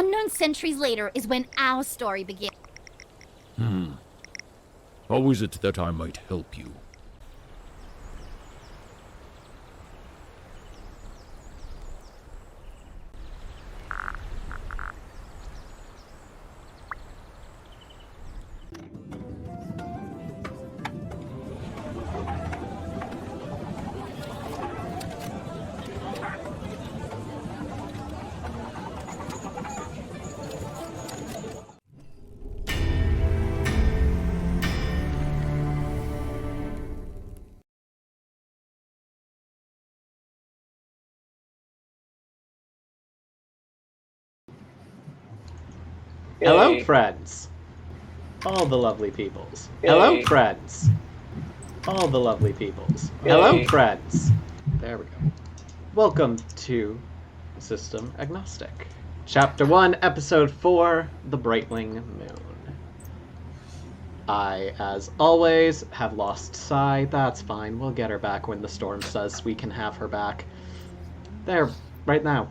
unknown centuries later is when our story begins. How is it that I might help you? Hello, Yay. friends. All the lovely peoples. Yay. Hello, friends. All the lovely peoples. Hello, Yay. friends. There we go. Welcome to System Agnostic. Chapter 1, Episode 4, The Brightling Moon. I, as always, have lost Sai. That's fine. We'll get her back when the storm says we can have her back. There, right now.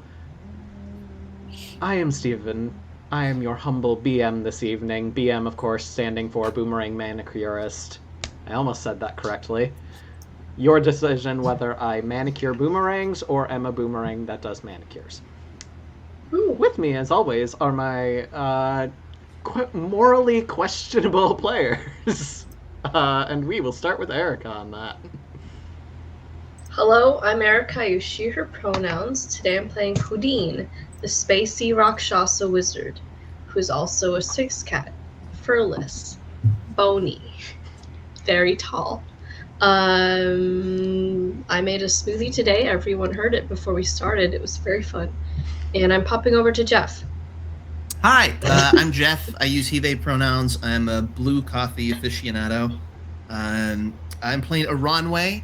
I am Steven. I am your humble BM this evening. BM, of course, standing for Boomerang Manicurist. I almost said that correctly. Your decision whether I manicure boomerangs or am a boomerang that does manicures. Ooh. With me, as always, are my morally questionable players. And we will start with Erica on that. Hello, I'm Erica. I use she, her pronouns. Today I'm playing Houdin, the spacey Rakshasa wizard, who is also a six cat, furless, bony, very tall. I made a smoothie today. Everyone heard it before we started. It was very fun. And I'm popping over to Jeff. Hi, I'm Jeff. I use he, they pronouns. I'm a blue coffee aficionado. I'm playing a Ronway,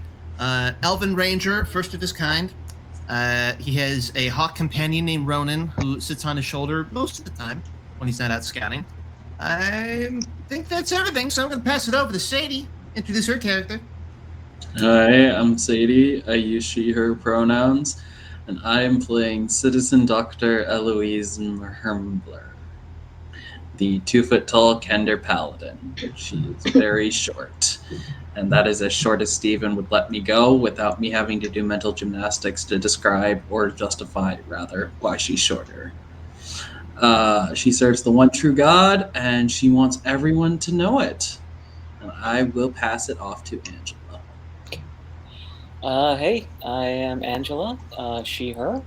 Elven Ranger, first of his kind. He has a hawk companion named Ronan who sits on his shoulder most of the time when he's not out scouting. I think that's everything, so I'm going to pass it over to Sadie, introduce her character. Hi, I'm Sadie. I use she, her pronouns, and I am playing Citizen Dr. Eloise Mermbler, the 2-foot-tall Kender Paladin. She is very short, and that is as short as Steven would let me go without me having to do mental gymnastics to describe, or justify, rather, why she's shorter. She serves the one true God, and she wants everyone to know it. And I will pass it off to Angela. Hey, I am Angela, she, her.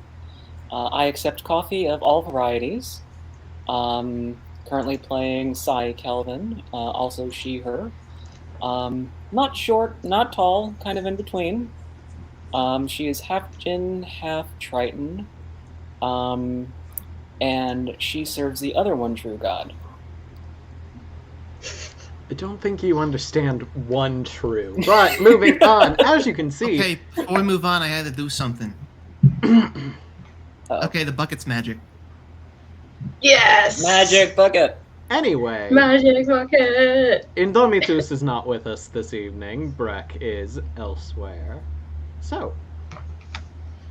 I accept coffee of all varieties. Currently playing Sai Kelvin, also she, her. Not short, not tall, kind of in between. She is half Jinn, half Triton. And she serves the other one true God. I don't think you understand one true. But moving on, as you can see... Okay, before we move on, I had to do something. Okay, the bucket's magic. Yes! Magic bucket! Anyway, Magic bucket! Indomitus is not with us this evening. Breck is elsewhere. So,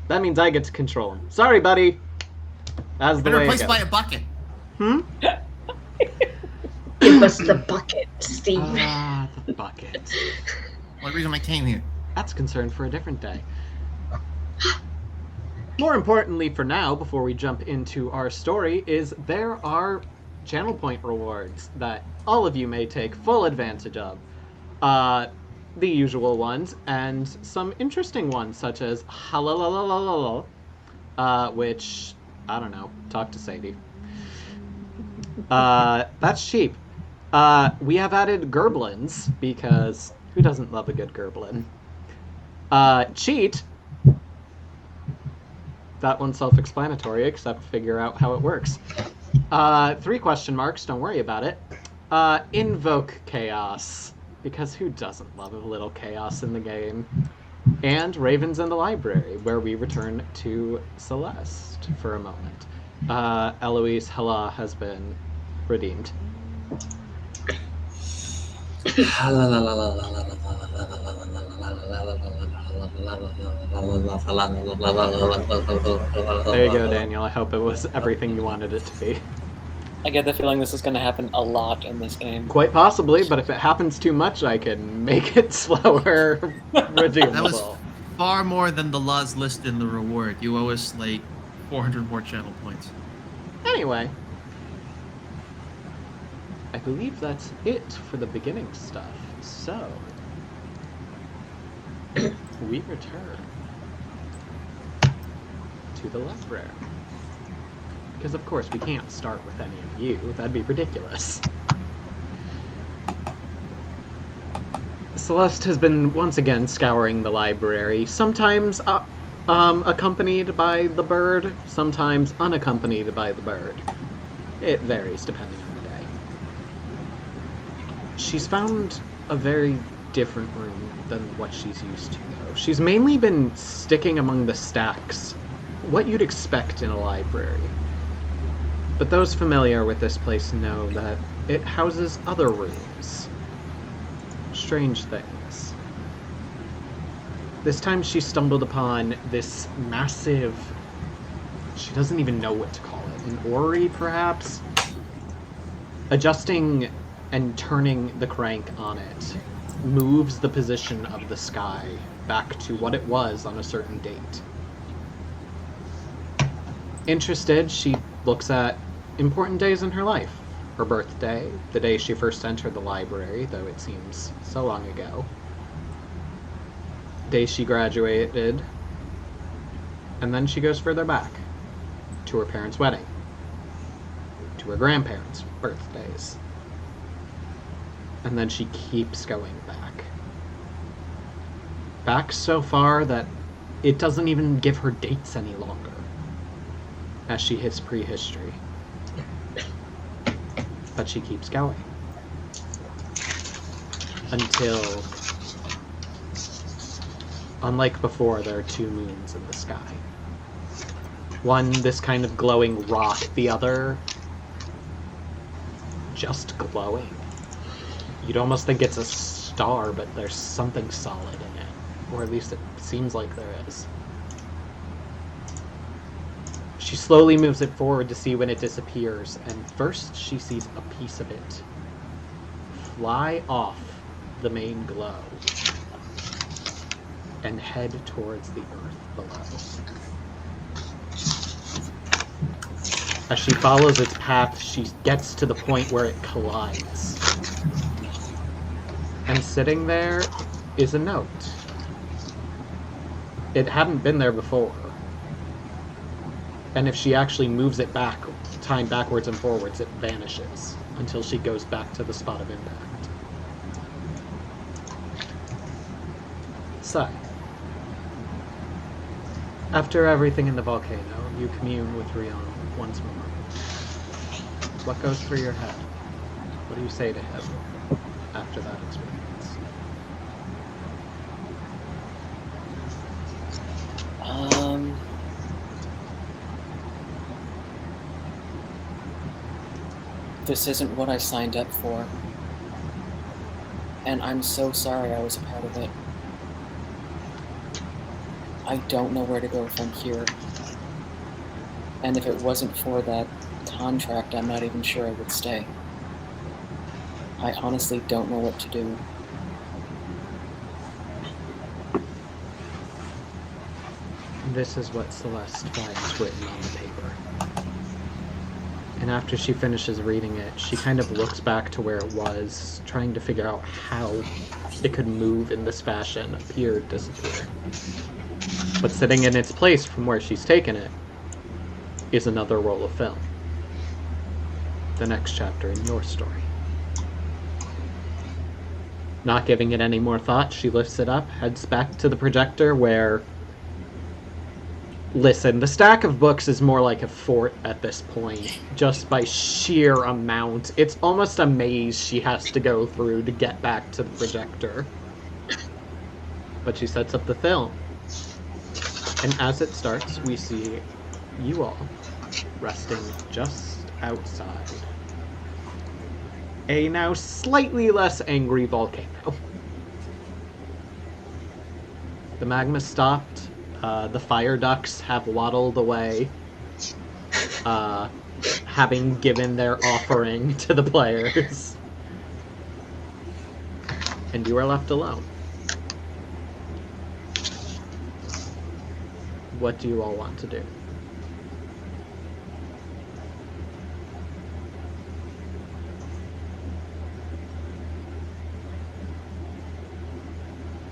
that means I get to control him. Sorry, buddy. That's the Been way it replaced goes. by a bucket. Give us the bucket, Steve. Ah, the bucket. What reason I came here? That's a concern for a different day. More importantly for now, before we jump into our story, is there are channel point rewards that all of you may take full advantage of. The usual ones, and some interesting ones, such as Halalalala, which, I don't know, talk to Sadie. That's cheap. We have added Gerblins, because who doesn't love a good Gerblin? Cheat. That one's self-explanatory, except figure out how it works. 3 question marks, don't worry about it. Invoke chaos, because who doesn't love a little chaos in the game? And Ravens in the Library, where we return to Celeste for a moment. Eloise Hela has been redeemed. There you go, Daniel. I hope it was everything you wanted it to be. I get the feeling this is going to happen a lot in this game. Quite possibly, but if it happens too much, I can make it slower, redeemable. That was far more than the laws list in the reward. You owe us like 400 more channel points. Anyway, I believe that's it for the beginning stuff. So, we return to the library. Because of course we can't start with any of you, that'd be ridiculous. Celeste has been once again scouring the library, sometimes accompanied by the bird, sometimes unaccompanied by the bird. It varies depending on the day. She's found a very different room than what she's used to, though. She's mainly been sticking among the stacks, what you'd expect in a library. But those familiar with this place know that it houses other rooms. Strange things. This time she stumbled upon this massive... She doesn't even know what to call it. An orrery, perhaps? Adjusting and turning the crank on it moves the position of the sky back to what it was on a certain date. Interested, she looks at important days in her life. Her birthday, the day she first entered the library, though it seems so long ago. Day she graduated. And then she goes further back. To her parents' wedding. To her grandparents' birthdays. And then she keeps going back. Back so far that it doesn't even give her dates any longer. As she hits prehistory. But she keeps going. Until, unlike before, there are two moons in the sky. One, this kind of glowing rock. The other, just glowing. You'd almost think it's a star, but there's something solid in it. Or at least it seems like there is. She slowly moves it forward to see when it disappears, and first she sees a piece of it fly off the main glow and head towards the earth below. As she follows its path, she gets to the point where it collides. And sitting there is a note. It hadn't been there before. And if she actually moves it back, time backwards and forwards, it vanishes until she goes back to the spot of impact. So, after everything in the volcano, you commune with Rion once more. What goes through your head? What do you say to him after that experience? This isn't what I signed up for. And I'm so sorry I was a part of it. I don't know where to go from here. And if it wasn't for that contract, I'm not even sure I would stay. I honestly don't know what to do. This is what Celeste finds written on the paper. And after she finishes reading it, she kind of looks back to where it was, trying to figure out how it could move in this fashion, appear, disappear. But sitting in its place from where she's taken it is another roll of film. The next chapter in your story. Not giving it any more thought, she lifts it up, heads back to the projector where... Listen, the stack of books is more like a fort at this point, just by sheer amount. It's almost a maze she has to go through to get back to the projector. But she sets up the film. And as it starts, we see you all resting just outside a now slightly less angry volcano. The magma stopped. The fire ducts have waddled away, having given their offering to the players. And you are left alone. What do you all want to do?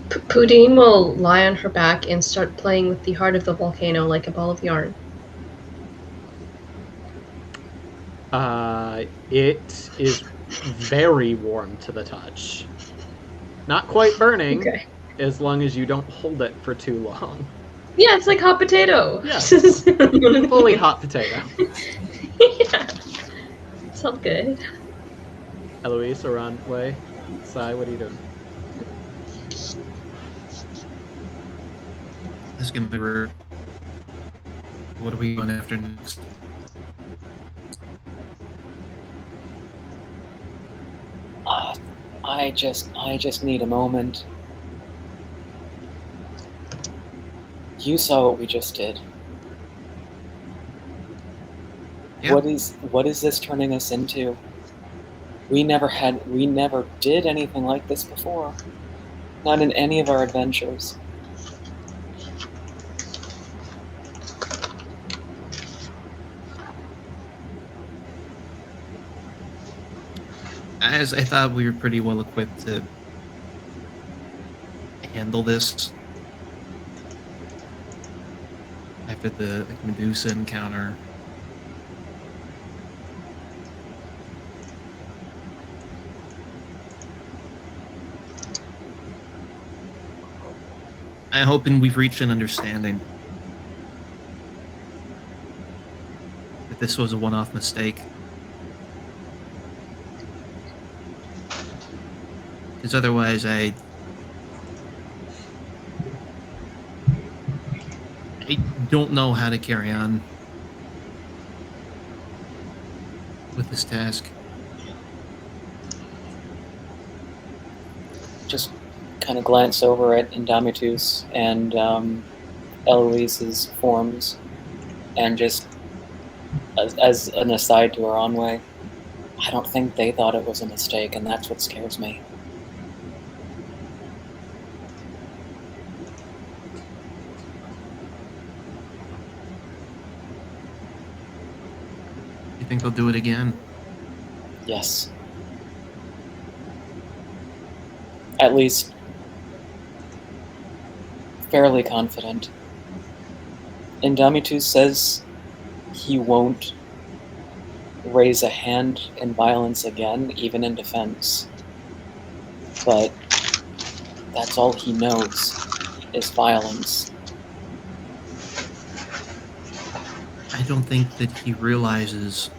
Pudine will lie on her back and start playing with the heart of the volcano like a ball of yarn. It is very warm to the touch. Not quite burning, Okay. as long as you don't hold it for too long. Yeah, it's like hot potato. Yeah. Fully Fully hot potato. Yeah. It's all good. Eloise, Aranway, Sai, what are you doing? This is gonna be weird. What are we going after next? I just need a moment. You saw what we just did. Yeah. What is this turning us into? We never did anything like this before. Not in any of our adventures. As I thought we were pretty well equipped to handle this after the Medusa encounter. I'm hoping we've reached an understanding that this was a one-off mistake. Because otherwise I don't know how to carry on with this task. Just kind of glance over at Indomitus and Eloise's forms, and just as an aside to our own way, I don't think they thought it was a mistake, and that's what scares me. You think they'll do it again? Yes. At least fairly confident. Indomitus says he won't raise a hand in violence again, even in defense. But that's all he knows is violence. I don't think that he realizes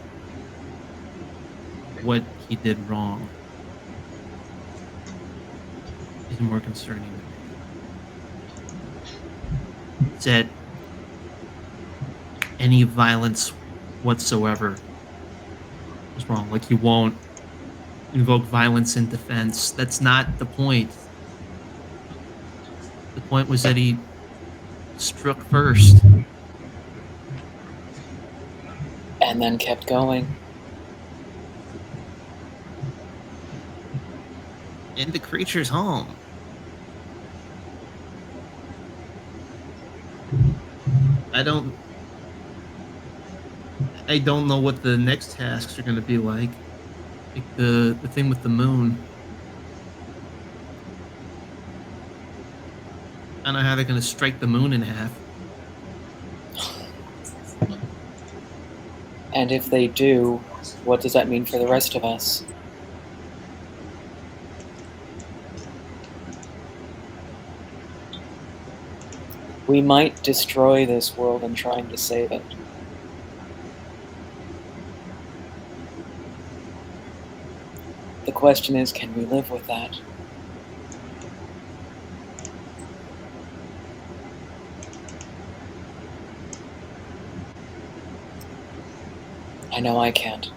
what he did wrong is more concerning to me. That any violence whatsoever is wrong. Like, he won't invoke violence in defense. That's not the point. The point was that he struck first. And then kept going. In the creature's home. I don't know what the next tasks are going to be like. Like the thing with the moon. I don't know how they're going to strike the moon in half. And if they do, what does that mean for the rest of us? We might destroy this world in trying to save it. The question is, can we live with that? I know I can't.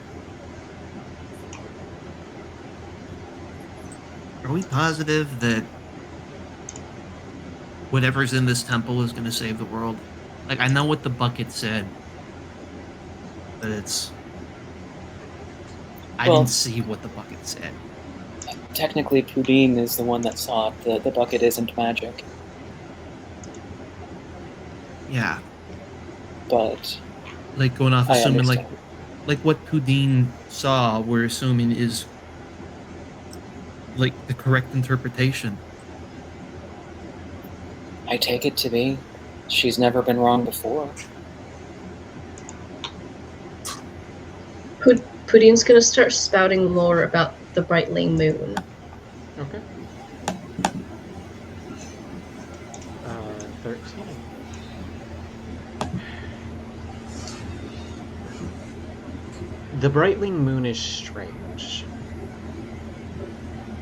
Are we positive that whatever's in this temple is going to save the world. Like, I know what the bucket said, but I Well- didn't see what the bucket said. Technically, Pudine is the one that saw it. The bucket isn't magic, Yeah, but like going off I assuming understand. like what Pudine saw, we're assuming is like the correct interpretation. I take it to be. She's never been wrong before. Pudine's gonna start spouting lore about the Brightling moon. Okay. 13. The Brightling moon is strange.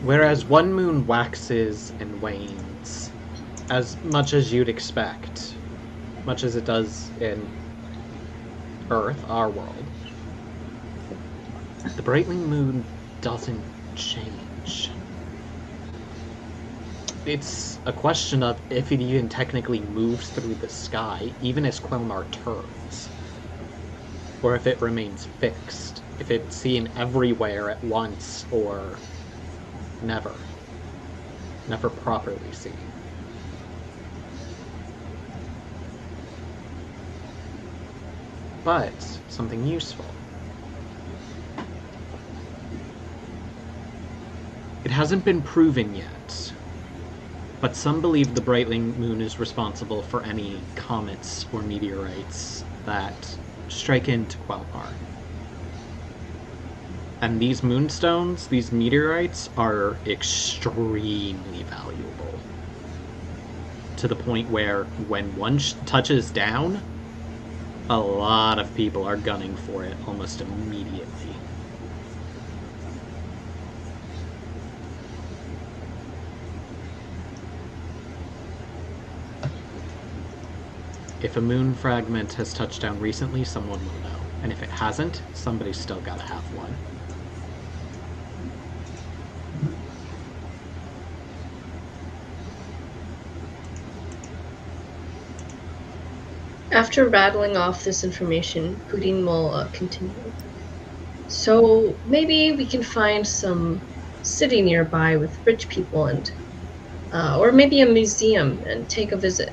Whereas one moon waxes and wanes, as much as you'd expect, much as it does in Earth, our world, the Brightling moon doesn't change. It's a question of if it even technically moves through the sky, even as Quelmar turns, or if it remains fixed, if it's seen everywhere at once, or never properly seen. But something useful. It hasn't been proven yet, but some believe the Brightling moon is responsible for any comets or meteorites that strike into Quelmar. And these moonstones, these meteorites, are extremely valuable. To the point where, when one touches down, a lot of people are gunning for it almost immediately. If a moon fragment has touched down recently, someone will know. And if it hasn't, somebody's still gotta have one. After rattling off this information, Pudine will continue. So maybe we can find some city nearby with rich people and, or maybe a museum and take a visit.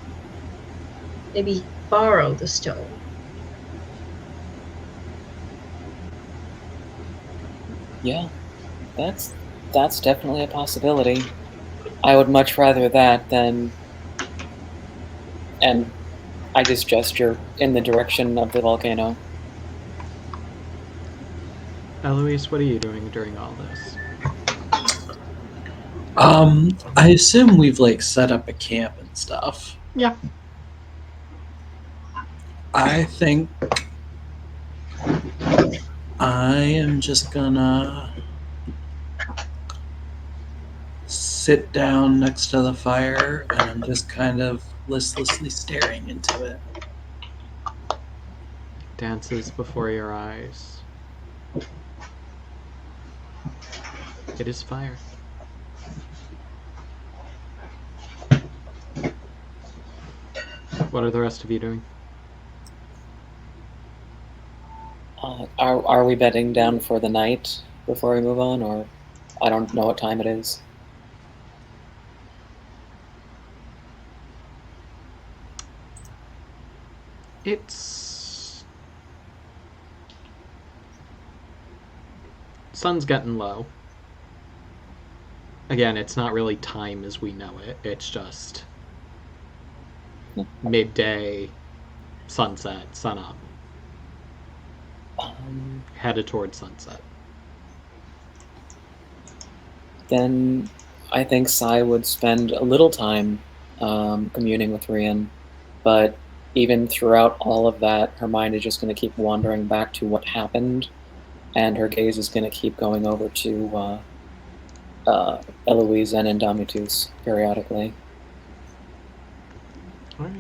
Maybe borrow the stone. Yeah, that's definitely a possibility. I would much rather that than. And I just gesture in the direction of the volcano. Eloise, what are you doing during all this? I assume we've like set up a camp and stuff. Yeah. I think I am just gonna sit down next to the fire and I'm just kind of listlessly staring into it. Dances before your eyes. It is fire. What are the rest of you doing? Are we bedding down for the night before we move on, or I don't know what time it is? It's... Sun's getting low. Again, it's not really time as we know it. It's just midday, sunset, sunup. Headed towards sunset. Then I think Sai would spend a little time communing with Rian, but even throughout all of that, her mind is just going to keep wandering back to what happened, and her gaze is going to keep going over to Eloise and Indomitus periodically. All right.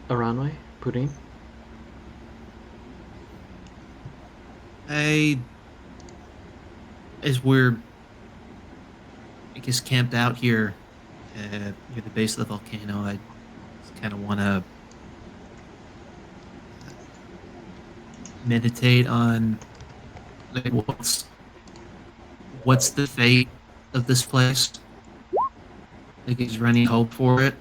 Aranwe, Pudine? As we're pack is camped out here near the base of the volcano. I just kind of want to meditate on like, what's the fate of this place? Like, is there any hope for it?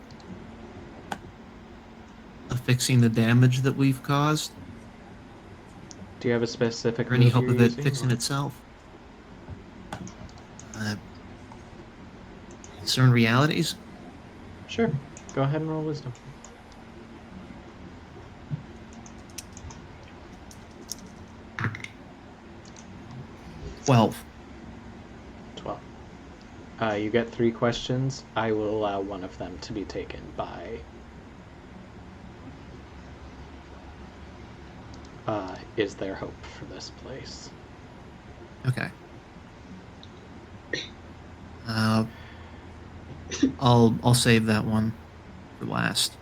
Of fixing the damage that we've caused? Do you have a specific Or any move hope you're of it using, fixing or- itself? Discern realities? Sure. Go ahead and roll wisdom. 12. 12. You get 3 questions. I will allow one of them to be taken by... is there hope for this place? Okay. I'll save that one for last.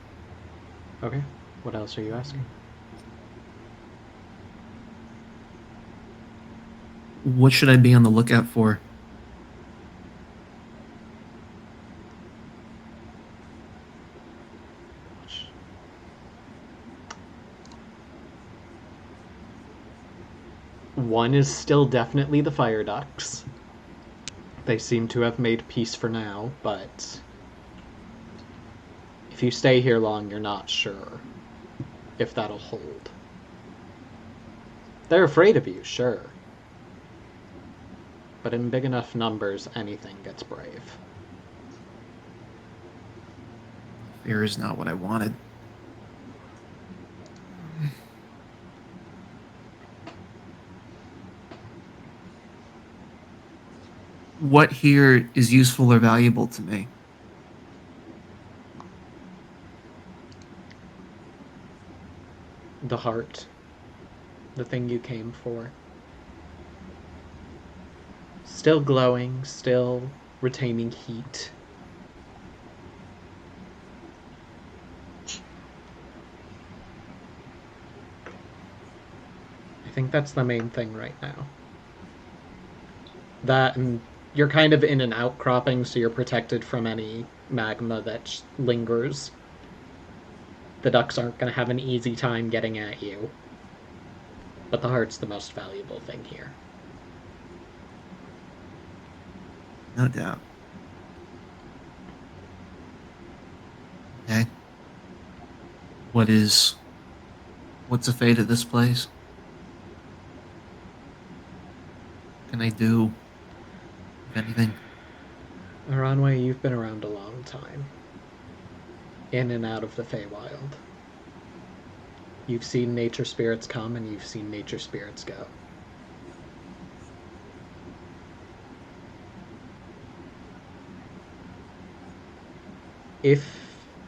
Okay. What else are you asking? What should I be on the lookout for? One is still definitely the fire ducts. They seem to have made peace for now, but if you stay here long, you're not sure if that'll hold. They're afraid of you, sure. But in big enough numbers, anything gets brave. Fear is not what I wanted. What here is useful or valuable to me? The heart. The thing you came for. Still glowing, still retaining heat. I think that's the main thing right now. That, and you're kind of in an outcropping, so you're protected from any magma that lingers. The ducks aren't going to have an easy time getting at you. But the heart's the most valuable thing here. No doubt. Okay. What's the fate of this place? What can I do? If anything? Aranway, you've been around a long time. In and out of the Feywild. You've seen nature spirits come and you've seen nature spirits go. If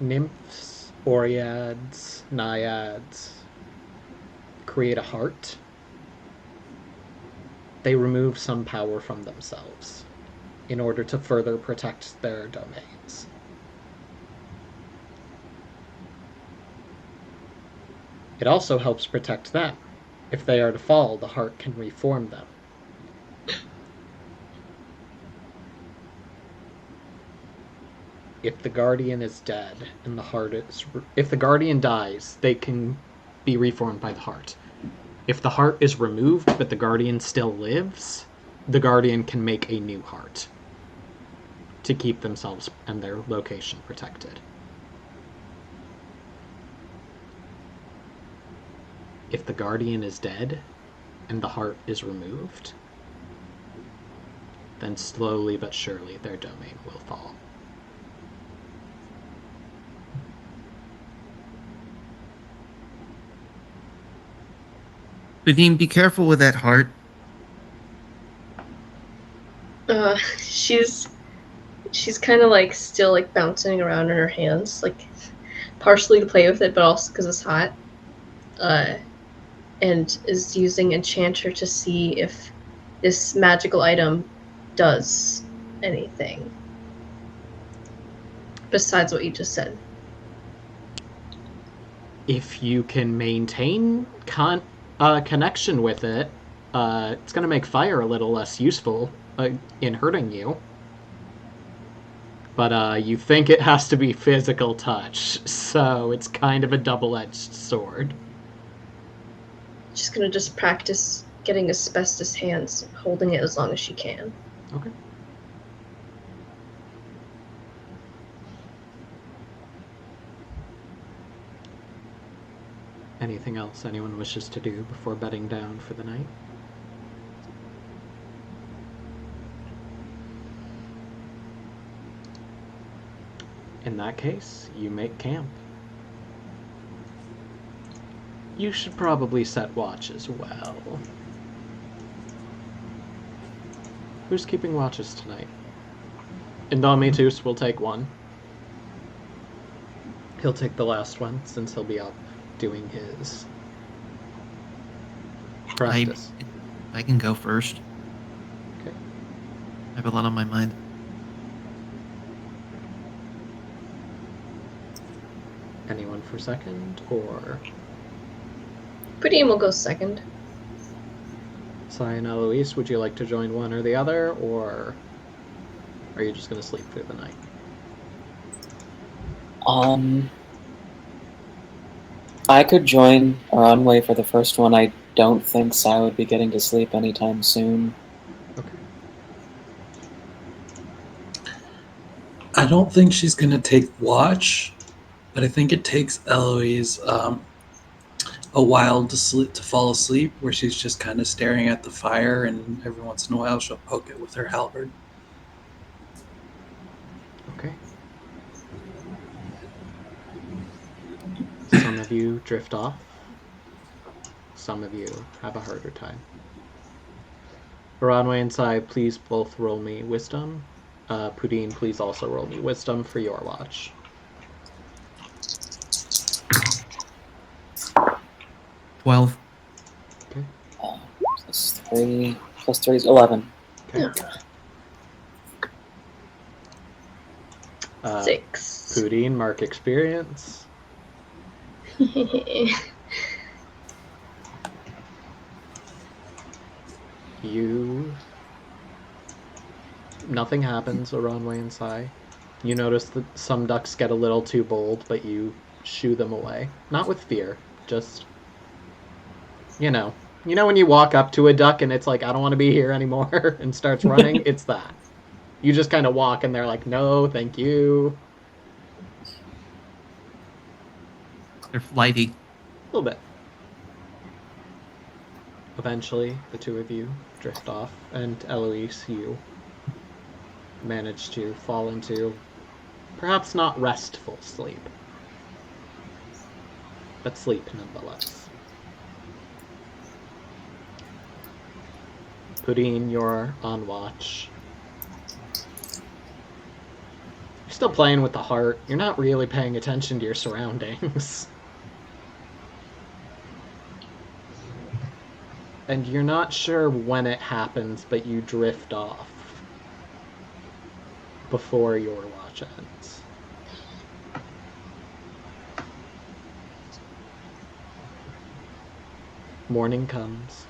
nymphs, oreads, naiads create a heart, they remove some power from themselves in order to further protect their domains. It also helps protect them. If they are to fall, the heart can reform them. If the guardian is dead and the heart is... If the guardian dies, they can be reformed by the heart. If the heart is removed but the guardian still lives, the guardian can make a new heart to keep themselves and their location protected. If the guardian is dead and the heart is removed, then slowly but surely their domain will fall. Vadim, be careful with that heart. She's kind of like still like bouncing around in her hands, like partially to play with it, but also because it's hot. And is using Enchanter to see if this magical item does anything besides what you just said. If you can maintain connection with it, it's going to make fire a little less useful in hurting you. But you think it has to be physical touch, so it's kind of a double-edged sword. She's gonna just practice getting asbestos hands, holding it as long as she can. Okay. Anything else anyone wishes to do before bedding down for the night? In that case, you make camp. You should probably set watch as well. Who's keeping watches tonight? Indomitus will take one. He'll take the last one, since he'll be up doing his practice. I can go first. Okay. I have a lot on my mind. Anyone for second, or Pudding will go second. Sai and Eloise, would you like to join one or the other, or are you just going to sleep through the night? I could join Runway for the first one. I don't think Sai would be getting to sleep anytime soon. Okay. I don't think she's going to take watch, but I think it takes Eloise a while to fall asleep, where she's just kind of staring at the fire, and every once in a while she'll poke it with her halberd. Okay. Some of you drift off. Some of you have a harder time. Baranway and Sai, please both roll me wisdom. Pudine, please also roll me wisdom for your watch. 12. Okay. Plus 3. Plus 3 is 11. Okay. 6. Pudine, mark experience. Nothing happens, Aranway and Sai. You notice that some ducks get a little too bold, but you shoo them away. Not with fear, just... You know when you walk up to a duck and it's like, I don't want to be here anymore, and starts running? It's that. You just kind of walk and they're like, no, thank you. They're flighty. A little bit. Eventually, the two of you drift off, and Eloise, you manage to fall into perhaps not restful sleep, but sleep nonetheless. Pudine, you're on watch. You're still playing with the heart. You're not really paying attention to your surroundings. And you're not sure when it happens, but you drift off before your watch ends. Morning comes.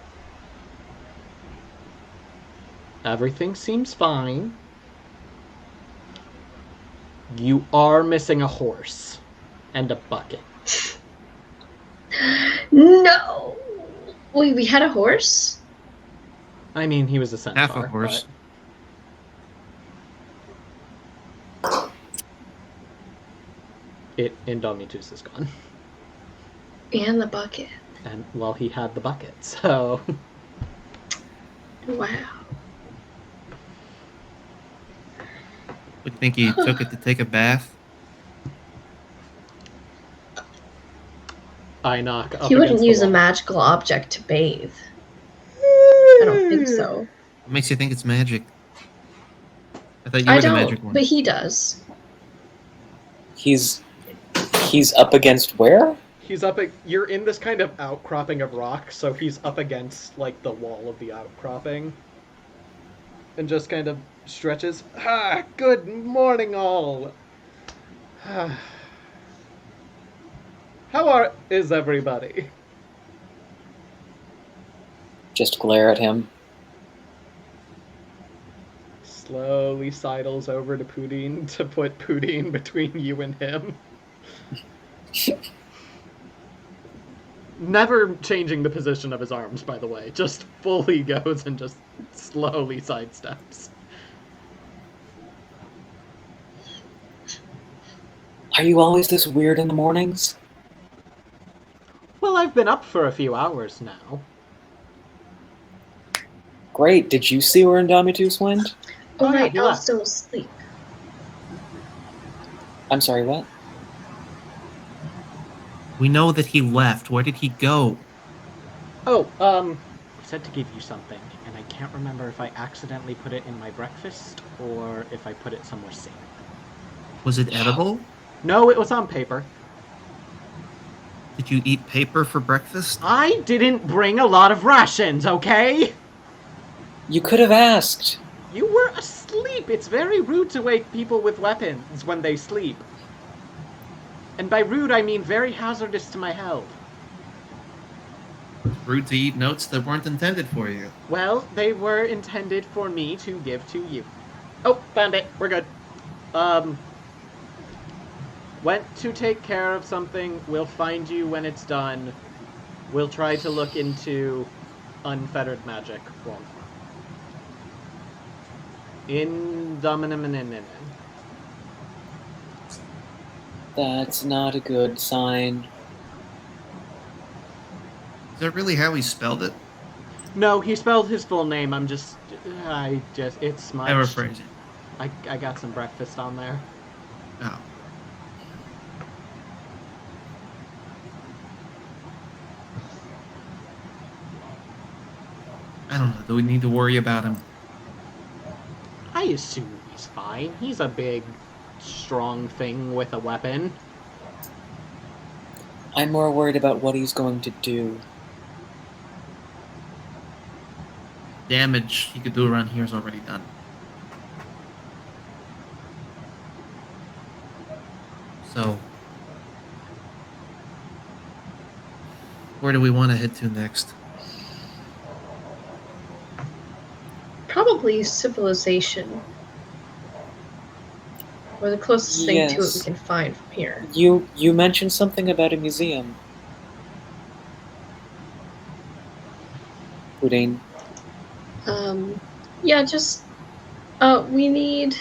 Everything seems fine. You are missing a horse and a bucket. No! Wait, we had a horse? I mean, he was a centaur. Half a horse. Indomitus is gone. And the bucket. And, well, he had the bucket, so... Wow. Would you think he took it to take a bath? I knock up He wouldn't against the use a wall. magical object to bathe. I don't think so. What makes you think it's magic? I thought you were the magic one. But he does. He's up against where? He's up. You're in this kind of outcropping of rock, so he's up against like the wall of the outcropping, and just kind of stretches. Ah, good morning, all. How is everybody? Just glare at him. slowly sidles over to Pudine to put Pudine between you and him. Never changing the position of his arms, by the way. Just fully goes and just slowly sidesteps. Are you always this weird in the mornings? Well, I've been up for a few hours now. Great. Did you see where Indomitus went? Oh, Oh, yeah, right, he Al's left. still asleep. I'm sorry, what? We know that he left. Where did he go? Oh, I said to give you something, and I can't remember if I accidentally put it in my breakfast or if I put it somewhere safe. Was it edible? No, it was on paper. Did you eat paper for breakfast? I didn't bring a lot of rations, okay? You could have asked. You were asleep. It's very rude to wake people with weapons when they sleep. And by rude, I mean very hazardous to my health. Rude to eat notes that weren't intended for you. Well, they were intended for me to give to you. Oh, found it. We're good. Went to take care of something. We'll find you when it's done. We'll try to look into unfettered magic. Well, That's not a good sign. Is that really how he spelled it? No, he spelled his full name. It's smudged. Paraphrasing. I got some breakfast on there. Oh. I don't know. Do we need to worry about him? I assume he's fine. He's a big, strong thing with a weapon. I'm more worried about what he's going to do. Damage he could do around here is already done. So, where do we want to head to next? Probably civilization. Or the closest thing to it we Yes. can find from here. You mentioned something about a museum. Pudine. Yeah, just we need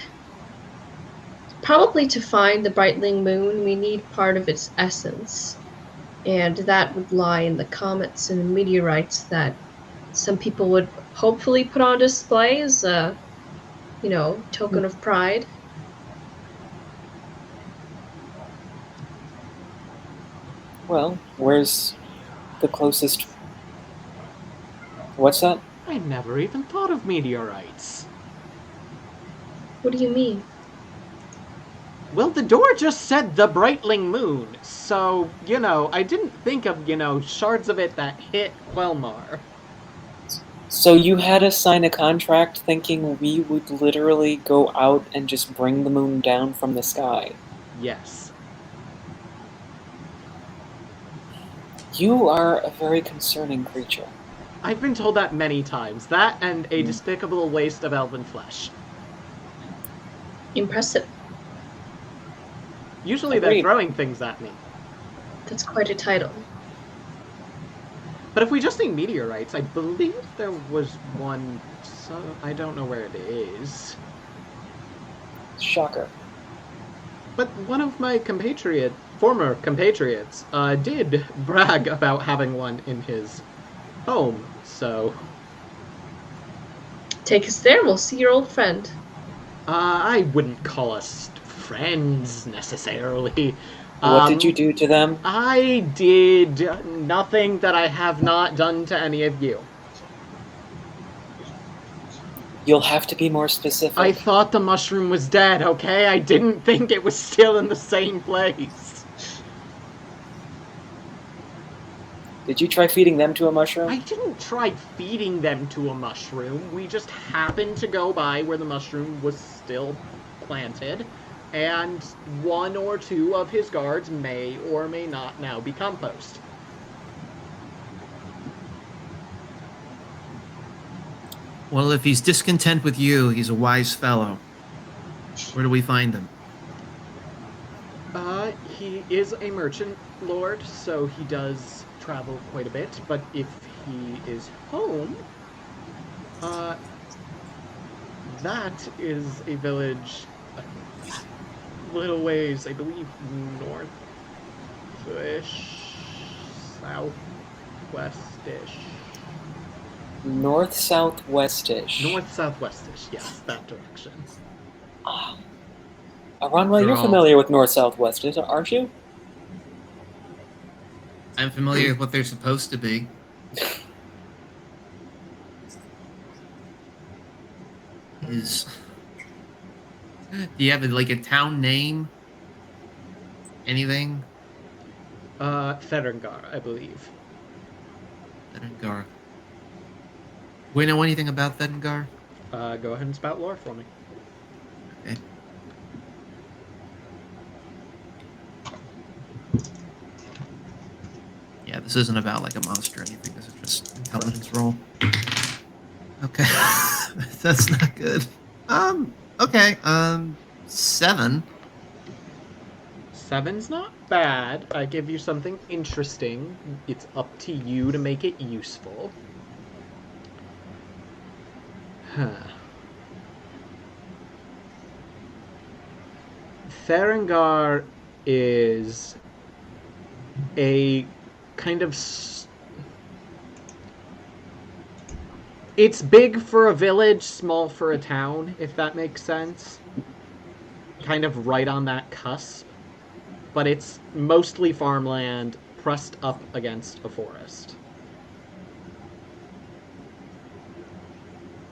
probably to find the Brightling moon. We need part of its essence, and that would lie in the comets and meteorites that some people would hopefully put on display as a, token of pride. Well, where's the closest... What's that? I never even thought of meteorites. What do you mean? Well, the door just said the Brightling moon, so, I didn't think of, shards of it that hit Quelmar. So you had us sign a contract thinking we would literally go out and just bring the moon down from the sky. Yes. You are a very concerning creature. I've been told that many times. That and a despicable waste of elven flesh. Impressive. Usually they're Agreed. throwing things at me. That's quite a title. But if we just need meteorites, I believe there was one, so I don't know where it is. Shocker. But one of my former compatriots, did brag about having one in his home, so... Take us there, we'll see your old friend. I wouldn't call us friends, necessarily. What did you do to them? I did nothing that I have not done to any of you. You'll have to be more specific. I thought the mushroom was dead, okay? I didn't think it was still in the same place. Did you try feeding them to a mushroom? I didn't try feeding them to a mushroom. We just happened to go by where the mushroom was still planted, and one or two of his guards may or may not now be compost. Well, if he's discontent with you, he's a wise fellow. Where do we find him? He is a merchant lord, so he does travel quite a bit, but if he is home, that is a village a little ways, I believe, north-ish, southwest-ish. North-southwest-ish. North-southwest-ish, yes, that direction. Ronwell, you're familiar with north-southwest, aren't you? I'm familiar with what they're supposed to be. Do you have like a town name? Anything? Theringar, I believe. Thengar. Do we know anything about Thengar? Go ahead and spout lore for me. Okay. Yeah, this isn't about like a monster or anything. This is just intelligence roll. Okay. That's not good. Okay. 7. 7's not bad. I give you something interesting. It's up to you to make it useful. Theringar is a kind of... It's big for a village, small for a town, if that makes sense. Kind of right on that cusp. But it's mostly farmland pressed up against a forest.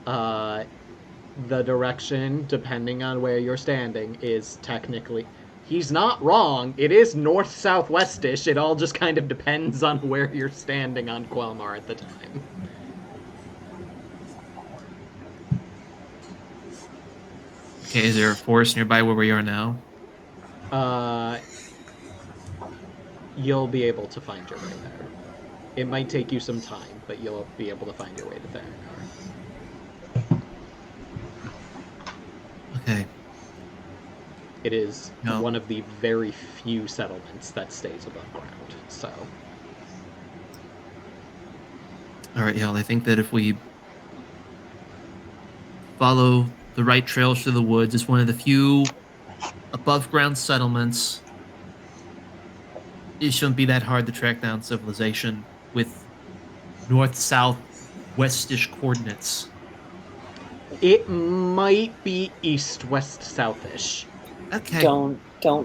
The direction, depending on where you're standing, is technically... He's not wrong. It is north-southwest-ish. It all just kind of depends on where you're standing on Quelmar at the time. Okay, is there a forest nearby where we are now? You'll be able to find your way there. It might take you some time, but you'll be able to find your way to Theringar. Okay. It is one of the very few settlements that stays above ground, so... Alright, y'all, I think that if we follow the right trails through the woods, it's one of the few above-ground settlements. It shouldn't be that hard to track down civilization with north-south-westish coordinates. It might be east-west-southish. Okay. Don't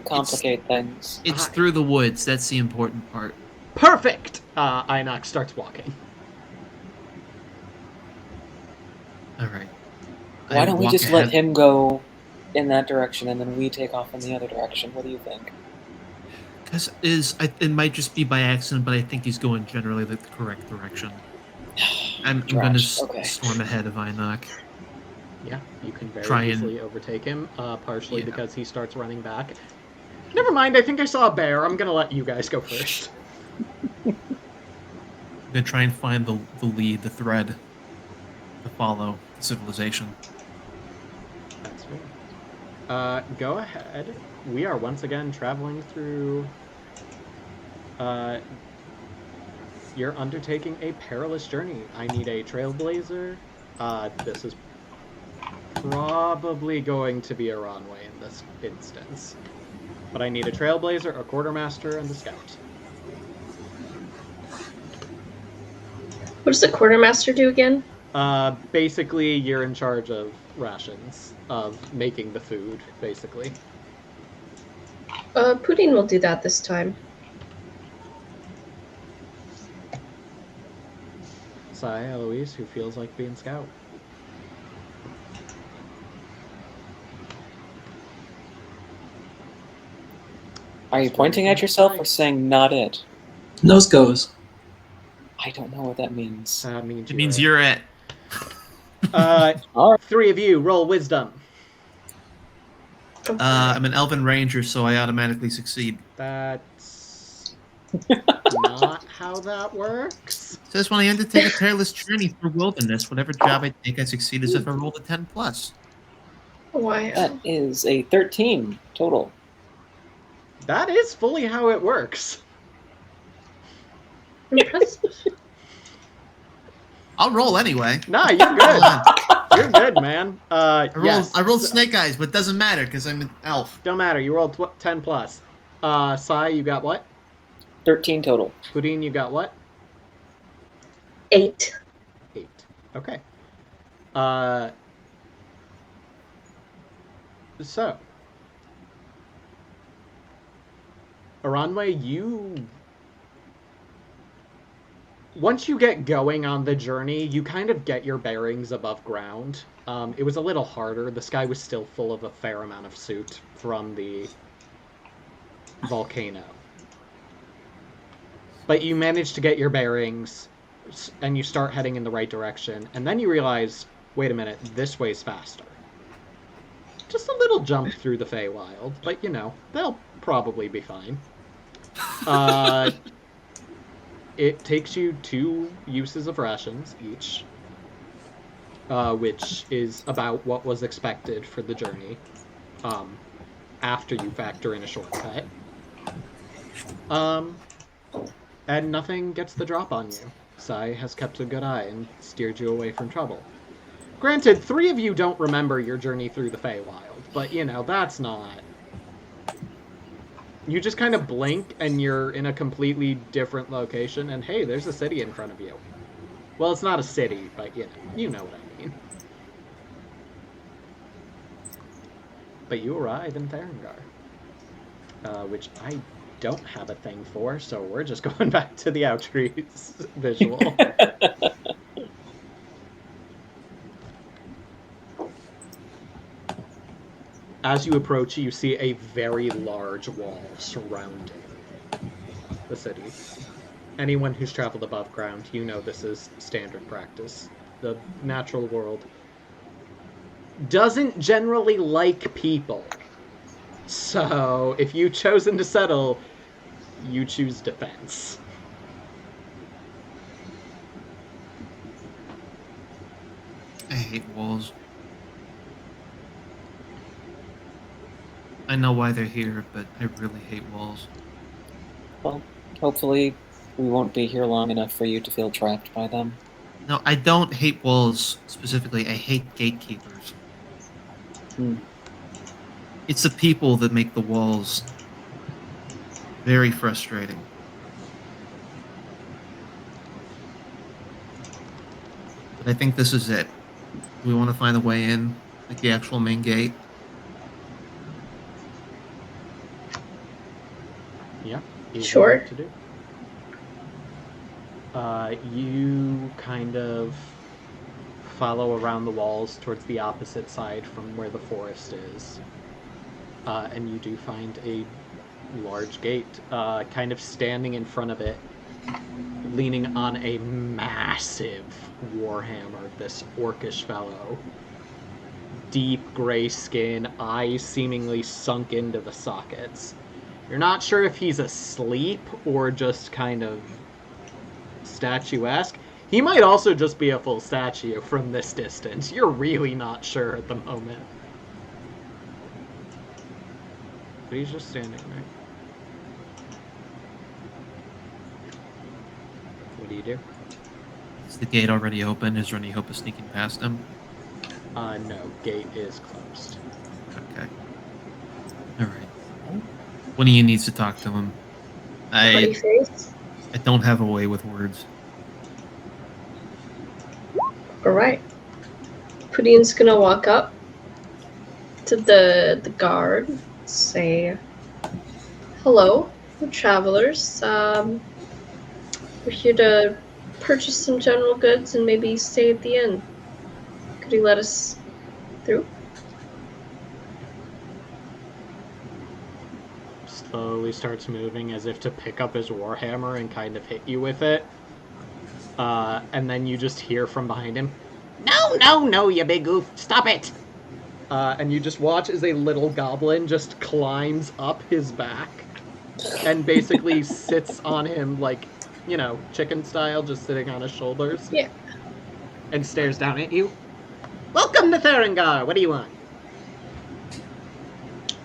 complicate things. It's through the woods. That's the important part. Perfect! Inox starts walking. Alright. Why don't we just let him go in that direction and then we take off in the other direction? What do you think? Because it might just be by accident, but I think he's going generally the correct direction. I'm going to storm ahead of Inox. Yeah, you can very easily overtake him, partially because he starts running back. Never mind, I think I saw a bear. I'm going to let you guys go first. I'm going to try and find the lead, the thread, to follow the civilization. That's right. Go ahead. We are once again traveling through... you're undertaking a perilous journey. I need a trailblazer. This is probably going to be a Ronway in this instance. But I need a trailblazer, a quartermaster, and a scout. What does the quartermaster do again? Basically, you're in charge of rations, of making the food, basically. Pudding will do that this time. Sai, Eloise, who feels like being scout? Are you pointing at yourself or saying not it? Nose goes. I don't know what that means. It means you're it. Three of you, roll wisdom. I'm an elven ranger, so I automatically succeed. That's not how that works. Says when I undertake a perilous journey through wilderness, whatever job I take, I succeed as if I rolled a 10+. Why? That is a 13 total. That is fully how it works. Impressive. I'll roll anyway. Nah, you're good. I You're good, man. Yes. rolled Snake Eyes, but doesn't matter because I'm an elf. Don't matter. You rolled 10 plus. Sai, you got what? 13 total. Houdin, you got what? 8. 8. Okay. So, Aranwe, once you get going on the journey, you kind of get your bearings above ground. It was a little harder. The sky was still full of a fair amount of soot from the volcano. But you manage to get your bearings, and you start heading in the right direction, and then you realize, wait a minute, this way's faster. Just a little jump through the Feywild, but they'll probably be fine. It takes you 2 uses of rations each, which is about what was expected for the journey, after you factor in a shortcut. And nothing gets the drop on you. Sai has kept a good eye and steered you away from trouble. Granted, 3 of you don't remember your journey through the Feywild, but that's not... You just kind of blink and you're in a completely different location, and hey, there's a city in front of you. Well, it's not a city, but you know what I mean. But you arrive in Therengar, which I don't have a thing for, so we're just going back to the Outreach visual. As you approach, you see a very large wall surrounding the city. Anyone who's traveled above ground, this is standard practice. The natural world doesn't generally like people. So, if you've chosen to settle, you choose defense. I hate walls. I know why they're here, but I really hate walls. Well, hopefully we won't be here long enough for you to feel trapped by them. No, I don't hate walls specifically. I hate gatekeepers. It's the people that make the walls very frustrating. But I think this is it. We want to find a way in, like the actual main gate. Yeah. Sure. To do. You kind of follow around the walls towards the opposite side from where the forest is. And you do find a large gate, kind of standing in front of it, leaning on a massive warhammer, this orcish fellow. Deep gray skin, eyes seemingly sunk into the sockets. You're not sure if he's asleep or just kind of statuesque. He might also just be a full statue from this distance. You're really not sure at the moment. But he's just standing there. What do you do? Is the gate already open? Is there any hope of sneaking past him? No. Gate is closed. Okay. Alright. One of you needs to talk to him. Funny face. I don't have a way with words. Alright. Pudding's gonna walk up to the guard, say, "Hello, we're travelers. We're here to purchase some general goods and maybe stay at the inn. Could you let us through?" Slowly starts moving as if to pick up his warhammer and kind of hit you with it. And then you just hear from behind him, No, you big goof, stop it! And you just watch as a little goblin just climbs up his back and basically sits on him, like, you know, chicken style, just sitting on his shoulders. Yeah. And stares down at you. Welcome to Therengar. What do you want?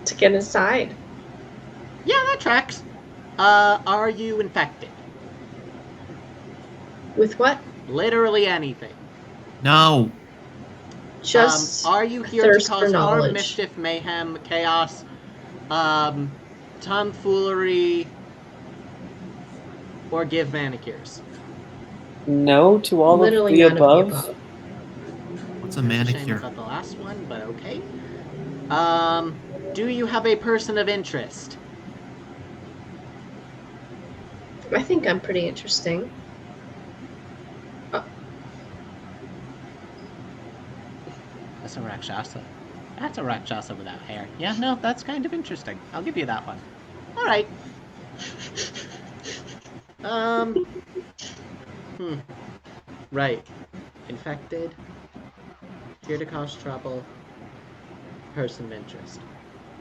To get inside. Yeah, that tracks. Are you infected? With what? Literally anything. No. Just Are you here to thirst for cause harm, knowledge. mischief, mayhem, chaos, tomfoolery, or give manicures? No to all Literally of the none above. of the above. What's a Shame manicure? about the last one, but okay. Do you have a person of interest? I think I'm pretty interesting. That's a Rakshasa. That's a Rakshasa without hair. Yeah, no, that's kind of interesting. I'll give you that one. Alright. Right. Infected. Here to cause trouble. Person of interest.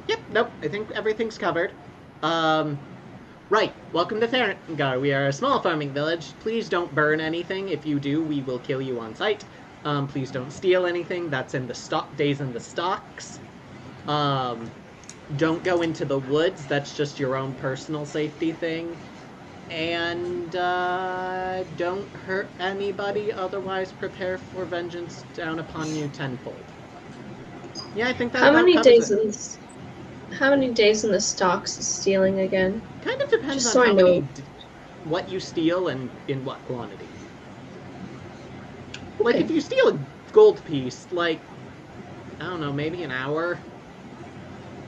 Yep, nope, I think everything's covered. Right. Welcome to Therengar. We are a small farming village. Please don't burn anything. If you do, we will kill you on sight. Please don't steal anything. That's in the days in the stocks. Don't go into the woods. That's just your own personal safety thing. And don't hurt anybody. Otherwise, prepare for vengeance down upon you tenfold. Yeah, I think that How about many covers days it. in this? How many days in the stocks is stealing again? Kind of depends Just on so I how many, know. what you steal and in what quantity. Like, Okay. if you steal a gold piece, like, I don't know, maybe an hour.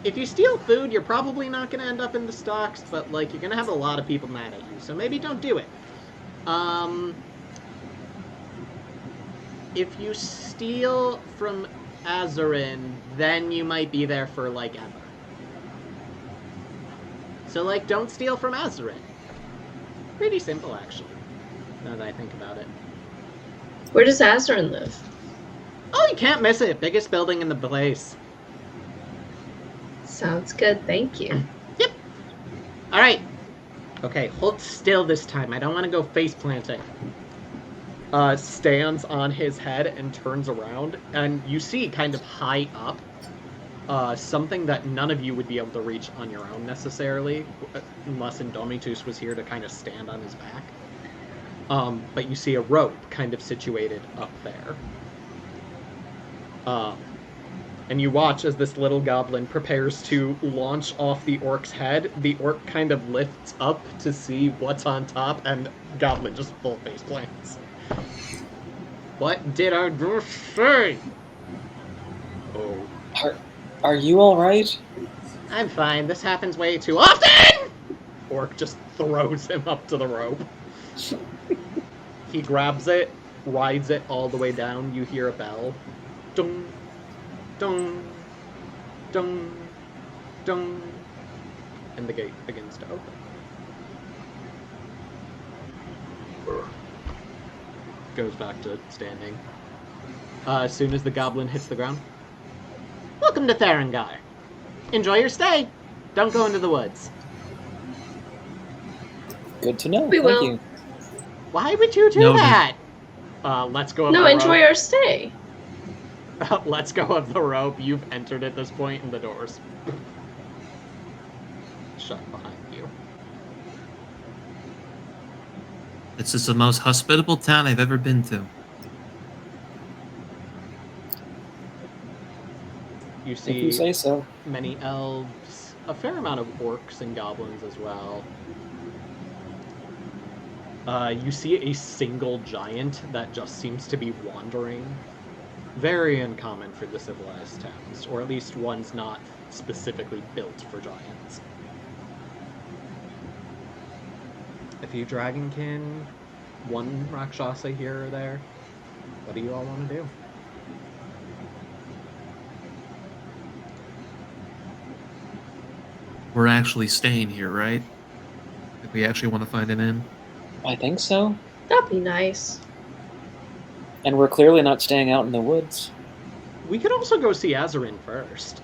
If you steal food, you're probably not going to end up in the stocks, but, like, you're going to have a lot of people mad at you, so maybe don't do it. If you steal from Azurin, then you might be there for, like, ever. So, like, don't steal from Azurin. Pretty simple, actually, now that I think about it. Where does Azarin live? Oh, you can't miss it. Biggest building in the place. Sounds good, thank you. Yep. All right. Okay, hold still this time. I don't want to go face planting. Stands on his head and turns around, and you see kind of high up something that none of you would be able to reach on your own necessarily, unless Indomitus was here to kind of stand on his back. But you see a rope kind of situated up there. And you watch as this little goblin prepares to launch off the orc's head. The orc kind of lifts up to see what's on top, and goblin just full face plants. What did I just say? Oh. Are you all right? I'm fine. This happens way too often! Orc just throws him up to the rope. He grabs it, rides it all the way down. You hear a bell. Dung, dung, dung, dung. And the gate begins to open. Goes back to standing. As soon as the goblin hits the ground. Welcome to Therengar. Enjoy your stay. Don't go into the woods. Good to know. We Thank will. you. Why would you do Noted. that? Let's go up No, the enjoy rope. our stay. Let's go up the rope. You've entered at this point, and the doors shut behind you. This is the most hospitable town I've ever been to. You If you see say so. many elves, a fair amount of orcs and goblins as well. You see a single giant that just seems to be wandering. Very uncommon for the civilized towns, or at least ones not specifically built for giants. A few dragonkin, one Rakshasa here or there. What do you all want to do? We're actually staying here, right? If we actually want to find an inn. I think so. That'd be nice. And we're clearly not staying out in the woods. We could also go see Azurin first.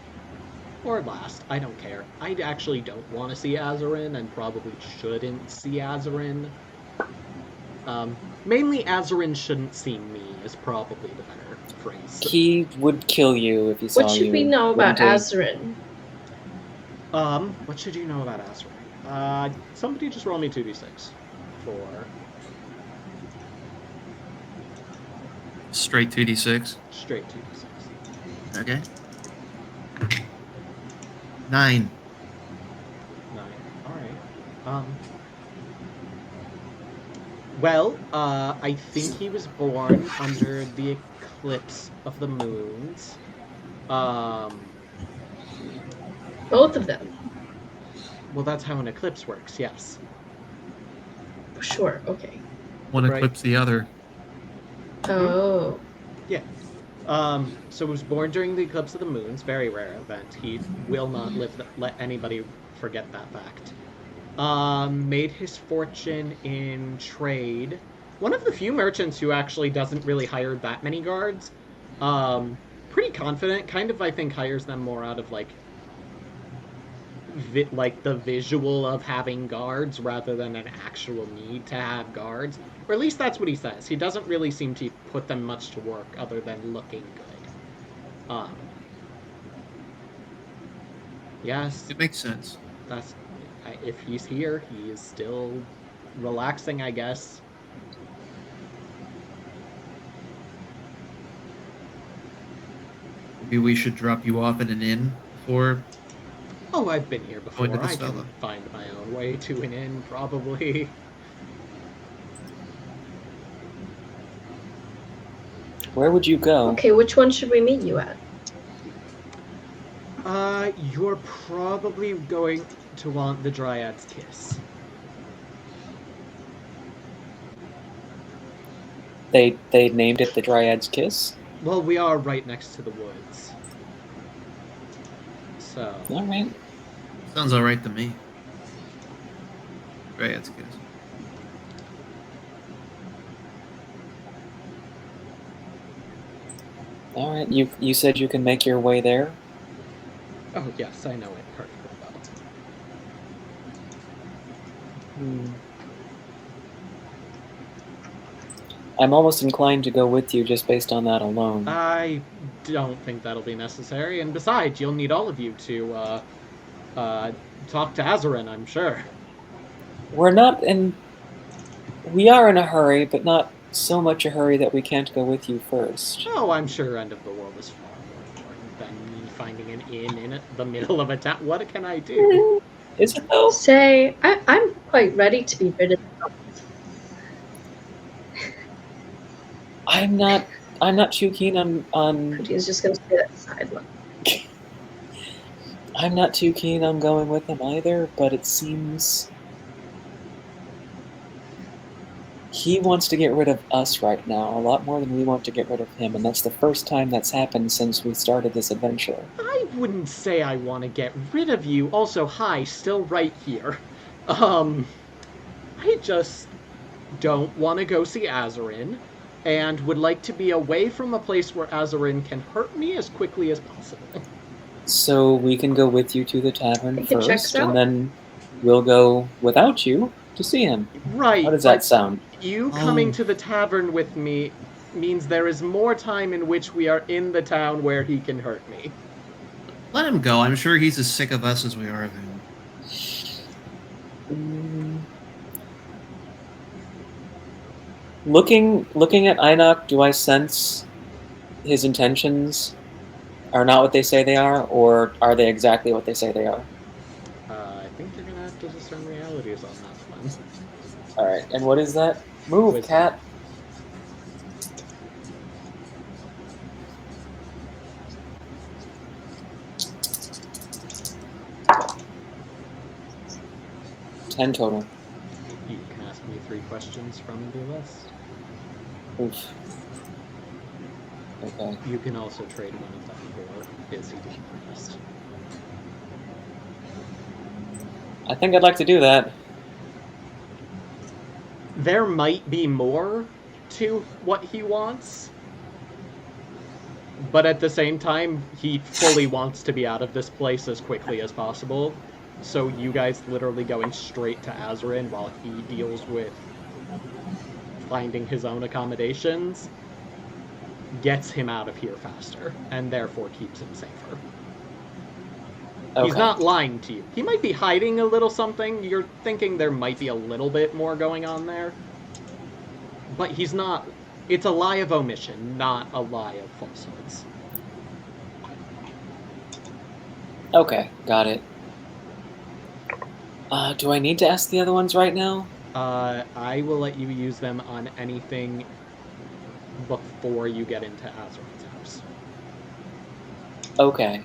Or last. I don't care. I actually don't want to see Azurin and probably shouldn't see Azurin. Mainly Azarin shouldn't see me is probably the better phrase. He would kill you if he saw you. What should we know about wouldn't he? Azarin? What should you know about Azarin? Somebody just roll me 2d6 for Straight 2d6. straight 2d6. Okay. 9. 9. Alright. Well, I think he was born under the eclipse of the moons. Both of them. Well, that's how an eclipse works, yes. Sure, okay. One Right. eclipse the other. Oh. Yeah. So he was born during the eclipse of the moons, very rare event. He will not let anybody forget that fact. Made his fortune in trade. One of the few merchants who actually doesn't really hire that many guards. Pretty confident, kind of I think hires them more out of like the visual of having guards rather than an actual need to have guards. Or at least that's what he says. He doesn't really seem to put them much to work other than looking good. Yes, It makes sense. that's if he's here, he is still relaxing, I guess. Maybe we should drop you off at an inn before. Oh, I've been here before. Going to the I can cellar. find my own way to an inn, probably. Where would you go? Okay, which one should we meet you at? You're probably going to want the Dryad's Kiss. They named it the Dryad's Kiss. Well, we are right next to the woods. So, All right. Sounds alright to me. Right, that's good. All right. You said you can make your way there. oh yes, I know it perfectly well. I'm almost inclined to go with you just based on that alone. I don't think that'll be necessary, and besides, you'll need all of you to, talk to Azarin, I'm sure. We're not in. We are in a hurry, but not so much a hurry that we can't go with you first. Oh, I'm sure End of the World is far more important than me finding an inn in the middle of a town. What can I do? Is it though? Say, I'm quite ready to be rid of them. I'm not too keen on. He's just gonna stay that sideline. I'm not too keen on going with them either, but it seems he wants to get rid of us right now a lot more than we want to get rid of him, and that's the first time that's happened since we started this adventure. I wouldn't say I want to get rid of you. Also, hi, still right here. I just don't want to go see Azarin, and would like to be away from a place where Azarin can hurt me as quickly as possible. So we can go with you to the I tavern think it checks first, out. and then we'll go without you to see him. Right. How does but that sound? You coming Oh. to the tavern with me means there is more time in which we are in the town where he can hurt me. Let him go. I'm sure he's as sick of us as we are of him. Looking at Einok, do I sense his intentions are not what they say they are, or are they exactly what they say they are? I think you're gonna have to discern realities on that one. All right, and what is that? Move, Wisdom. cat. Ten total. You can ask me 3 questions from the list. Oof. Okay. You can also trade one of them for his eating first. I think I'd like to do that. There might be more to what he wants, but at the same time, he fully wants to be out of this place as quickly as possible. So you guys literally going straight to Azarin while he deals with finding his own accommodations gets him out of here faster, and therefore keeps him safer. Okay. He's not lying to you. He might be hiding a little something. You're thinking there might be a little bit more going on there. But he's not. It's a lie of omission, not a lie of falsehoods. Okay, got it. Do I need to ask the other ones right now? I will let you use them on anything before you get into Azrael's house. Okay.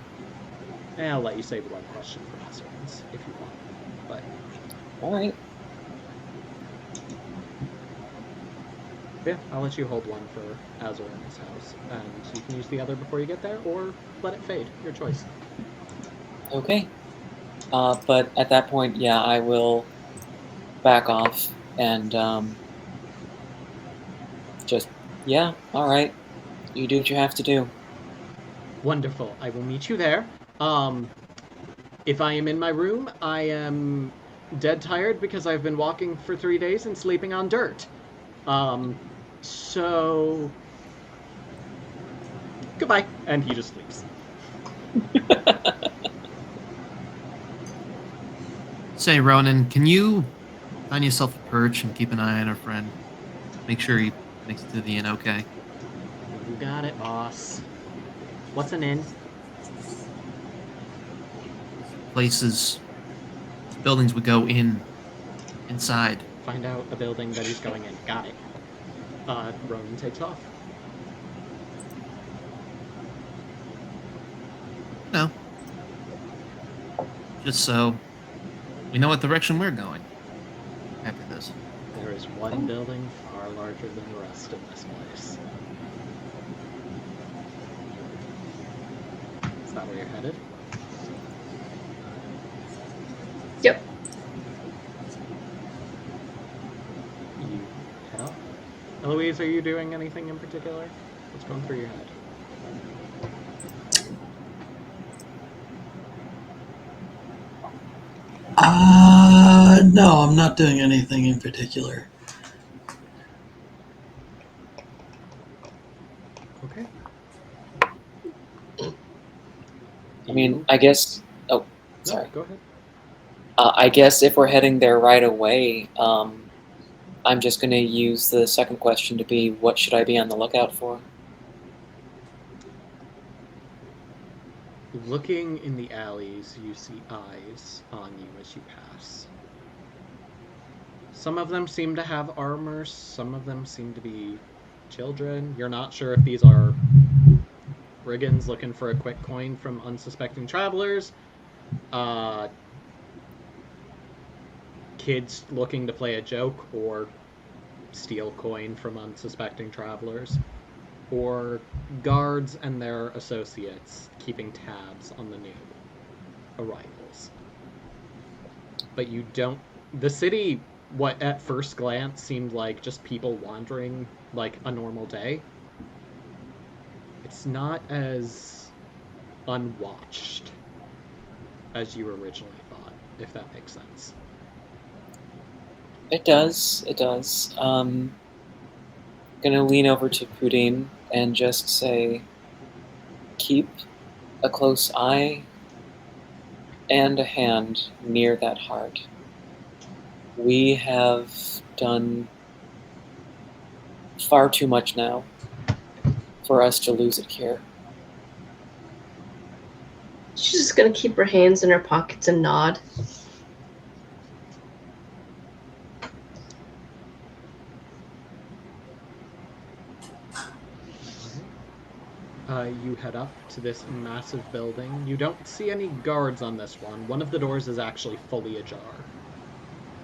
And I'll let you save one question for Azrael's if you want. But Alright. yeah, I'll let you hold one for Azrael's house, and you can use the other before you get there, or let it fade. Your choice. Okay. But at that point, yeah, I will back off and just, yeah, alright. You do what you have to do. Wonderful. I will meet you there. If I am in my room, I am dead tired because I've been walking for 3 days and sleeping on dirt. So goodbye. And he just sleeps. Say, Ronan, can you find yourself a perch and keep an eye on our friend? Make sure he makes it to the inn okay. You got it, boss. What's an inn? Places, buildings would go inside. Find out a building that he's going in. Got it. Ronan takes off. No. Just so we know what direction we're going after this. There is one building far larger than the rest in this place. Is that where you're headed? Yep. You head up. Eloise, are you doing anything in particular? What's going through your head? No, I'm not doing anything in particular. Okay. I mean, I guess... Oh, sorry. No, go ahead. I guess if we're heading there right away, I'm just going to use the second question to be, what should I be on the lookout for? Looking in the alleys, you see eyes on you as you pass. Some of them seem to have armor, some of them seem to be children. You're not sure if these are brigands looking for a quick coin from unsuspecting travelers, kids looking to play a joke or steal coin from unsuspecting travelers, or guards and their associates keeping tabs on the new arrivals. But you don't... The city, what at first glance seemed like just people wandering like a normal day, it's not as unwatched as you originally thought, if that makes sense. It does. It does. Gonna lean over to Pudine and just say, keep a close eye and a hand near that heart. We have done far too much now for us to lose it here. She's just gonna keep her hands in her pockets and nod. You head up to this massive building. You don't see any guards on this one. One of the doors is actually fully ajar.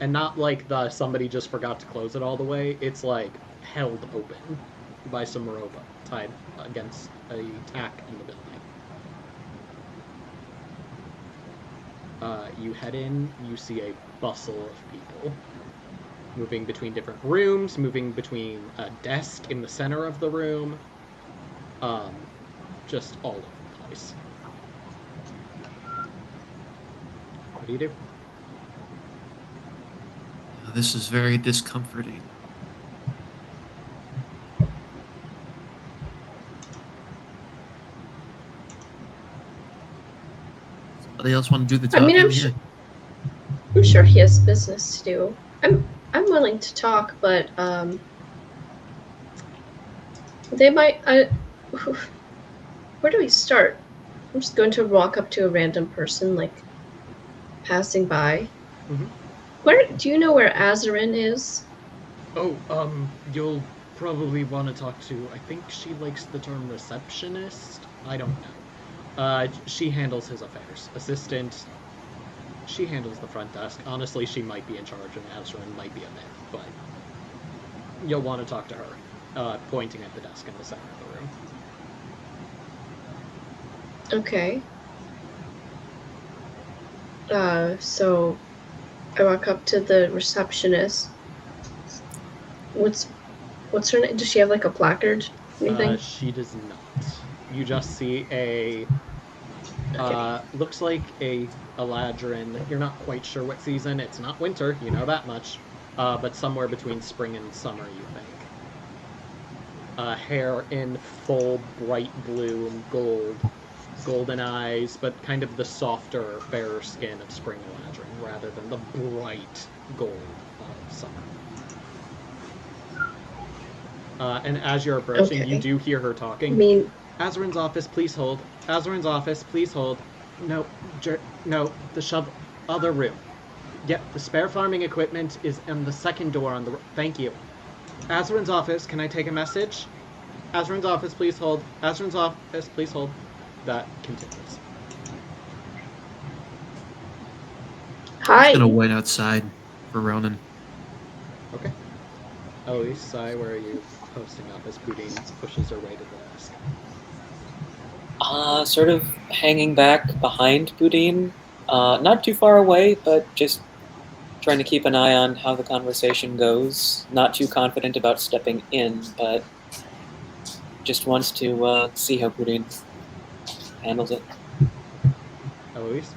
And not like somebody just forgot to close it all the way. It's like held open by some rope tied against a tack in the building. You head in, you see a bustle of people moving between different rooms, moving between a desk in the center of the room. Just all over the place. What do you do? This is very discomforting. Anybody else want to do the I talking mean, here? I'm sure he has business to do. I'm willing to talk, but they might. Where do we start? I'm just going to walk up to a random person, like passing by. Mhm. Where do you know where Azarin is? Oh, you'll probably want to talk to. I think she likes the term receptionist. I don't know. She handles his affairs. Assistant. She handles the front desk. Honestly, she might be in charge, and Azarin might be a myth, but you'll want to talk to her, pointing at the desk in the center of the room. Okay. So I walk up to the receptionist. What's her name? Does she have like a placard? Anything? She does not. You just see a Okay. looks like a Eladrin. You're not quite sure what season. It's not winter, you know that much. But somewhere between spring and summer, you think. Hair in full bright blue and gold. Golden eyes, but kind of the softer, fairer skin of spring Eladrin, rather than the bright gold of summer. And as you're approaching, Okay. you do hear her I talking. mean, Azarin's office, please hold. Azarin's office, please hold. No, no, the other room. Yep, the spare farming equipment is in the second door on the... Thank you. Azarin's office, can I take a message? Azarin's office, please hold. Azarin's office, please hold. That continues. I'm hi. just gonna wait outside for Ronan. Okay. Elise, Sai, where are you posting up as Boudin pushes her way to the desk? Sort of hanging back behind Boudin. Not too far away, but just trying to keep an eye on how the conversation goes. Not too confident about stepping in, but just wants to see how Boudin handles it. Eloise?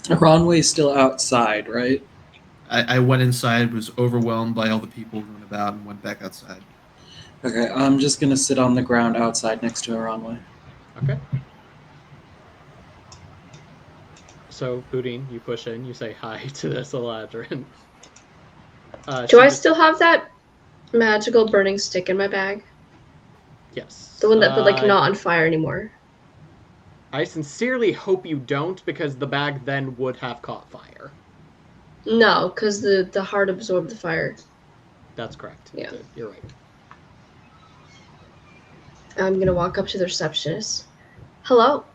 Ronway's still outside, right? I went inside, was overwhelmed by all the people going about, and went back outside. Okay, I'm just gonna sit on the ground outside next to Ronway. Okay. So, Boudin, you push in, you say hi to this Eladrin. Do I still have that magical burning stick in my bag? Yes. The one that, but like not on fire anymore. I sincerely hope you don't, because the bag then would have caught fire. No, because the heart absorbed the fire. That's correct. Yeah. You're right. I'm gonna walk up to the receptionist. Hello,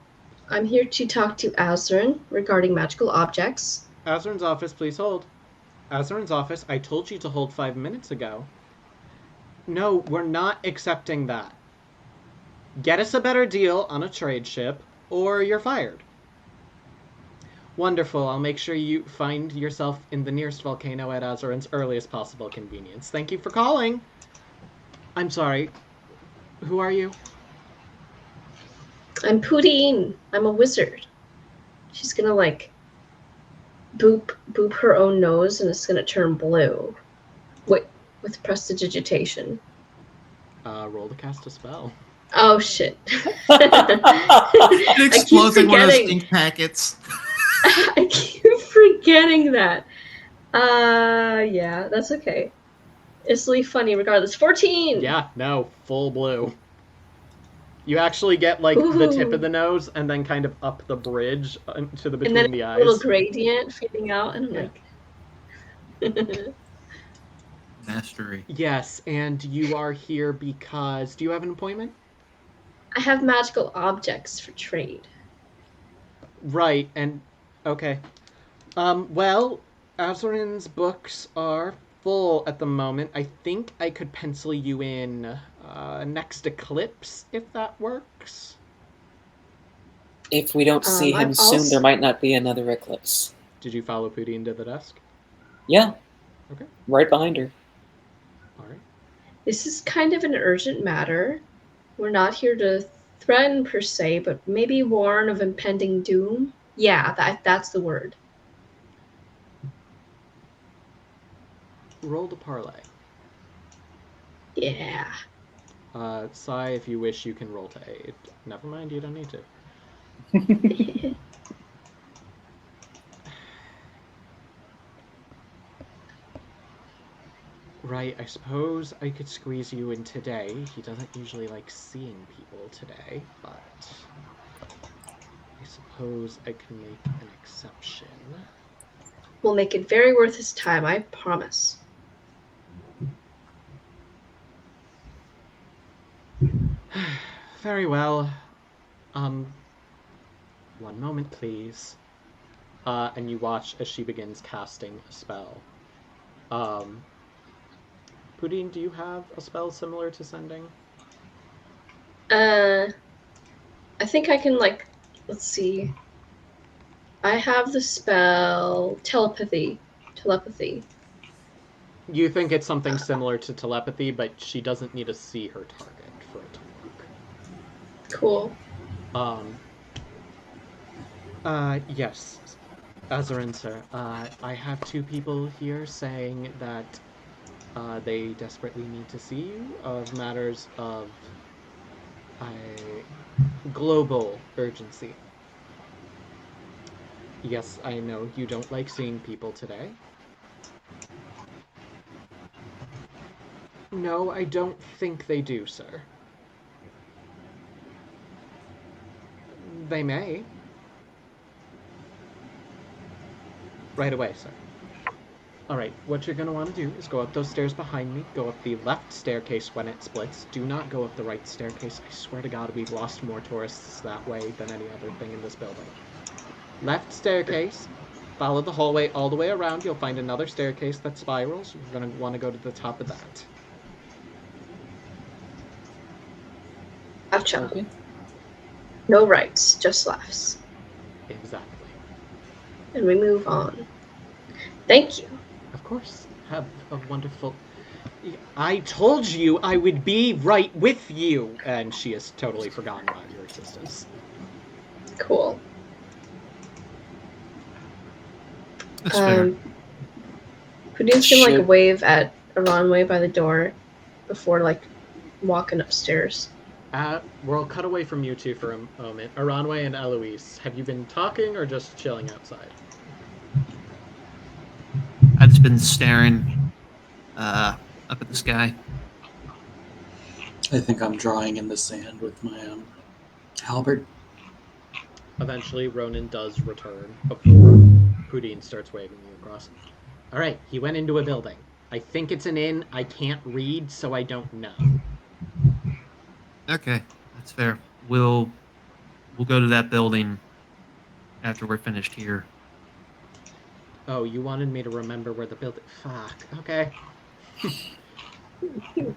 I'm here to talk to Azarin regarding magical objects. Azarin's office, please hold. Azarin's office, I told you to hold 5 minutes ago. No, we're not accepting that. Get us a better deal on a trade ship, or you're fired. Wonderful, I'll make sure you find yourself in the nearest volcano at Azarin's earliest possible convenience. Thank you for calling. I'm sorry. Who are you? I'm Poudine. I'm a wizard. She's gonna like boop her own nose, and it's gonna turn blue. Wait, with prestidigitation. Roll to cast a spell. Oh shit! It explodes like one of those stink packets. I keep forgetting that. Yeah, that's okay. It's really funny regardless. 14! Yeah, no, full blue. You actually get like the tip of the nose and then kind of up the bridge to the between and then the a eyes. little gradient fading out, and I'm like... Mastery. Yes, and you are here because... Do you have an appointment? I have magical objects for trade. Right, and... Okay. Well, Azarin's books are full at the moment. I think I could pencil you in next eclipse, if that works. If we don't see him soon, there might not be another eclipse. Did you follow Poudine to the desk? Yeah. Okay. Right behind her. All right. This is kind of an urgent matter. We're not here to threaten per se, but maybe warn of impending doom. Yeah, that's the word. Roll to parlay. Yeah. Sai, if you wish, you can roll to aid. Never mind, you don't need to. Right, I suppose I could squeeze you in today. He doesn't usually like seeing people today, but I suppose I can make an exception. We'll make it very worth his time, I promise. Very well. One moment, please. And you watch as she begins casting a spell. Pudine, do you have a spell similar to sending? I think I can, like, let's see. I have the spell telepathy. You think it's something similar to telepathy, but she doesn't need to see her target for it to work. Cool. Yes. Azarin, sir. I have two people here saying that they desperately need to see you of matters of global urgency. Yes, I know you don't like seeing people today. No, I don't think they do, sir. They may. Right away, sir. Alright, what you're going to want to do is go up those stairs behind me, go up the left staircase when it splits. Do not go up the right staircase. I swear to God, we've lost more tourists that way than any other thing in this building. Left staircase, follow the hallway all the way around. You'll find another staircase that spirals. You're going to want to go to the top of that. Gotcha. Okay. No rights, just laughs. Exactly. And we move on. Thank you. Of course. Have a wonderful... I told you I would be right with you! And she has totally forgotten about your existence. Cool. That's fair. Pudine's gonna, like, Should- wave at Aranway by the door before, like, walking upstairs. We'll cut away from you two for a moment. Aranway and Eloise, have you been talking or just chilling outside? I've just been staring up at the sky. I think I'm drawing in the sand with my halberd. Eventually, Ronan does return before Pudine starts waving you across. Alright, he went into a building. I think it's an inn. I can't read, so I don't know. Okay, that's fair. We'll go to that building after we're finished here. Oh, you wanted me to remember where the building... Fuck, okay. You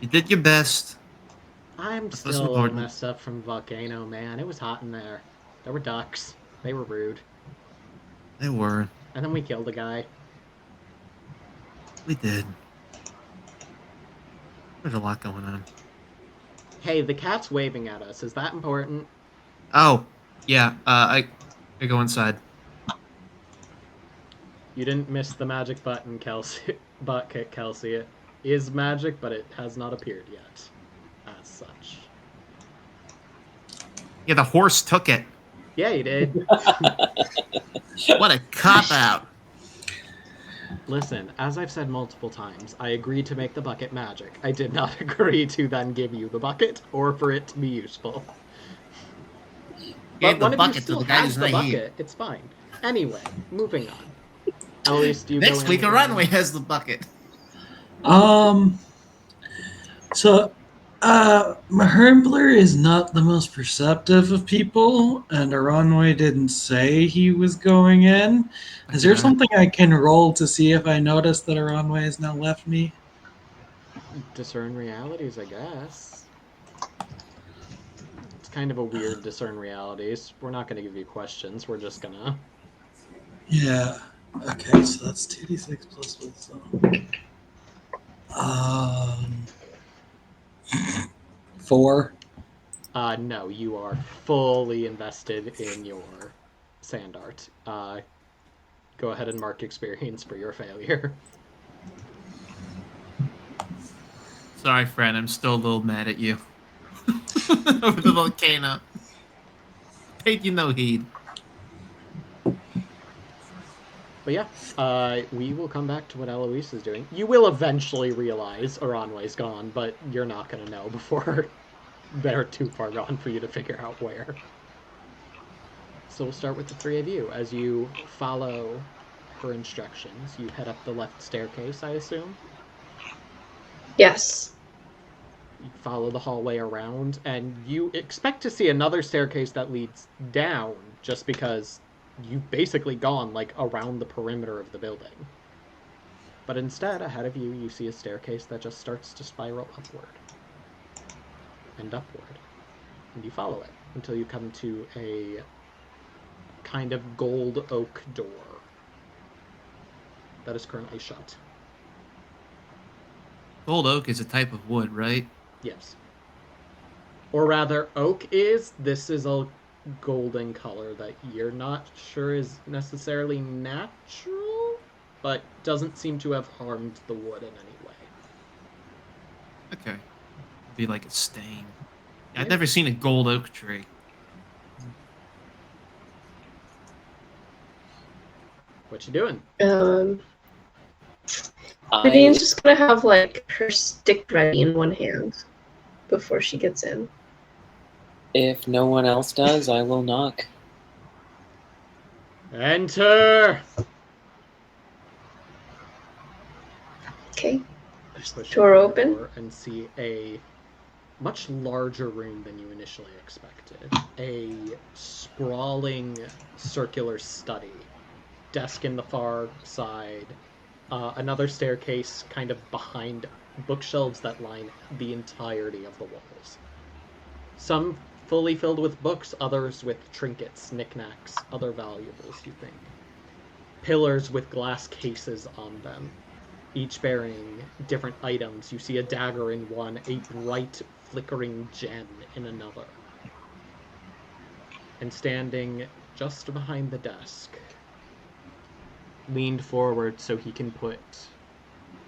did your best. I'm That's what's still important. messed up from Volcano, man. It was hot in there. There were ducks. They were rude. They were. And then we killed a guy. We did. There's a lot going on. Hey, the cat's waving at us. Is that important? Oh, yeah. I go inside. You didn't miss the magic button, Kelsey. Butt kick, Kelsey. It is magic, but it has not appeared yet. As such. Yeah, the horse took it. Yeah, he did. What a cop-out. Listen, as I've said multiple times, I agreed to make the bucket magic. I did not agree to then give you the bucket, or for it to be useful. Gave But the one of you bucket to still the guy has who's the not here. bucket. It's fine. Anyway, moving on. At least you Next go week, in a runway has the bucket. So, Hermbler is not the most perceptive of people, and Aranway didn't say he was going in. Is there Okay. something I can roll to see if I notice that Aranway has now left me? Discern realities, I guess. It's kind of a weird discern realities. We're not going to give you questions. We're just gonna... Yeah. Okay, so that's 2d6 plus wisdom. 4. No, you are fully invested in your sand art. Go ahead and mark experience for your failure. Sorry, friend. I'm still a little mad at you. Over the volcano. Paid you no heed. But yeah, we will come back to what Eloise is doing. You will eventually realize Oranway's gone, but you're not going to know before they're too far gone for you to figure out where. So we'll start with the three of you. As you follow her instructions, you head up the left staircase, I assume? Yes. You follow the hallway around, and you expect to see another staircase that leads down, just because you've basically gone, like, around the perimeter of the building. But instead, ahead of you, you see a staircase that just starts to spiral upward. And upward. And you follow it until you come to a kind of gold oak door that is currently shut. Gold oak is a type of wood, right? Yes. Or rather, oak is. This is a golden color that you're not sure is necessarily natural, but doesn't seem to have harmed the wood in any way. Okay. Be like a stain. I've never seen a gold oak tree. What you doing? Nadine's just gonna have like her stick ready in one hand before she gets in. If no one else does, I will knock. Enter! Okay. Push Door the open. door and see a much larger room than you initially expected. A sprawling circular study. Desk in the far side. Another staircase kind of behind bookshelves that line the entirety of the walls. Some fully filled with books, others with trinkets, knickknacks, other valuables, you think. Pillars with glass cases on them, each bearing different items. You see a dagger in one, a bright, flickering gem in another. And standing just behind the desk, leaned forward so he can put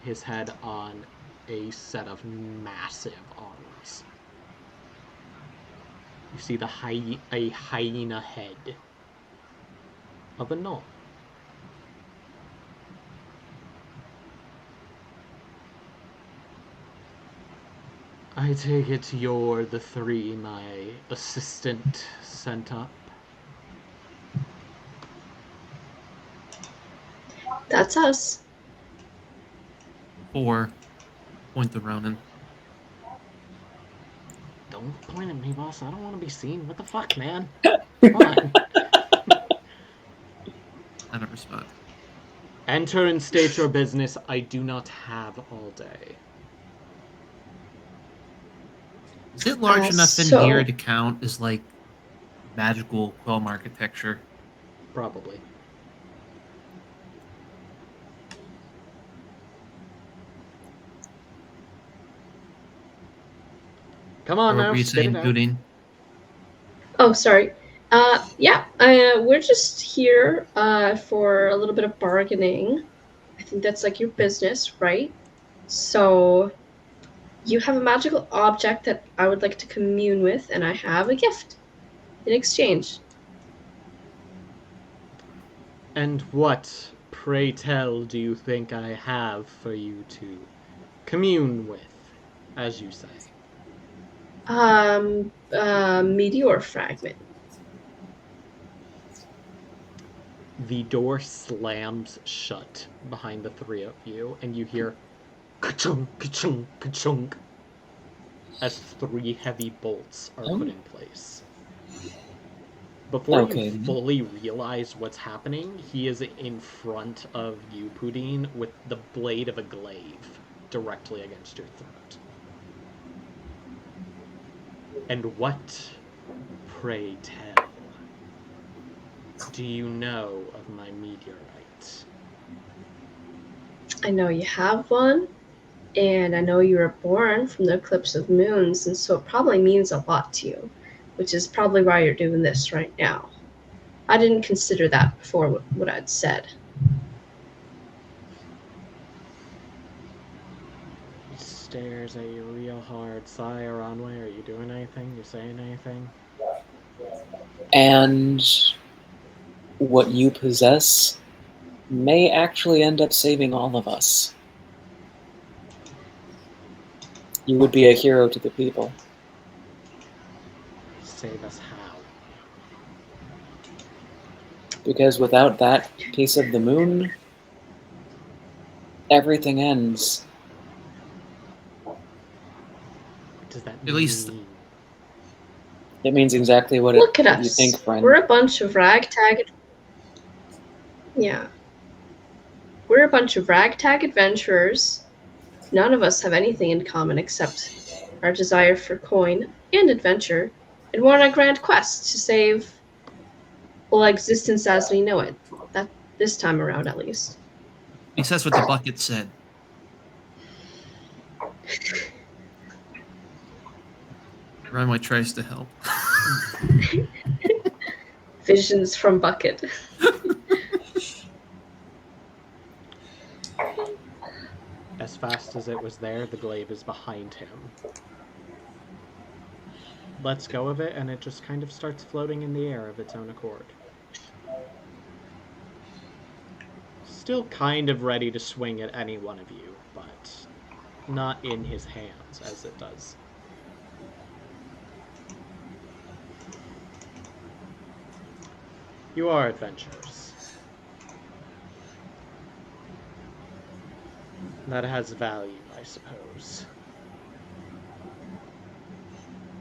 his head on a set of massive arms. You see a hyena head of a gnome. I take it you're the three my assistant sent up. That's us. 4. Point the Ronin. Don't point at me, boss. I don't want to be seen. What the fuck, man? Come on. I never spoke. Enter and state your business. I do not have all day. Is it large enough in here to count as like magical quilm architecture? Probably. Come on now. What were you spit saying, it out. Gooding? Oh, sorry. Yeah, we're just here for a little bit of bargaining. I think that's like your business, right? So you have a magical object that I would like to commune with, and I have a gift in exchange. And what, pray tell, do you think I have for you to commune with, as you say? Meteor fragment. The door slams shut behind the three of you, and you hear ka-chunk, ka-chunk, ka-chunk, as 3 heavy bolts are put in place. Before you fully realize what's happening, he is in front of you, Pudine, with the blade of a glaive directly against your throat. And what, pray tell, do you know of my meteorite? I know you have one, and I know you were born from the eclipse of moons, and so it probably means a lot to you, which is probably why you're doing this right now. I didn't consider that before what I'd said. stares at you real hard. Sai or Anway, are you doing anything? You saying anything? And what you possess may actually end up saving all of us. You would be a hero to the people. Save us how? Because without that piece of the moon, everything ends. What does that At least- mean? It means exactly what Look at what you us. think, friend. We're a bunch of ragtag. Yeah. We're a bunch of ragtag adventurers. None of us have anything in common except our desire for coin and adventure, and we're on a grand quest to save, well, existence as we know it. That this time around, at least. He says what the bucket said. Runway tries to help. Visions from Bucket. As fast as it was there, the glaive is behind him. Lets go of it, and it just kind of starts floating in the air of its own accord. Still kind of ready to swing at any one of you, but not in his hands as it does. You are adventurers. That has value, I suppose.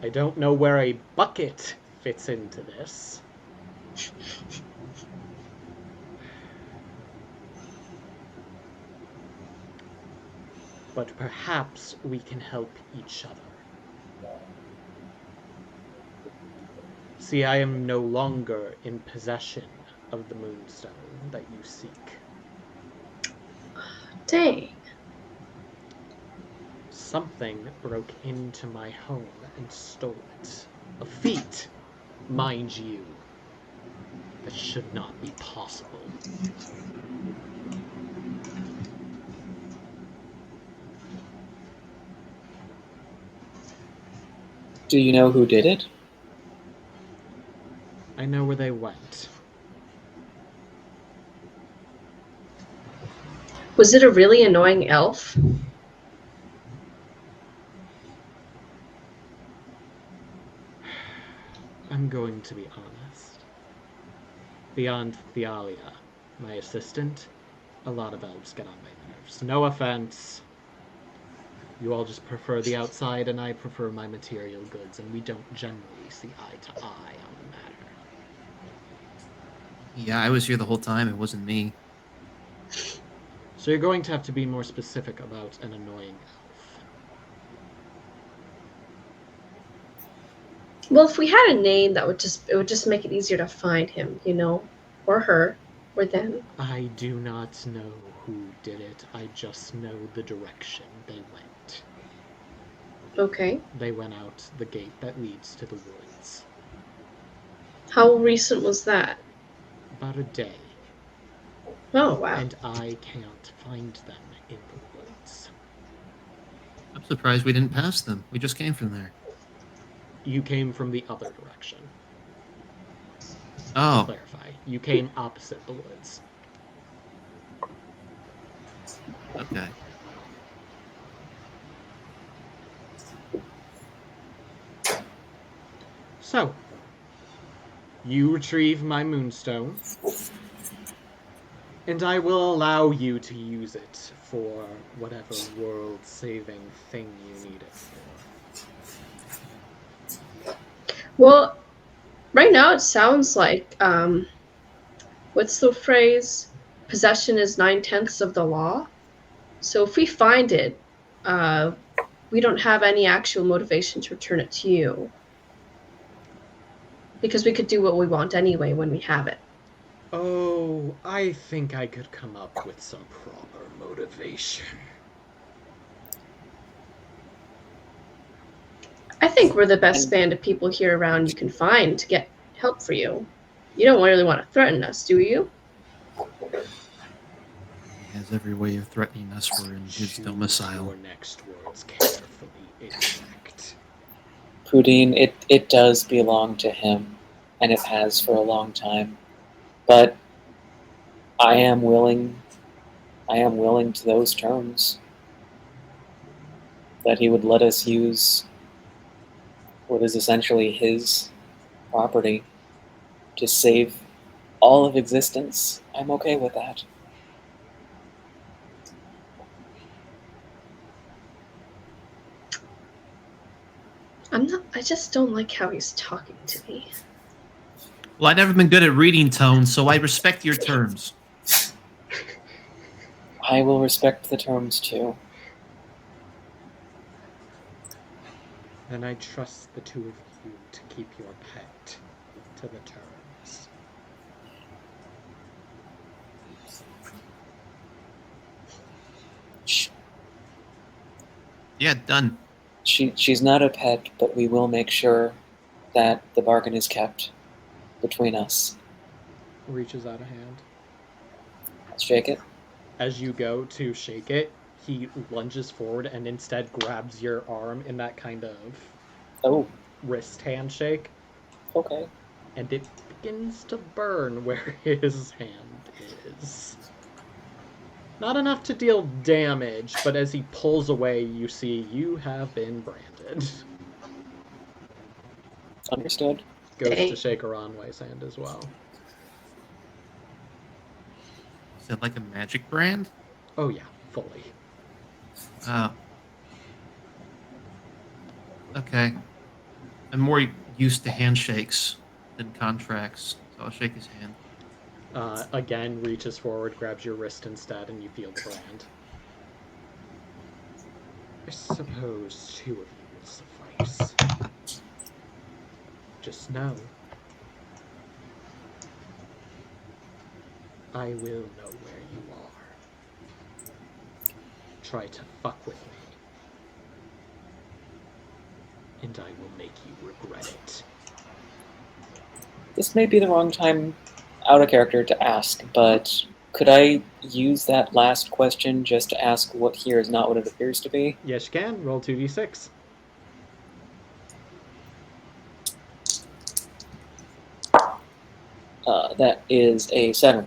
I don't know where a bucket fits into this. But perhaps we can help each other. See, I am no longer in possession of the moonstone that you seek. Dang. Something broke into my home and stole it. A feat, mind you, that should not be possible. Do you know who did it? I know where they went. Was it a really annoying elf? I'm going to be honest. Beyond Thalia, my assistant, a lot of elves get on my nerves. No offense. You all just prefer the outside, and I prefer my material goods, and we don't generally see eye to eye on the matter. Yeah, I was here the whole time. It wasn't me. So you're going to have to be more specific about an annoying elf. Well, if we had a name, it would just make it easier to find him, you know, or her, or them. I do not know who did it. I just know the direction they went. Okay. They went out the gate that leads to the woods. How recent was that? About a day. Oh, wow. And I can't find them in the woods. I'm surprised we didn't pass them. We just came from there. You came from the other direction. To Oh, clarify, you came opposite the woods. okay. So, you retrieve my moonstone, and I will allow you to use it for whatever world-saving thing you need it for. Well, right now it sounds like, what's the phrase? Possession is 9/10 of the law. So if we find it, we don't have any actual motivation to return it to you. Because we could do what we want anyway when we have it. Oh, I think I could come up with some proper motivation. I think we're the best band of people here around you can find to get help for you. You don't really want to threaten us, do you? has every way of threatening us. We're in his Choose domicile. your next words carefully, insect. Houdin, it does belong to him, and it has for a long time. But I am willing to those terms. That he would let us use what is essentially his property to save all of existence. I'm okay with that. I just don't like how he's talking to me. Well, I've never been good at reading tones, so I respect your terms. I will respect the terms too. Then I trust the two of you to keep your pet to the terms. Yeah, done. She's not a pet, but we will make sure that the bargain is kept between us. Reaches out a hand. Let's shake it. As you go to shake it, he lunges forward and instead grabs your arm in that kind of wrist handshake. Okay. And it begins to burn where his hand is. Not enough to deal damage, but as he pulls away, you see you have been branded. Understood. Goes to shake Aranwe's hand as well. Is it like a magic brand? Oh yeah, fully. Oh. Okay. I'm more used to handshakes than contracts, so I'll shake his hand. Again, reaches forward, grabs your wrist instead, and you feel the brand. I suppose 2 of you will suffice. Just know, I will know where you are. Try to fuck with me, and I will make you regret it. This may be the wrong time out of character to ask, but could I use that last question just to ask what here is not what it appears to be? Yes, you can. Roll 2d6. That is a 7.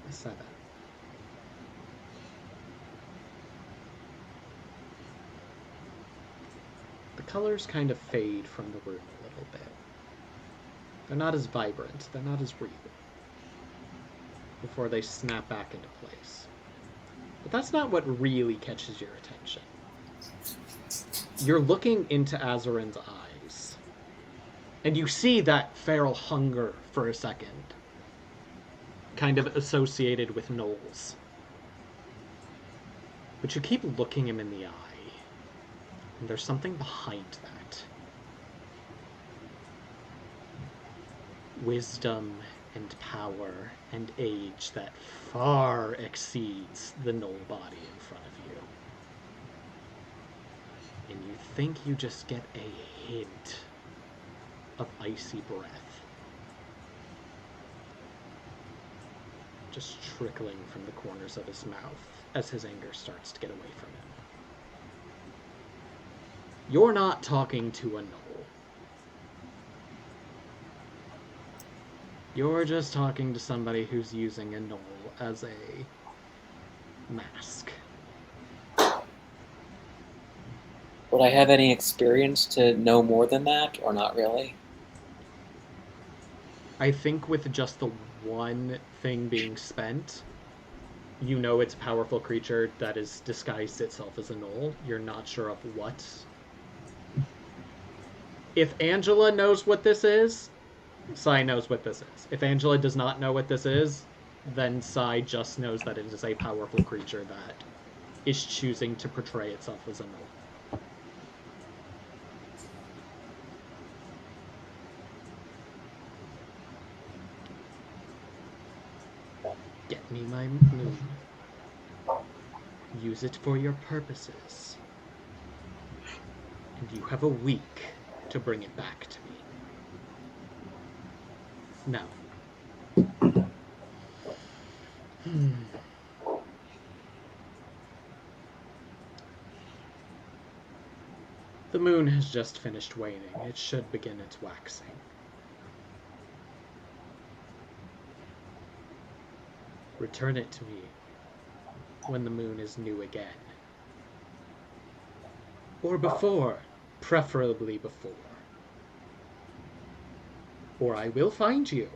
7. The colors kind of fade from the room a little bit. They're not as vibrant, they're not as real, before they snap back into place. But that's not what really catches your attention. You're looking into Azarin's eyes, and you see that feral hunger for a second, kind of associated with Knowles. But you keep looking him in the eye, and there's something behind that. Wisdom and power and age that far exceeds the Knoll body in front of you. And you think you just get a hint of icy breath just trickling from the corners of his mouth as his anger starts to get away from him. You're not talking to a Knoll. You're just talking to somebody who's using a Knoll as a mask. Would I have any experience to know more than that, or not really? I think with just the one thing being spent, you know it's a powerful creature that has disguised itself as a Knoll. You're not sure of what. If Angela knows what this is, Sai knows what this is. If Angela does not know what this is, then Sai just knows that it is a powerful creature that is choosing to portray itself as a Knoll. Get me my moon. Use it for your purposes. And you have a week to bring it back to me. Now, The moon has just finished waning. It should begin its waxing. Return it to me when the moon is new again. Or before, preferably before. Or I will find you,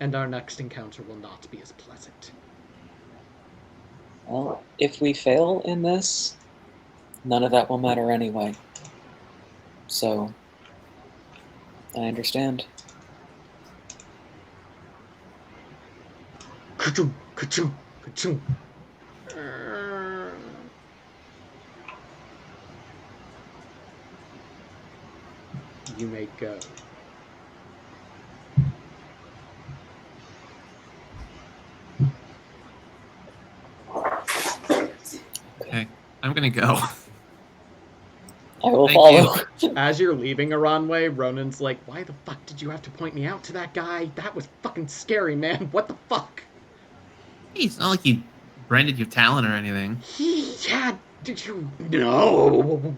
and our next encounter will not be as pleasant. Well, if we fail in this, none of that will matter anyway. So, I understand. Ka-choo, ka-choo, ka-choo. You may go. Okay, I'm gonna go. I will Thank follow. As you're leaving Aranway, Ronan's like, why the fuck did you have to point me out to that guy? That was fucking scary, man. What the fuck? Hey, it's not like he branded your talent or anything. He had... Did you... No!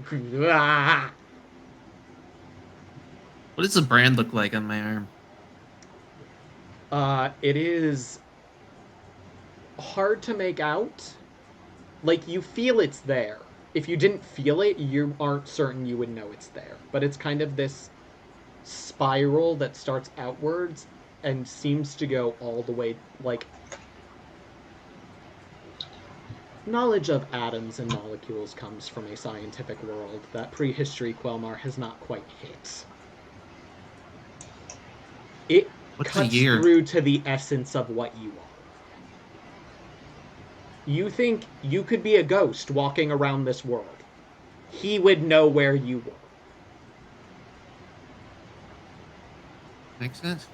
Ah. What does the brand look like on my arm? It is... hard to make out. Like, you feel it's there. If you didn't feel it, you aren't certain you would know it's there. But it's kind of this spiral that starts outwards and seems to go all the way, like... Knowledge of atoms and molecules comes from a scientific world that prehistory Quelmar has not quite hit. It What's the cuts year? through to the essence of what you are. You think you could be a ghost walking around this world. He would know where you were. Makes sense.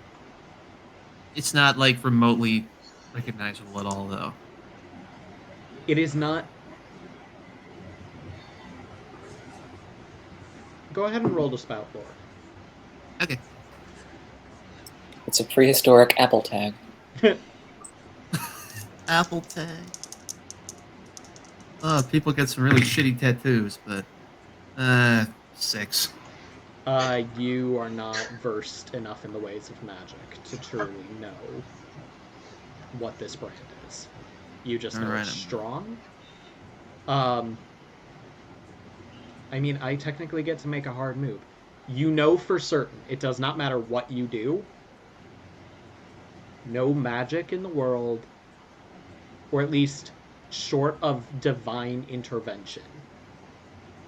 It's not like remotely recognizable at all, though. It is not... Go ahead and roll to spout lore. Okay. It's a prehistoric apple tag. Apple tag. Oh, people get some really shitty tattoos, but 6. You are not versed enough in the ways of magic to truly know what this brand is. You just know Alright. it's strong. I mean, I technically get to make a hard move. You know for certain, it does not matter what you do, no magic in the world, or at least short of divine intervention,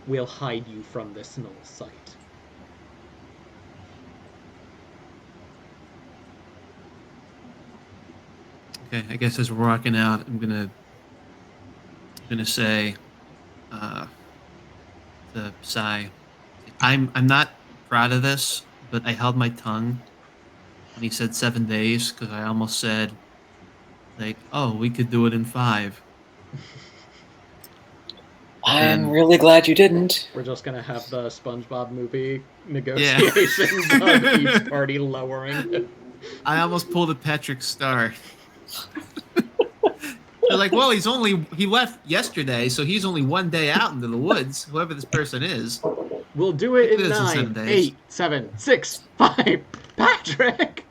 will hide you from this null sight. Okay, I guess as we're walking out, I'm gonna say to Sai, I'm not proud of this, but I held my tongue when he said 7 days because I almost said like, oh, we could do it in 5. I'm really glad you didn't. We're just gonna have the SpongeBob movie negotiations of each party lowering. I almost pulled a Patrick Star. They're like, well, he left yesterday, so he's only 1 day out into the woods, whoever this person is. We'll do it in It is in 7 9, days. 8, 7, 6, 5. Patrick!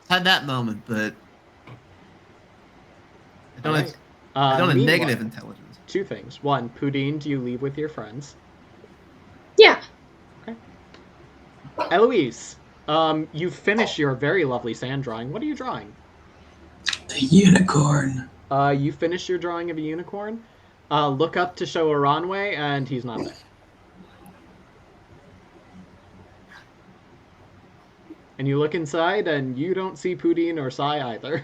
Had that moment, but I don't Alright. have Meanwhile, negative intelligence. 2 things. 1, Pudine, do you leave with your friends? Yeah. Eloise, you finish your very lovely sand drawing. What are you drawing? A unicorn. You finish your drawing of a unicorn. Look up to show Aranway, and he's not there. And you look inside, and you don't see Pudine or Sai either.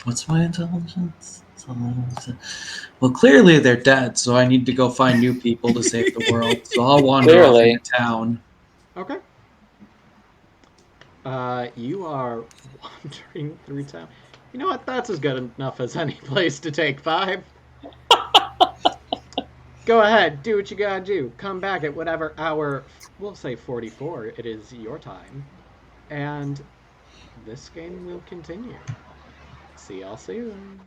What's my intelligence? Well, clearly they're dead, so I need to go find new people to save the world. So I'll wander off Clearly. into town. Okay. You are wandering through town. You know what? That's as good enough as any place to take 5. Go ahead, do what you gotta do. Come back at whatever hour, we'll say 44, it is your time. And this game will continue. See y'all soon.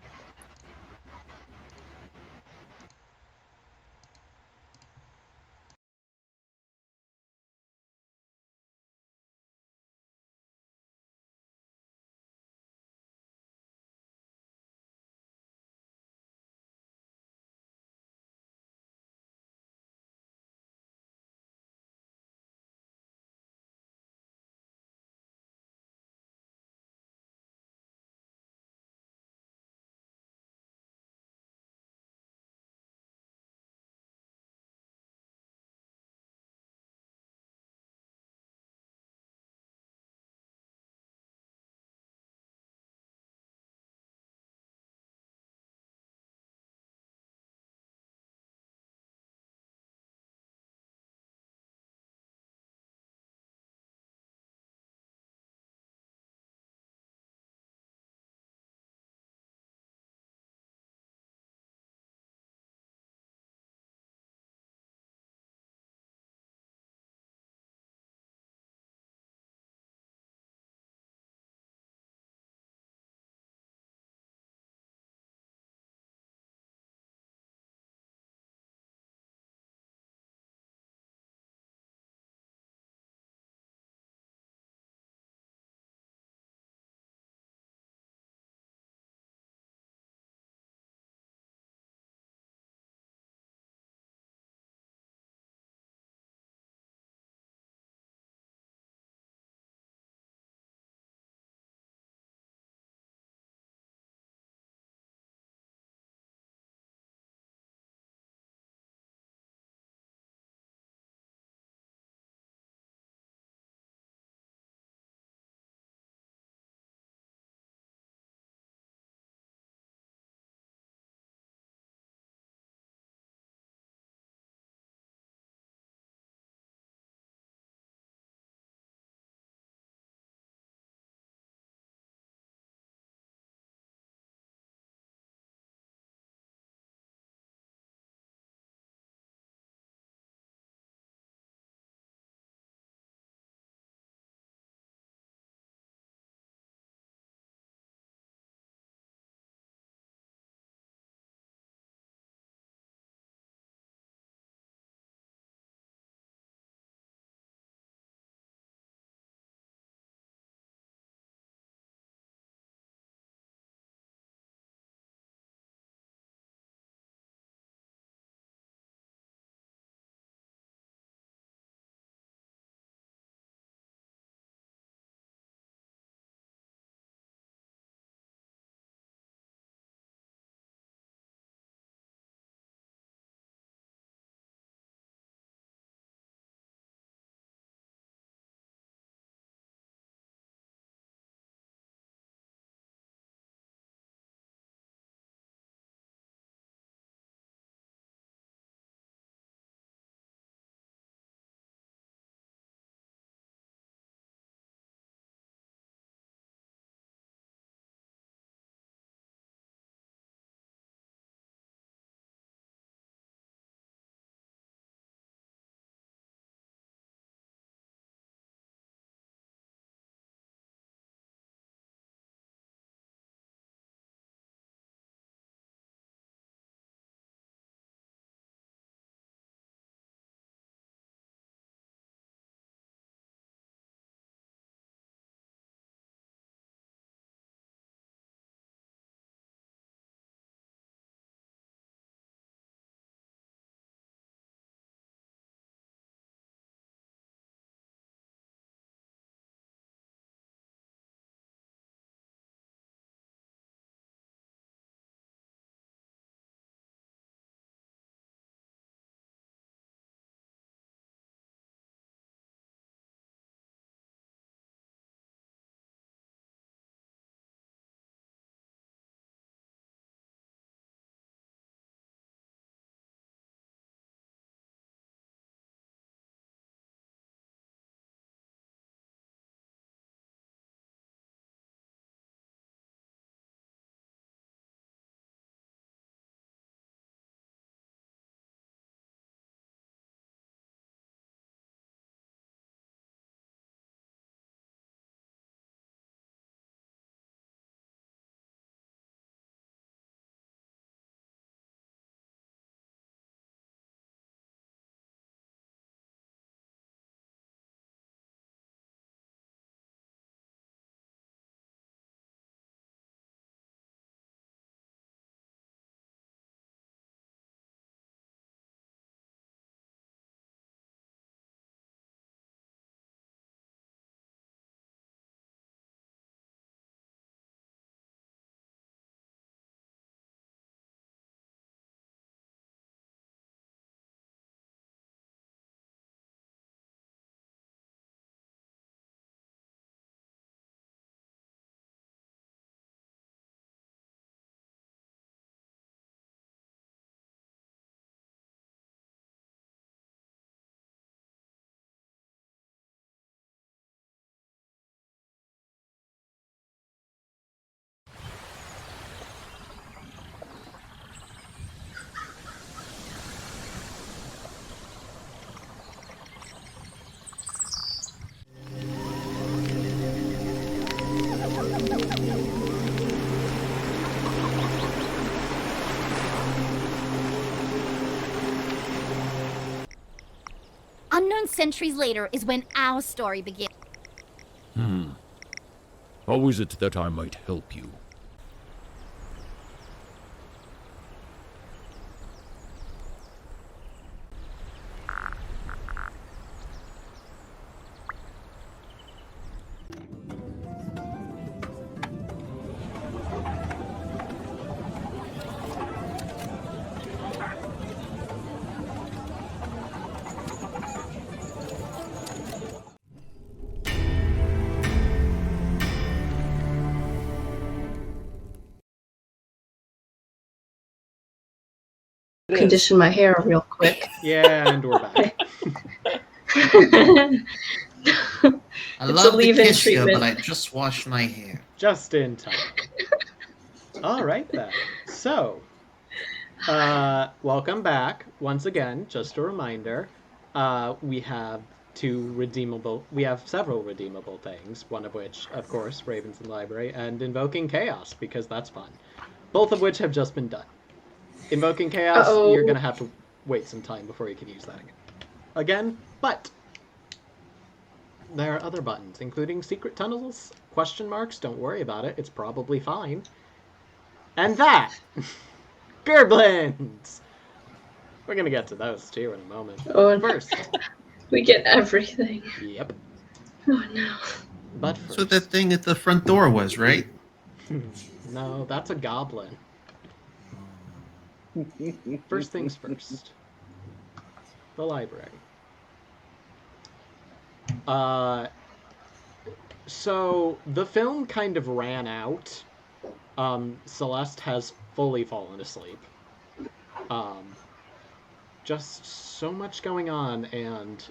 centuries later is when our story begins. How is it that I might help you? It is. Condition my hair real quick. Yeah, and we're back. I It's love a to leave-in kiss you, treatment. but I just washed my hair. Just in time. All right then. So, welcome back once again. Just a reminder, we have several redeemable things. One of which, of course, Ravens in Library and Invoking Chaos, because that's fun. Both of which have just been done. Invoking Chaos, Uh-oh. you're gonna have to wait some time before you can use that again. But there are other buttons, including secret tunnels, question marks. Don't worry about it. It's probably fine. And that! Gerblins! We're gonna get to those too in a moment. Oh, First. we get everything. Yep. Oh no. But That's first. what that thing at the front door was, right? No, that's a goblin. First things first. The library. So the film kind of ran out. Celeste has fully fallen asleep. Just so much going on, and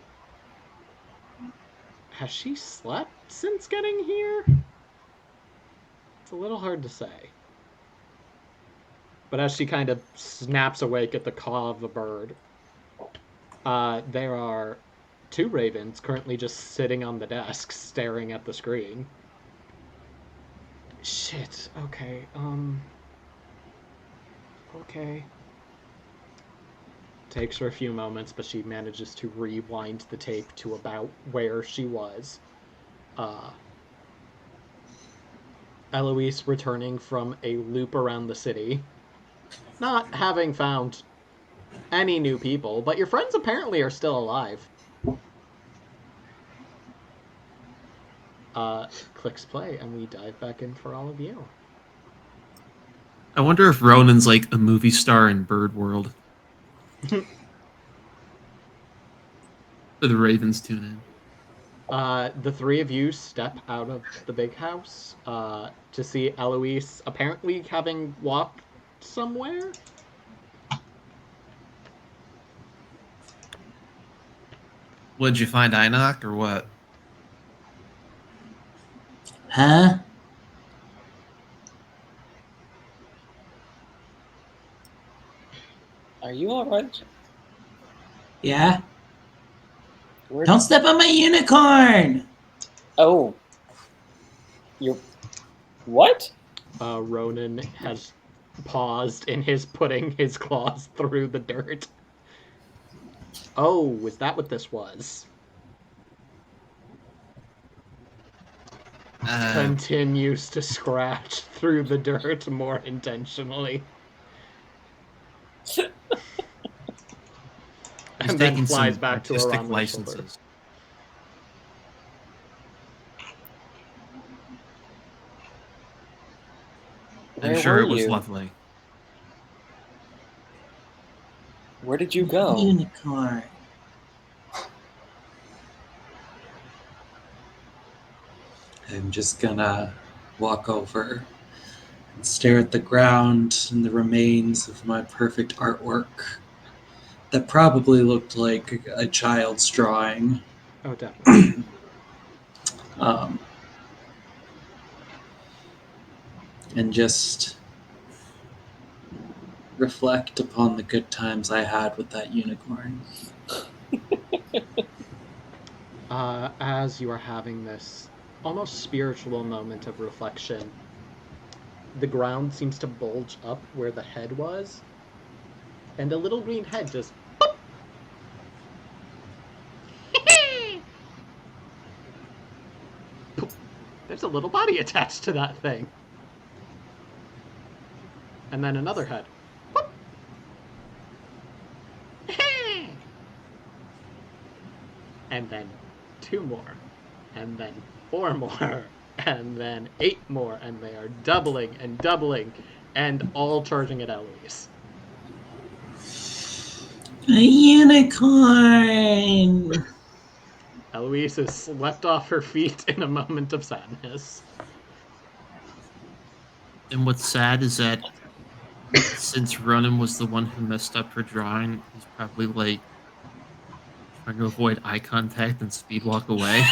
has she slept since getting here? It's a little hard to say. But as she kind of snaps awake at the caw of a bird, there are 2 ravens currently just sitting on the desk, staring at the screen. Shit, okay, okay. Takes her a few moments, but she manages to rewind the tape to about where she was. Eloise returning from a loop around the city, not having found any new people, but your friends apparently are still alive. Clicks play, and we dive back in for all of you. I wonder if Ronan's like a movie star in Bird World. So the Ravens tune in. The 3 of you step out of the big house to see Eloise apparently having walked somewhere. Would you find Enoch or what? Huh? Are you alright? Yeah? Where Don't step on my unicorn! Oh. You're... What? Ronan has paused in his putting his claws through the dirt. Oh, is that what this was? Continues to scratch through the dirt more intentionally. And then flies back to her on the shoulder. I'm Where sure were it was you? lovely. Where did you go? Unicorn. I'm just gonna walk over and stare at the ground and the remains of my perfect artwork that probably looked like a child's drawing. Oh, definitely. And just reflect upon the good times I had with that unicorn. As you are having this almost spiritual moment of reflection, the ground seems to bulge up where the head was, and a little green head just boop, There's a little body attached to that thing. And then another head. Boop. And then 2 more. And then 4 more. And then 8 more. And they are doubling and doubling. And all charging at Eloise. A unicorn! Eloise has slept off her feet in a moment of sadness. And what's sad is that since Ronan was the one who messed up her drawing, he's probably like trying to avoid eye contact and speed walk away.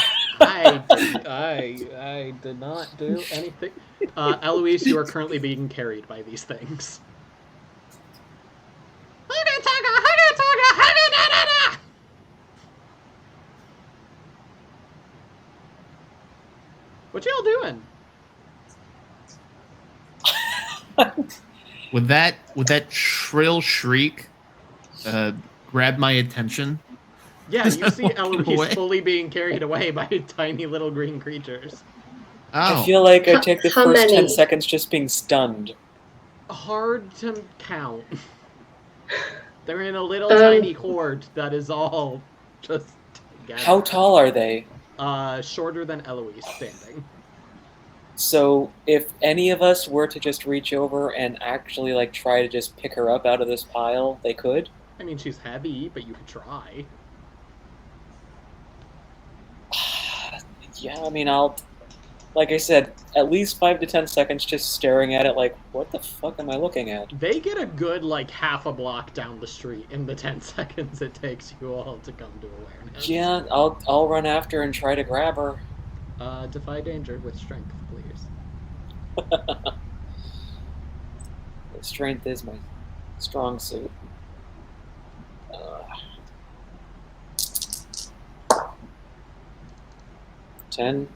I did not do anything. Eloise, you are currently being carried by these things. What y'all doing? With that shrill shriek, grabbed my attention. Yeah, you see Walking Eloise away. fully being carried away by tiny little green creatures. Oh, I feel like I take the How first 10 many? seconds just being stunned. Hard to count. They're in a little Um, tiny horde that is all just together. How tall are they? Shorter than Eloise standing. So if any of us were to just reach over and actually like try to just pick her up out of this pile, they could? I mean, she's heavy, but you could try. Yeah, I mean, like I said, at least 5 to 10 seconds just staring at it like, what the fuck am I looking at? They get a good, like, half a block down the street in the 10 seconds it takes you all to come to awareness. Yeah, I'll run after and try to grab her. Defy danger with strength, please. Strength is my strong suit. 10.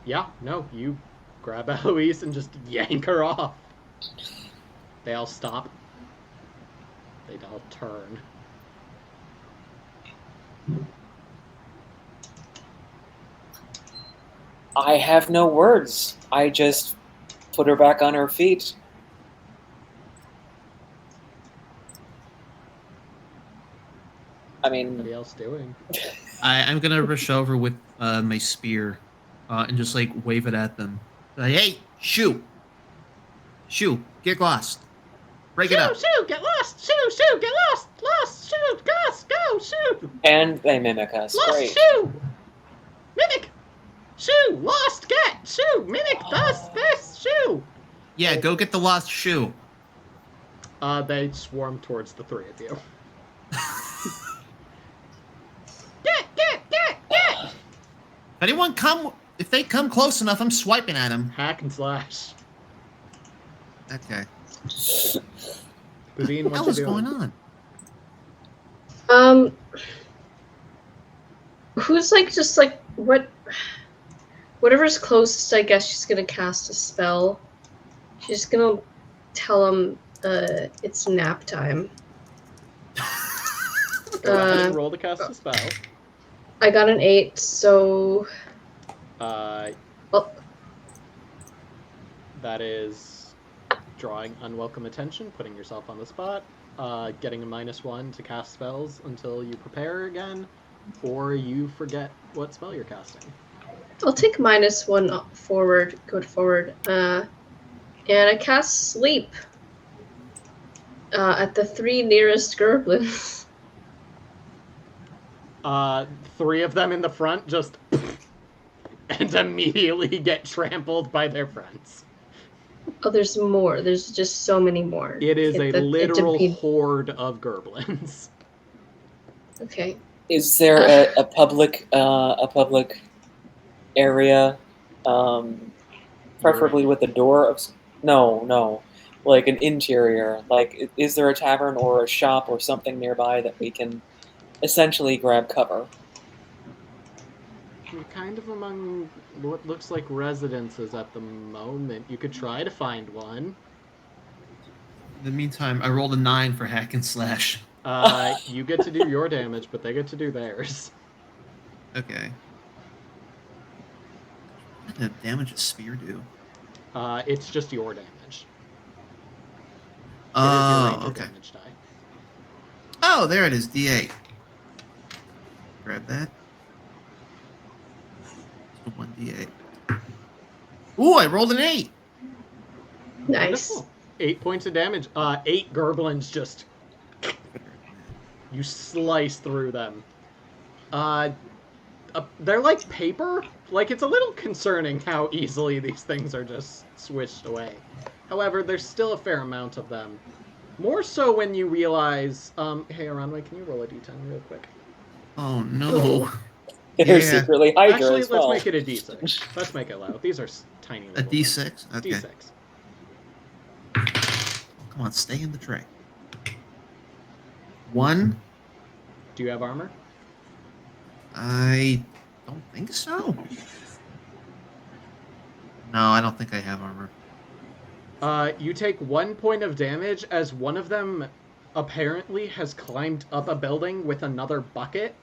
Yeah, no, you grab Eloise and just yank her off. They all stop. They all turn. I have no words. I just put her back on her feet. I mean, Anybody else doing? I'm gonna rush over with my spear and just like wave it at them. Like, hey, shoot, get lost, break it up. Shoot, get lost! Shoot, get lost! Lost, shoot, go, shoot! and they mimic us. Lost, Great. shoot! Mimic! Shoo! Lost, get! Shoo! Mimic, this, shoo! Yeah, go get the lost shoe. They swarm towards the 3 of you. Get! If they come close enough, I'm swiping at them. Hack and slash. Okay. Boudin, What the hell what is you doing? going on? Who's like just like whatever's closest, I guess she's gonna cast a spell. She's gonna tell him it's nap time. Go ahead and roll to cast a spell. I got an 8, so That is drawing unwelcome attention, putting yourself on the spot, getting a -1 to cast spells until you prepare again, or you forget what spell you're casting. I'll take -1 forward, go forward. And I cast sleep at the 3 nearest goblins. 3 of them in the front just and immediately get trampled by their friends. Oh, there's more. There's just so many more. It is a literal be- horde of goblins. Okay. Is there a public area, preferably with a door of? No, like an interior. Like, is there a tavern or a shop or something nearby that we can essentially grab cover? You're kind of among what looks like residences at the moment. You could try to find one. In the meantime, I rolled a 9 for hack and slash. You get to do your damage, but they get to do theirs. Okay. What kind of damage does spear do? It's just your damage. It is your Oh, ranger okay. damage die. Oh, there it is. D8. Grab that. So 1d8. Ooh, I rolled an 8. Nice. Wonderful. 8 points of damage. 8 Gerblins just... You slice through them. They're like paper. Like, it's a little concerning how easily these things are just swished away. However, there's still a fair amount of them. More so when you realize... hey, Aranway, can you roll a d10 real quick? Oh, no. They're Yeah. secretly Hydra Actually, as let's well. make it a d6. Let's make it loud. These are tiny A little d6? ones. Okay. D6. Come on, stay in the tray. 1. Do you have armor? I don't think so. No, I don't think I have armor. You take 1 point of damage as one of them apparently has climbed up a building with another bucket.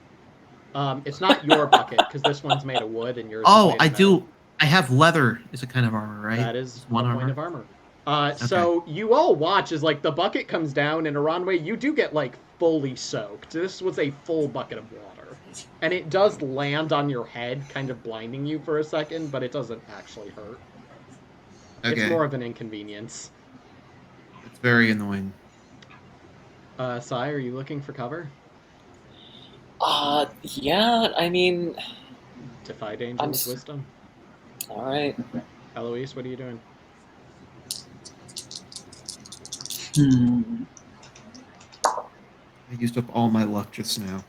It's not your bucket, because this one's made of wood and yours is Oh, made of I metal. do. I have leather is a kind of armor, right? That is It's one a point armor. of armor. So you all watch as, like, the bucket comes down, and Aranway, you do get, like, fully soaked. This was a full bucket of water. And it does land on your head, kind of blinding you for a second, but it doesn't actually hurt. Okay. It's more of an inconvenience. It's very annoying. Sai, are you looking for cover? Yeah, I mean, Defy danger with wisdom. all right. Eloise, what are you doing? I used up all my luck just now.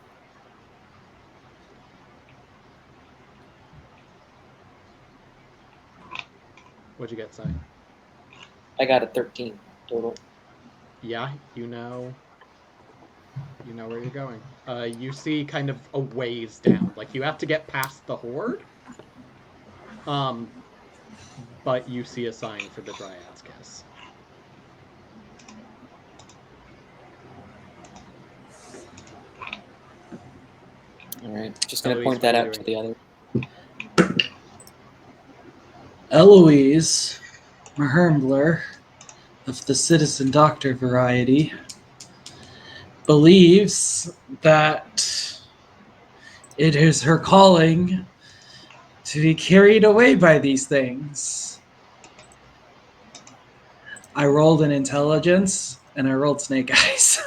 What'd you get, Sai? I got a 13 total. Yeah, you know where you're going. You see kind of a ways down. Like, you have to get past the horde. But you see a sign for the Dryad's Kiss. All right, just gonna Eloise, point what that are you out to the other. Eloise Hermbler of the Citizen Doctor variety believes that it is her calling to be carried away by these things. I rolled an intelligence and I rolled snake eyes.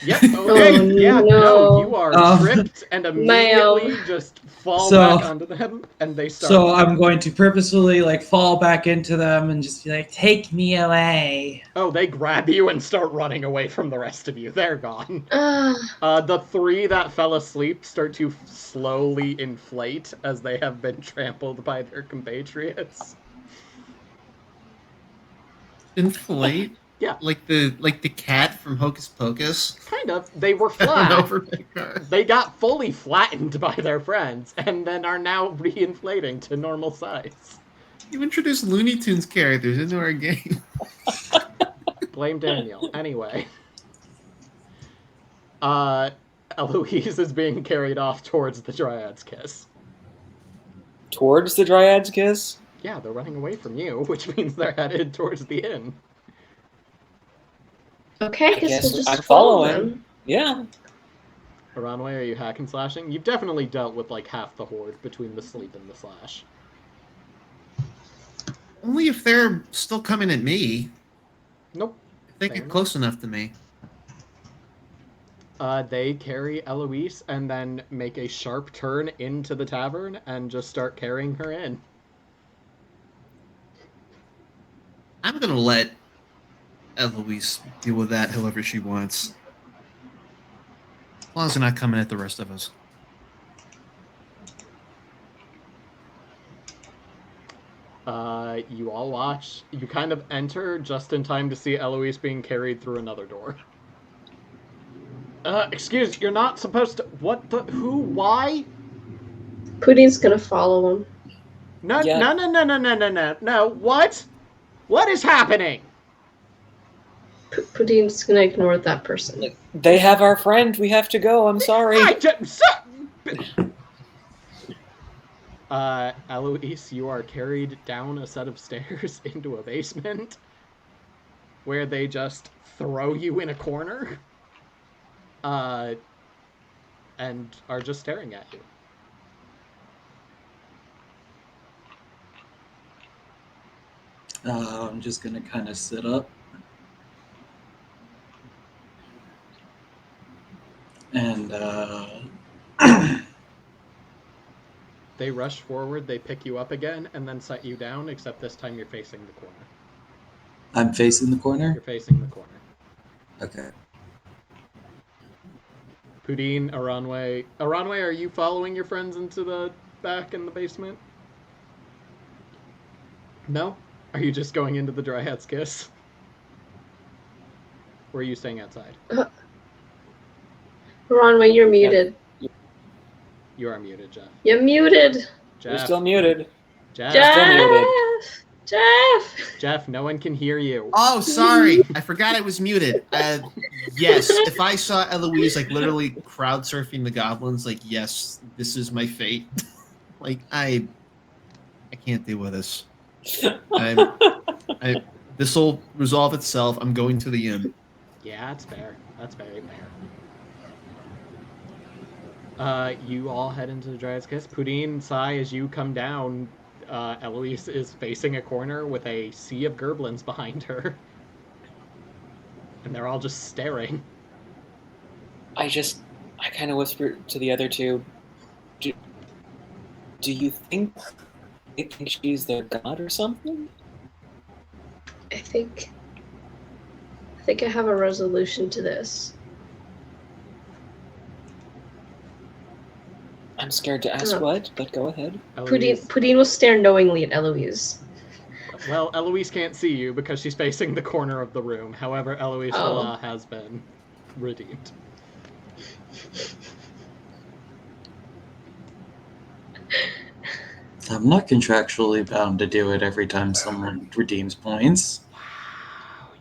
Yep, okay, Oh, yeah, no, you are no. tripped and immediately just fall back onto them, and they start... So I'm going to purposefully, like, fall back into them and just be like, take me away. Oh, they grab you and start running away from the rest of you. They're gone. Ah, The 3 that fell asleep start to slowly inflate as they have been trampled by their compatriots. Inflate? Yeah. Like the cat from Hocus Pocus? Kind of. They were Fell flat. over my car. They got fully flattened by their friends, and then are now re-inflating to normal size. You introduced Looney Tunes characters into our game. Blame Daniel. Anyway. Eloise is being carried off towards the Dryad's Kiss. Towards the Dryad's Kiss? Yeah, they're running away from you, which means they're headed towards the inn. okay, I guess guess we'll just I'm follow following. them. Yeah. Aranway, are you hack and slashing? You've definitely dealt with, like, half the horde between the sleep and the slash. Only if they're still coming at me. Nope. If they Fair get close enough to me. They carry Eloise and then make a sharp turn into the tavern and just start carrying her in. I'm gonna let Eloise deal with that however she wants. As long as they're not coming at the rest of us. You all watch. You kind of enter just in time to see Eloise being carried through another door. Excuse, you're not supposed to... What the... Who? Why? Pudding's gonna follow him. No, Yeah. no, what? What is happening? Pudding's gonna ignore that person. They have our friend. We have to go. I'm sorry. Eloise, you are carried down a set of stairs into a basement where they just throw you in a corner and are just staring at you. I'm just gonna kind of sit up. And They rush forward, they pick you up again, and then set you down, except this time you're facing the corner. I'm facing the corner? You're facing the corner. Okay. Pudine, Aranwe. Aranwe, are you following your friends into the back in the basement? No? Are you just going into the Dry Hat's Kiss? Or are you staying outside? Ronway, you're muted. You are muted, Jeff. You're muted. Jeff. You're still muted. Jeff. Still muted. Jeff, no one can hear you. Oh, sorry. I forgot I was muted. Yes, if I saw Eloise like literally crowd surfing the goblins, like, yes, this is my fate. Like, I can't deal with this. This will resolve itself. I'm going to the inn. Yeah, that's fair. That's very fair. You all head into the Dryad's Kiss. Pudine, Sai, as you come down, Eloise is facing a corner with a sea of gerblins behind her. And they're all just staring. I kind of whispered to the other two, do you think they think she's their god or something? I think I have a resolution to this. I'm scared to ask what, but go ahead. Pudine will stare knowingly at Eloise. Well, Eloise can't see you because she's facing the corner of the room. However, Eloise has been redeemed. I'm not contractually bound to do it every time someone redeems points. Wow,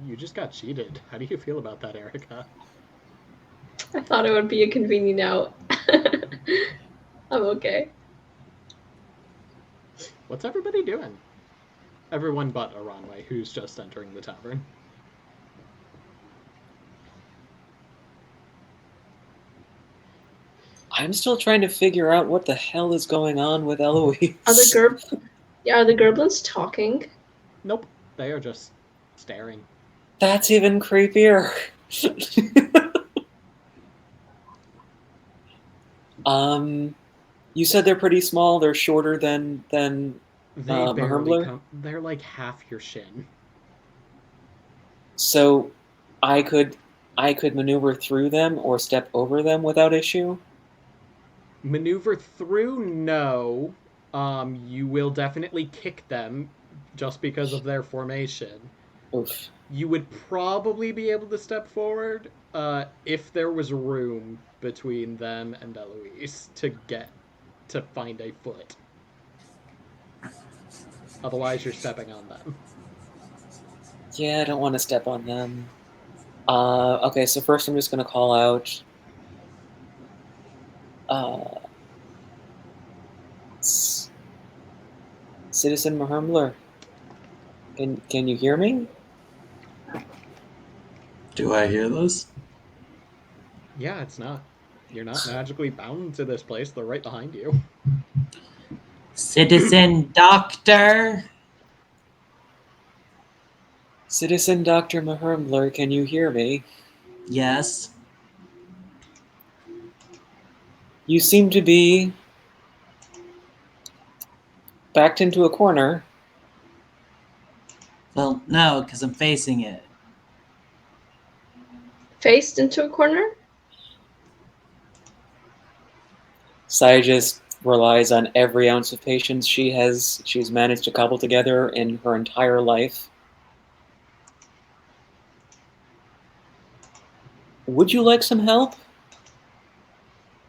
you just got cheated. How do you feel about that, Erica? I thought it would be a convenient out. I'm okay. What's everybody doing? Everyone but Aranwe, who's just entering the tavern. I'm still trying to figure out what the hell is going on with Eloise. Are the gerblins talking? Nope, they are just staring. That's even creepier. You said they're pretty small. They're shorter than Mahumbler? They're like half your shin. So, I could maneuver through them or step over them without issue. Maneuver through, no. You will definitely kick them just because of their formation. Oof. You would probably be able to step forward if there was room between them and Eloise to find a foot. Otherwise, you're stepping on them. Yeah, I don't want to step on them. Okay, so first I'm just going to call out Citizen Mahumbler. Can you hear me? Do I hear this? Yeah, it's not. You're not magically bound to this place. They're right behind you. Citizen Doctor. Citizen Dr. Mahumbler, can you hear me? Yes. You seem to be backed into a corner. Well, no, because I'm facing it. Faced into a corner? Sai just relies on every ounce of patience she's managed to cobble together in her entire life. Would you like some help?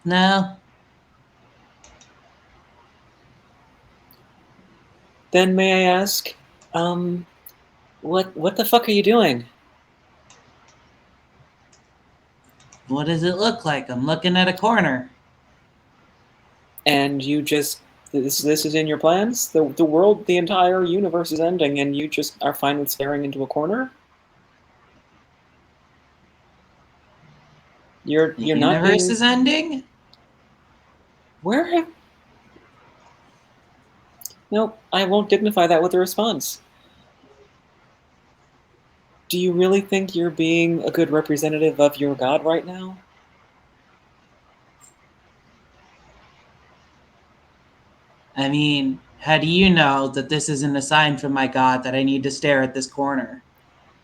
No. Then may I ask, what the fuck are you doing? What does it look like? I'm looking at a corner. And you just This is in your plans? The world, the entire universe is ending, and you just are fine with staring into a corner? You're The not universe being... is ending? Where have... Nope, I won't dignify that with a response. Do you really think you're being a good representative of your god right now? I mean, how do you know that this isn't a sign from my god that I need to stare at this corner?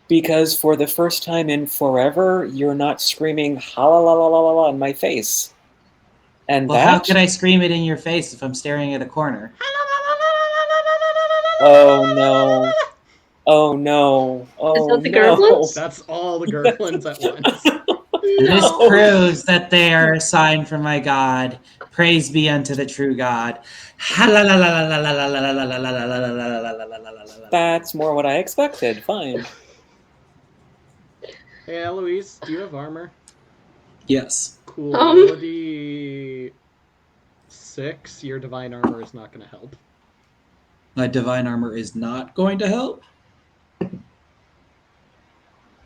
Because for the first time in forever, you're not screaming ha-la-la-la-la-la in my face. And Well, how that... could I scream it in your face if I'm staring at a corner? Oh no. Oh no. Is Oh that the no. Gerblins? That's all the Gerblins at once. This No. proves that they are a sign from my god. Praise be unto the true God. That's more what I expected. Fine. Hey, Eloise, do you have armor? Yes. Cool. Um. Roll a d6. Your divine armor is not going to help. My divine armor is not going to help.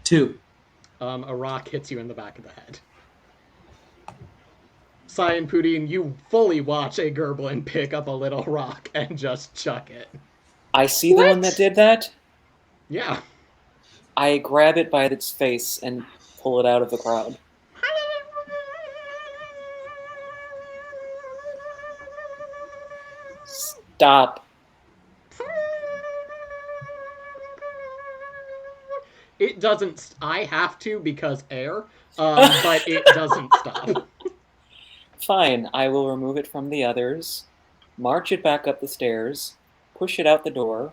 2. A rock hits you in the back of the head. Sai and Pudin, you fully watch a Gerblin pick up a little rock and just chuck it. I see the one that did that. Yeah. I grab it by its face and pull it out of the crowd. Stop. It doesn't... I have to because air, but it doesn't stop. Fine, I will remove it from the others, march it back up the stairs, push it out the door,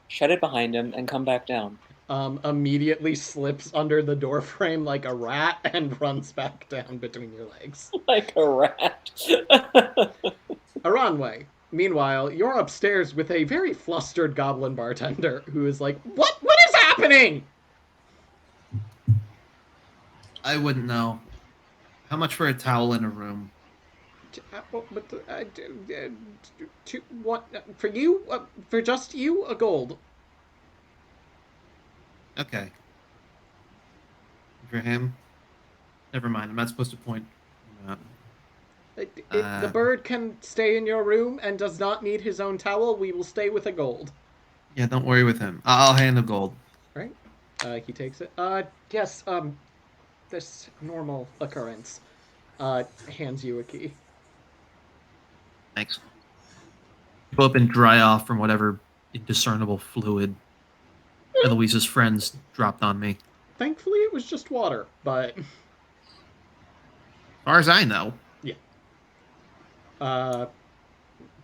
shut it behind him, and come back down. Immediately slips under the doorframe like a rat and runs back down between your legs. Like a rat. Aranway, meanwhile, you're upstairs with a very flustered goblin bartender who is like, What is happening? I wouldn't know. How much for a towel in a room? What for you? For just you, a gold. Okay. For him? Never mind. I'm not supposed to point. The bird can stay in your room and does not need his own towel. We will stay with a gold. Yeah, don't worry with him. I'll hand the gold. Right? He takes it. Yes. This normal occurrence. Hands you a key. Thanks. Go up and dry off from whatever indiscernible fluid Eloise's friends dropped on me. Thankfully, it was just water, but... As far as I know. Yeah.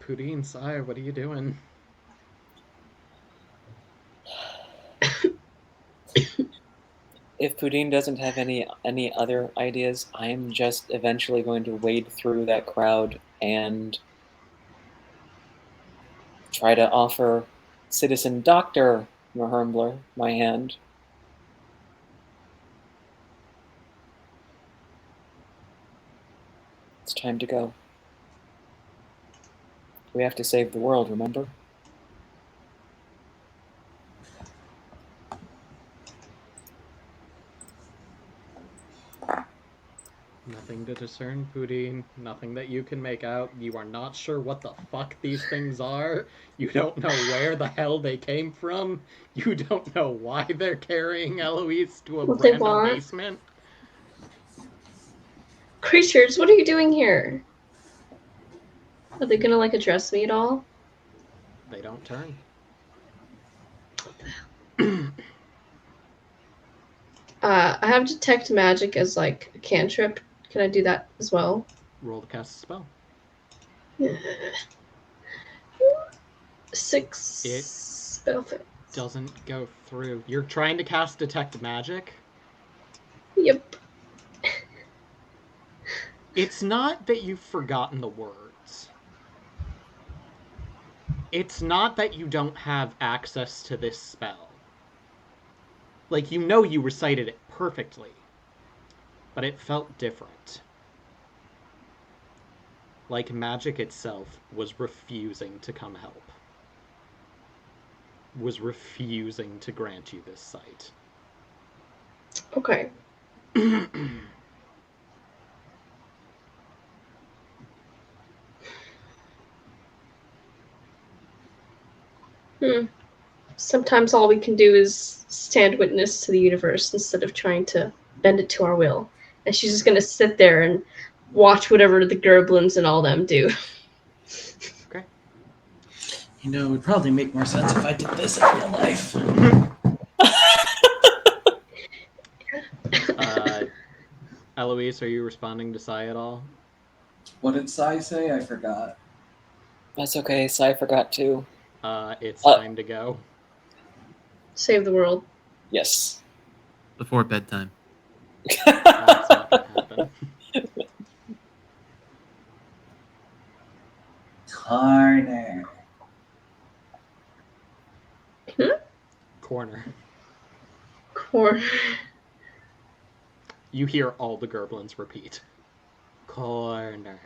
Pudin, Sire, what are you doing? If Pudin doesn't have any other ideas, I'm just eventually going to wade through that crowd and try to offer Citizen Dr. Merhumbler my hand. It's time to go. We have to save the world, remember? Nothing to discern, Pudin. Nothing that you can make out. You are not sure what the fuck these things are. You don't know where the hell they came from. You don't know why they're carrying Eloise to a What they random want. basement. Creatures, what are you doing here? Are they gonna like address me at all? They don't turn. I have detect magic as like a cantrip. Can I do that as well? Roll to cast a spell. 6 It spell fit. doesn't go through. You're trying to cast detect magic? Yep. It's not that you've forgotten the words. It's not that you don't have access to this spell. Like, you know you recited it perfectly. But it felt different. like magic itself, was refusing to come help. Was refusing to grant you this sight. Okay. Sometimes all we can do is stand witness to the universe instead of trying to bend it to our will. And she's just gonna sit there and watch whatever the Gerblins and all them do. Okay. You know, it would probably make more sense if I did this in real life. Eloise, are you responding to Sai at all? What did Sai say? I forgot. That's okay. Sai forgot too. It's time to go. Save the world. Yes. Before bedtime. That's not gonna happen. Corner. Corner. Core. You hear all the Gerblins repeat. Corner.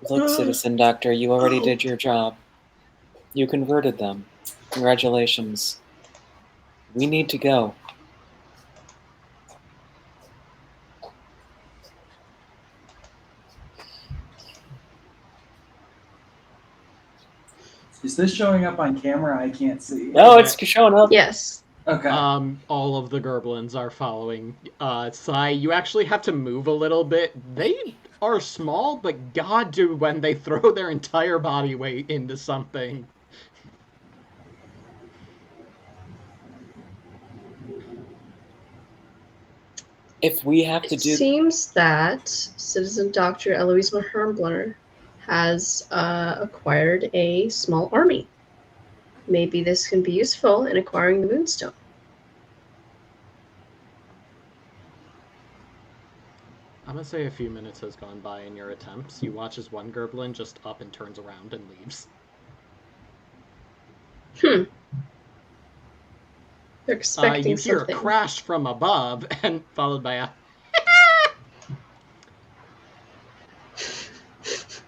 Look, Citizen Doctor, you already did your job. You converted them. Congratulations. We need to go. Is this showing up on camera? I can't see. No, it's showing up. Yes. Okay. All of the Gerblins are following. Sai, you actually have to move a little bit. They are small, but God, do when they throw their entire body weight into something. If we have to It do... seems that Citizen Dr. Eloise Mahernbler has acquired a small army. Maybe this can be useful in acquiring the Moonstone. I'm gonna say a few minutes has gone by in your attempts. You watch as one Gerblin just up and turns around and leaves. They're expecting you hear something. a crash from above, and followed by a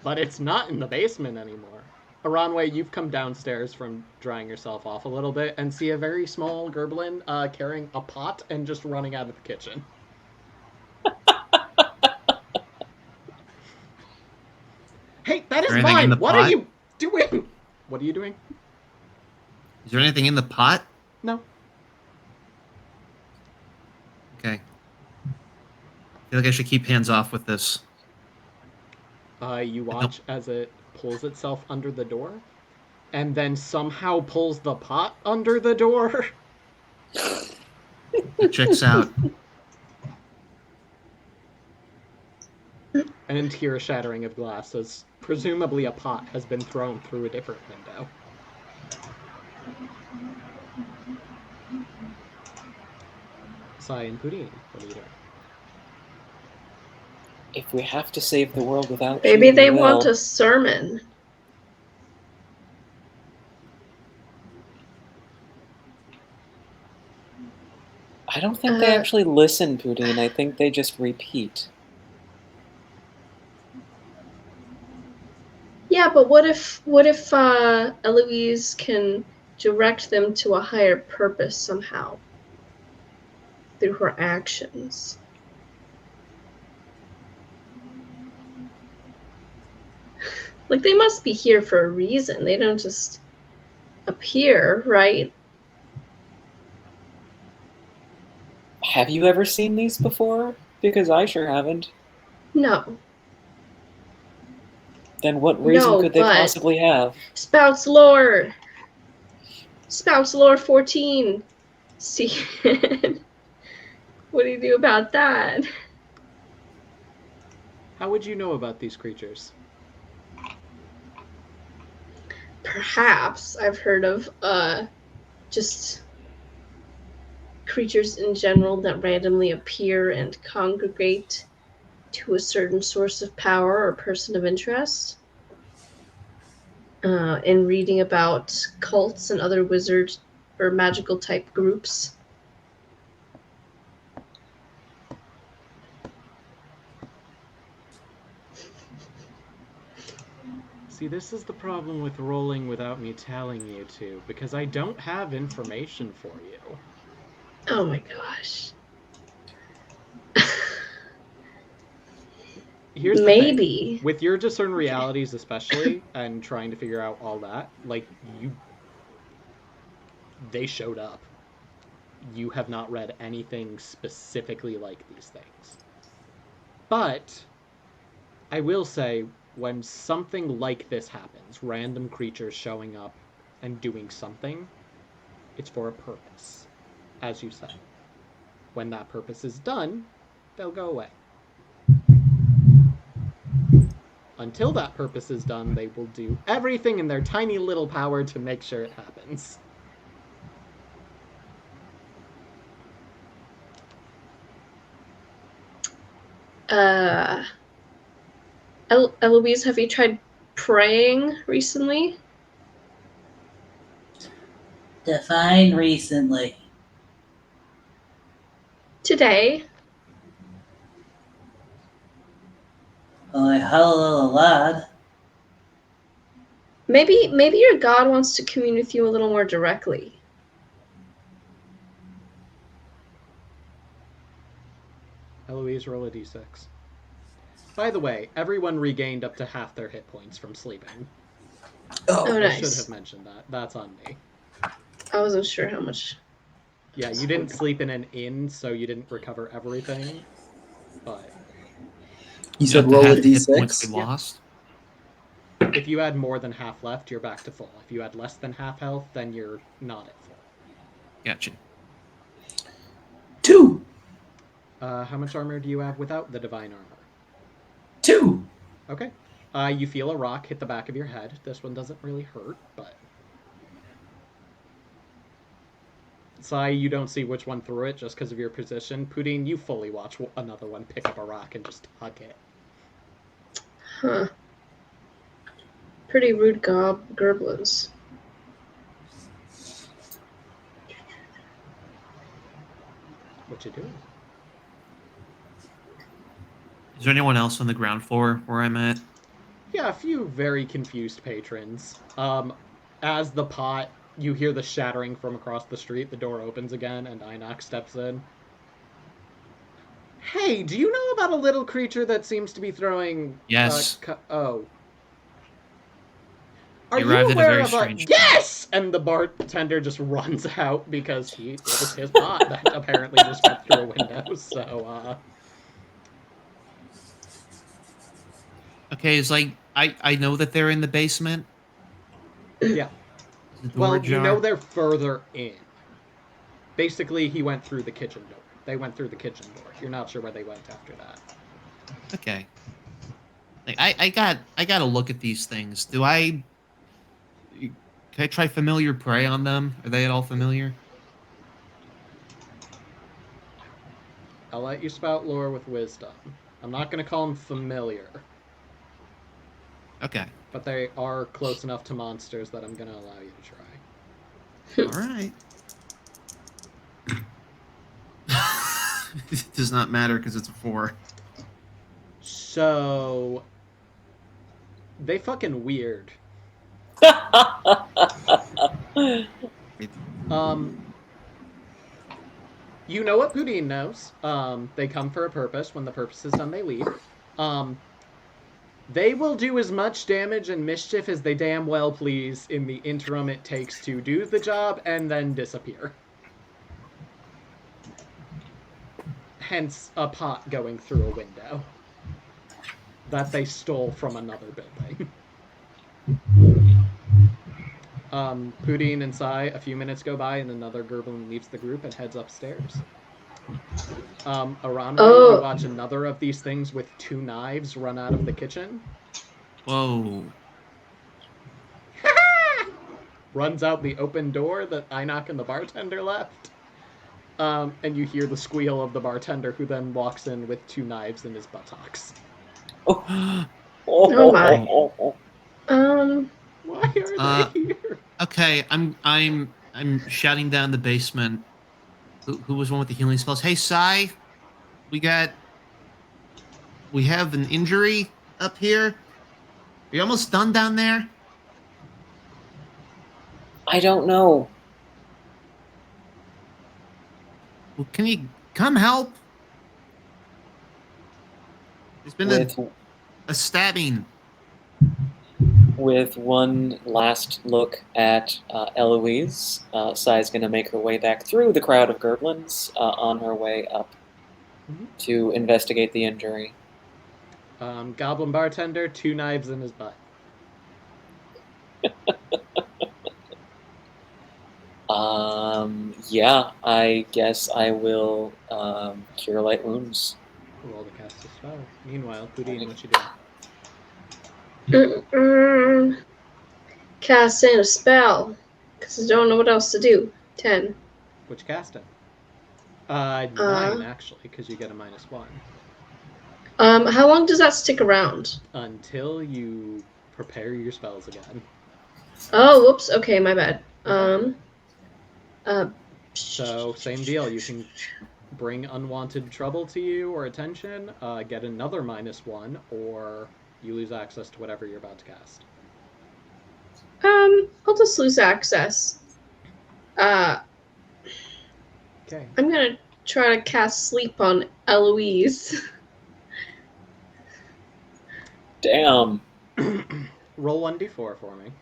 but it's not in the basement anymore. Aranway, you've come downstairs from drying yourself off a little bit and see a very small Gerblin carrying a pot and just running out of the kitchen. Hey, that is mine! What are you doing? What are you doing? Is there anything in the pot? No. Okay. I feel like I should keep hands off with this. You watch as it pulls itself under the door, and then somehow pulls the pot under the door. It checks out. And hear a shattering of glass as presumably a pot has been thrown through a different window. Sai and Pudine, what are you doing? If we have to save the world without Maybe you, they we want will. a sermon. I don't think they actually listen, Pudine. I think they just repeat. Yeah, but what if Eloise can direct them to a higher purpose somehow through her actions? Like, they must be here for a reason. They don't just appear, right? Have you ever seen these before? Because I sure haven't. No. Then what reason No, could they but- possibly have? Spouts lore! Spouts lore 14! See? What do you do about that? How would you know about these creatures? Perhaps I've heard of just creatures in general that randomly appear and congregate to a certain source of power or person of interest. In reading about cults and other wizard or magical type groups. See, this is the problem with rolling without me telling you to, because I don't have information for you. Oh my gosh. Here's the Maybe. thing. With your discern realities especially, and trying to figure out all that, like, they showed up. You have not read anything specifically like these things. But I will say, when something like this happens, random creatures showing up and doing something, it's for a purpose, as you said. When that purpose is done, they'll go away. Until that purpose is done, they will do everything in their tiny little power to make sure it happens. Eloise, have you tried praying recently? Define recently. Today? Well, a hell of a lot. Maybe your god wants to commune with you a little more directly. Eloise, roll a d6. By the way, everyone regained up to half their hit points from sleeping. Oh, I nice. should have mentioned that. That's on me. I wasn't sure how much. Yeah, you didn't sleep in an inn, so you didn't recover everything. But You said Up to roll a half the hit points d6? we lost. if you had more than half left, you're back to full. If you had less than half health, then you're not at full. Gotcha. 2. How much armor do you have without the divine armor? 2. Okay. You feel a rock hit the back of your head. This one doesn't really hurt, but... Sai, you don't see which one threw it just because of your position. Pudine, you fully watch another one pick up a rock and just hug it. Huh. Pretty rude gerblins. What you doing? Is there anyone else on the ground floor where I'm at? Yeah, a few very confused patrons. As the pot, you hear the shattering from across the street. The door opens again, and Einak steps in. Hey, do you know about a little creature that seems to be throwing... Yes. Oh. Are You you arrived at a aware very of strange Yes! And the bartender just runs out because it was his pot that apparently just went through a window, so, Okay, it's like I know that they're in the basement. Yeah. Is the door Well, ajar? you know they're further in. Basically, he went through the kitchen door. They went through the kitchen door. You're not sure where they went after that. Okay. Like I got to look at these things. Can I try familiar prey on them? Are they at all familiar? I'll let you spout lore with wisdom. I'm not going to call them familiar, Okay. but they are close enough to monsters that I'm going to allow you to try. All right. It does not matter because it's a 4. So, they fucking weird. You know what Pudine knows. They come for a purpose. When the purpose is done, they leave. They will do as much damage and mischief as they damn well please in the interim it takes to do the job and then disappear. Hence, a pot going through a window that they stole from another building. Pudine and Sai, a few minutes go by and another Gerblin leaves the group and heads upstairs. Aran, you watch another of these things with 2 knives run out of the kitchen. Whoa. Runs out the open door that Einak and the bartender left. And you hear the squeal of the bartender, who then walks in with 2 knives in his buttocks. Oh my. Why are they here? Okay, I'm shouting down the basement. Who was one with the healing spells? Hey, Sai, we have an injury up here. you almost done down there? I don't know. Well, can you come help? There's been With a stabbing. with one last look at Eloise, Sai's going to make her way back through the crowd of Gerblins on her way up to investigate the injury. Goblin bartender, 2 knives in his butt. Yeah, I guess I will cure light wounds. Roll to cast a spell. Meanwhile, Houdin, what you doing? Cast in a spell. Because I don't know what else to do. 10. Which cast it? 9, actually, because you get a -1. How long does that stick around? Until you prepare your spells again. Oh, whoops. Okay, my bad. So, same deal. You can bring unwanted trouble to you or attention, get another -1, or you lose access to whatever you're about to cast. I'll just lose access. Okay. I'm gonna try to cast sleep on Eloise. Damn. Roll 1d4 for me.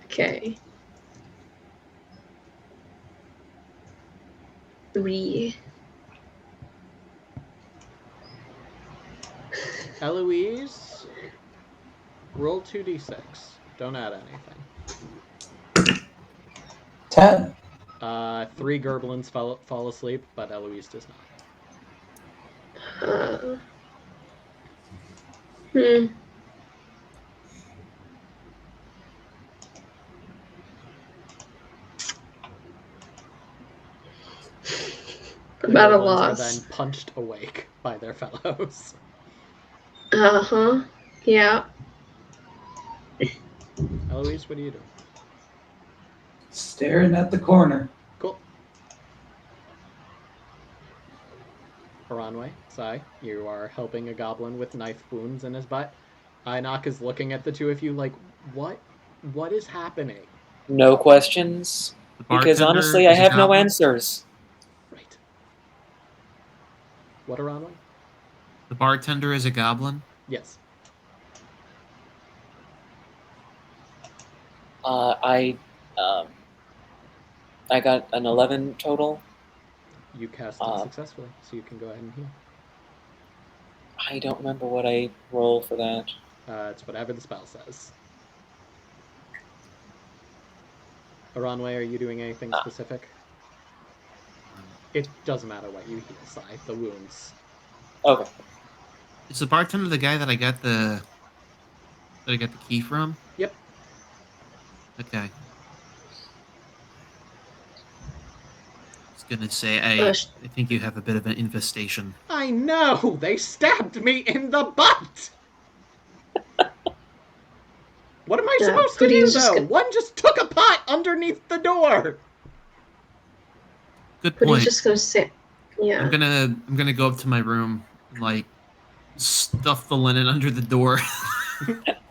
Okay. 3. Eloise, roll 2d6. Don't add anything. 10. 3 Gerblins fall asleep, but Eloise does not. I'm at a Gerblins loss. are then punched awake by their fellows. Uh-huh. Yeah. Eloise, what do you do? Staring at the corner. Cool. Haranwe, Sai, you are helping a goblin with knife wounds in his butt. Ainak is looking at the two of you like, what? What is happening? No questions? Because honestly, I have no answers. Right. What, Haranwe? The bartender is a goblin? Yes. I got an 11 total. You cast it successfully, so you can go ahead and heal. I don't remember what I roll for that. It's whatever the spell says. Aranwe, are you doing anything specific? It doesn't matter what you heal, Sai. The wounds. Okay. Is the bartender the guy that I got the key from? Yep. Okay. I was gonna say I think you have a bit of an infestation. I know! They stabbed me in the butt! What am I supposed to do, though? One just took a pot underneath the door! Good But point. he's just gonna sit. Yeah. I'm gonna go up to my room and like stuff the linen under the door.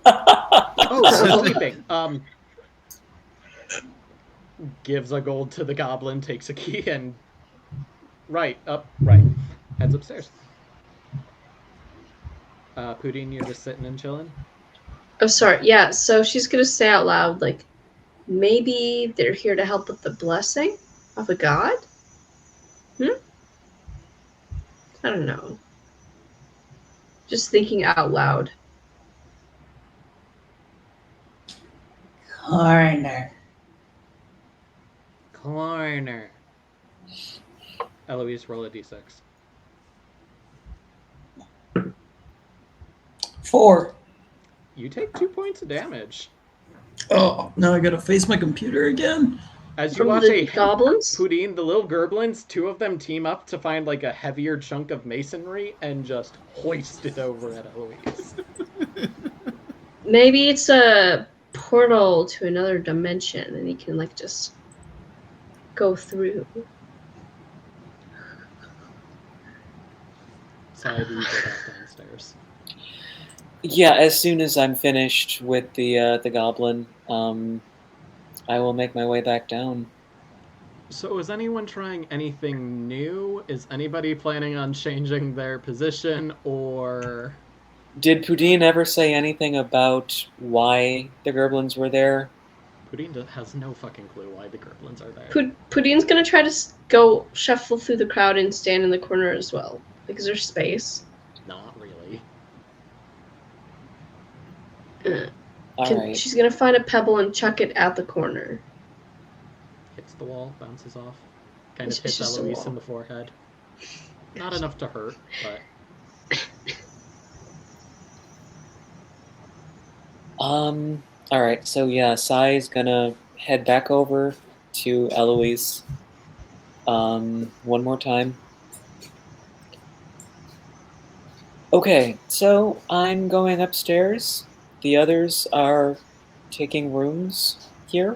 Oh, sleeping. Gives a gold to the goblin, takes a key, and right. Heads upstairs. Poudine, you're just sitting and chilling? Oh, sorry. Yeah, so she's gonna say out loud, like, maybe they're here to help with the blessing of a god? I don't know. Just thinking out loud. Corner. Eloise, roll a d6. 4. You take 2 points of damage. Oh, now I gotta face my computer again. As you From watch the goblins? Poudine, the little gerblins, 2 of them team up to find like a heavier chunk of masonry and just hoist it over at Eloise. Maybe it's a portal to another dimension and he can like just go through. Sorry, do you go back downstairs? Yeah, as soon as I'm finished with the goblin, I will make my way back down. So is anyone trying anything new? Is anybody planning on changing their position, or... Did Pudine ever say anything about why the goblins were there? Pudine has no fucking clue why the Gerblins are there. Pudine's gonna try to go shuffle through the crowd and stand in the corner as well. Like, is there space? Not really. Alright. She's gonna find a pebble and chuck it at the corner. Hits the wall, bounces off. Kind of It's hits just a Eloise wall. in the forehead. Not enough to hurt, but... Alright, so yeah, Sai's gonna head back over to Eloise. One more time. Okay, so I'm going upstairs. The others are taking rooms here.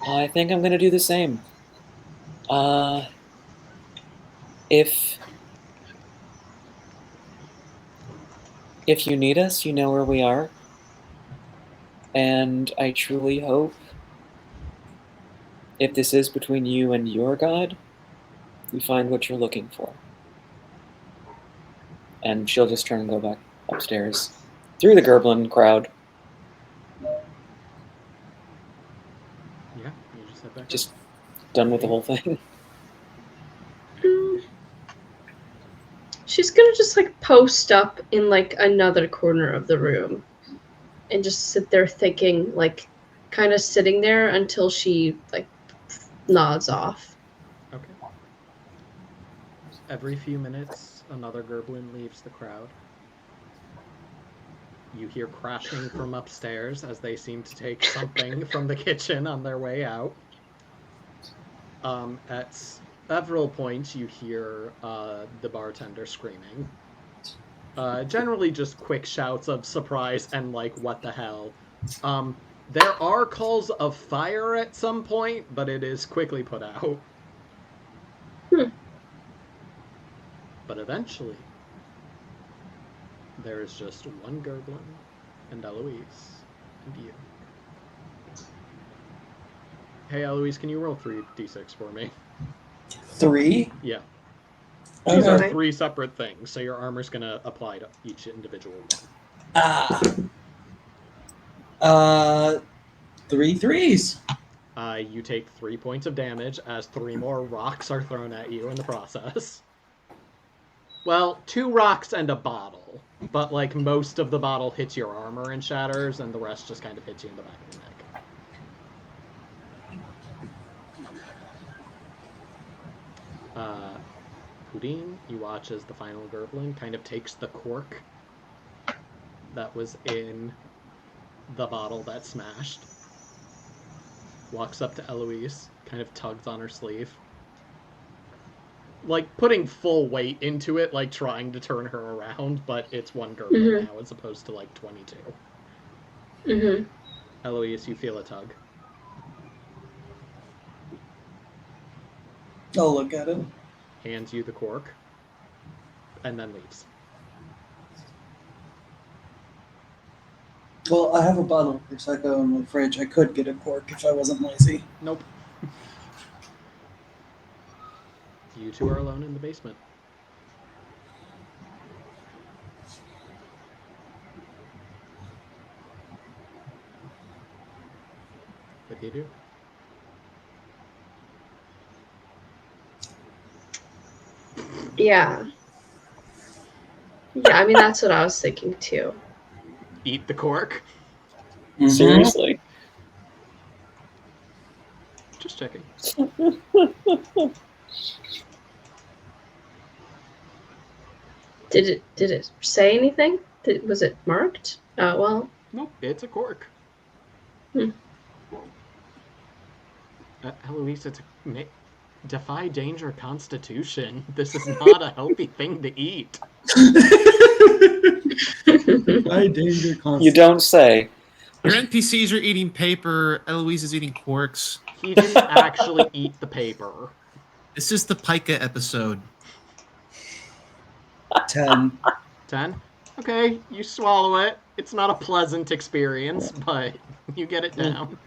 I think I'm gonna do the same. If you need us, you know where we are. And I truly hope, if this is between you and your god, you find what you're looking for. And she'll just turn and go back upstairs through the Gerblin crowd. Yeah, you just head back Just done with the whole thing. She's gonna just like post up in like another corner of the room and just sit there thinking, like kind of sitting there until she like nods off. Okay. Every few minutes, another Gerblin leaves the crowd. You hear crashing from upstairs as they seem to take something from the kitchen on their way out. At several points, you hear the bartender screaming. Generally just quick shouts of surprise and like, what the hell. There are calls of fire at some point, but it is quickly put out. But eventually, there is just one Gerblin, and Eloise, and you. Hey Eloise, can you roll 3d6 for me? 3? Yeah. These are Okay. 3 separate things, so your armor's gonna apply to each individual one. Ah. 3 threes. You take 3 points of damage as 3 more rocks are thrown at you in the process. Well, 2 rocks and a bottle, but like most of the bottle hits your armor and shatters, and the rest just kind of hits you in the back of the neck. Pudine, you watch as the final Gerblin kind of takes the cork that was in the bottle that smashed, walks up to Eloise, kind of tugs on her sleeve, like putting full weight into it, like trying to turn her around, but it's one Gerblin now as opposed to like 22. Eloise, you feel a tug. I'll look at it. Hands you the cork, and then leaves. Well, I have a bottle of Prosecco in my fridge. I could get a cork if I wasn't lazy. Nope. You two are alone in the basement. What do you do? Yeah. Yeah, I mean that's what I was thinking too. Eat the cork? Seriously. Just checking. Did it say anything? Was it marked? Well. Nope, it's a cork. Eloise, it's a defy danger constitution. This is not a healthy thing to eat. Defy danger constitution. You don't say. Your NPCs are eating paper. Eloise is eating corks. He didn't actually eat the paper. This is the Pika episode. 10. 10? Okay, you swallow it. It's not a pleasant experience, but you get it down.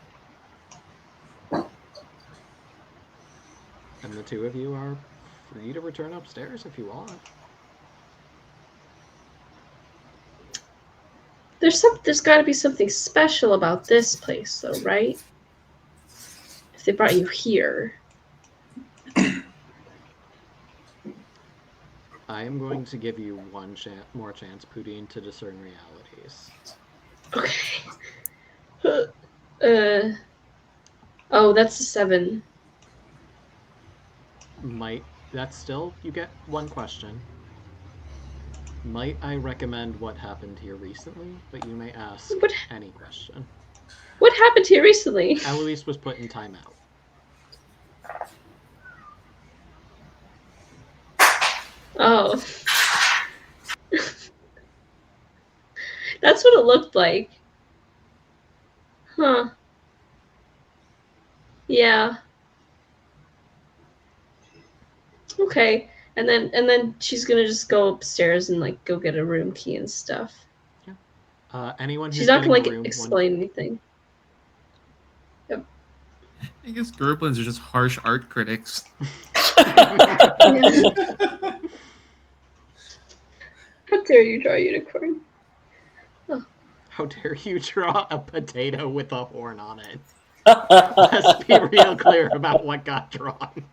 And the two of you are free to return upstairs if you want. There's got to be something special about this place, though, right? If they brought you here. I am going to give you one more chance, Poudine, to discern realities. Okay. Oh, that's a 7. That's still, you get one question. Might I recommend what happened here recently? But you may ask any question. What happened here recently? Eloise was put in timeout. Oh. That's what it looked like. Huh. Yeah. Okay. And then she's gonna just go upstairs and like go get a room key and stuff. Yeah. Anyone who's she's not gonna like room explain anything. I guess Gerblins are just harsh art critics. How dare you draw a unicorn? Oh. How dare you draw a potato with a horn on it? Let's be real clear about what got drawn.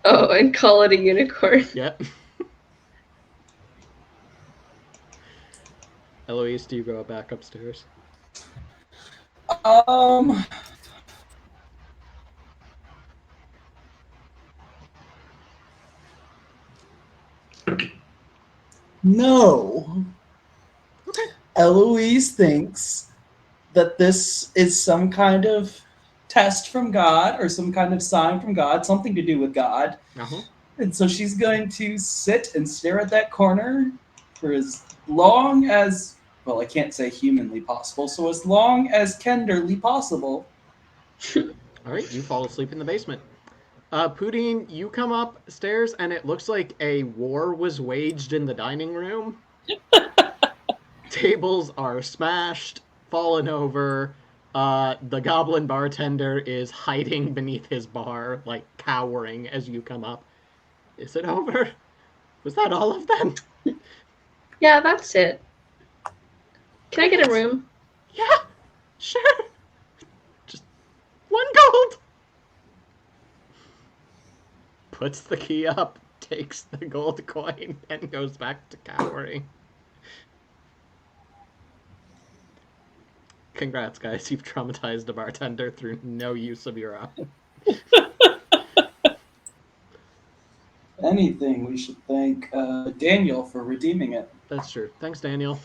Oh, and call it a unicorn. Yep. Eloise, do you go back upstairs? No. Eloise thinks that this is some kind of test from God or some kind of sign from God, something to do with God. Uh-huh. And so she's going to sit and stare at that corner for as long as, well, I can't say humanly possible, so as long as tenderly possible. All right, you fall asleep in the basement. Poudine, you come upstairs, and it looks like a war was waged in the dining room. Tables are smashed, fallen over. The goblin bartender is hiding beneath his bar, like cowering as you come up. Is it over? Was that all of them? Yeah, that's it. Can I get a room? Yeah, sure. Just 1 gold. Puts the key up, takes the gold coin, and goes back to cowering. Congrats, guys. You've traumatized a bartender through no use of your own. Anything, we should thank Daniel for redeeming it. That's true. Thanks, Daniel.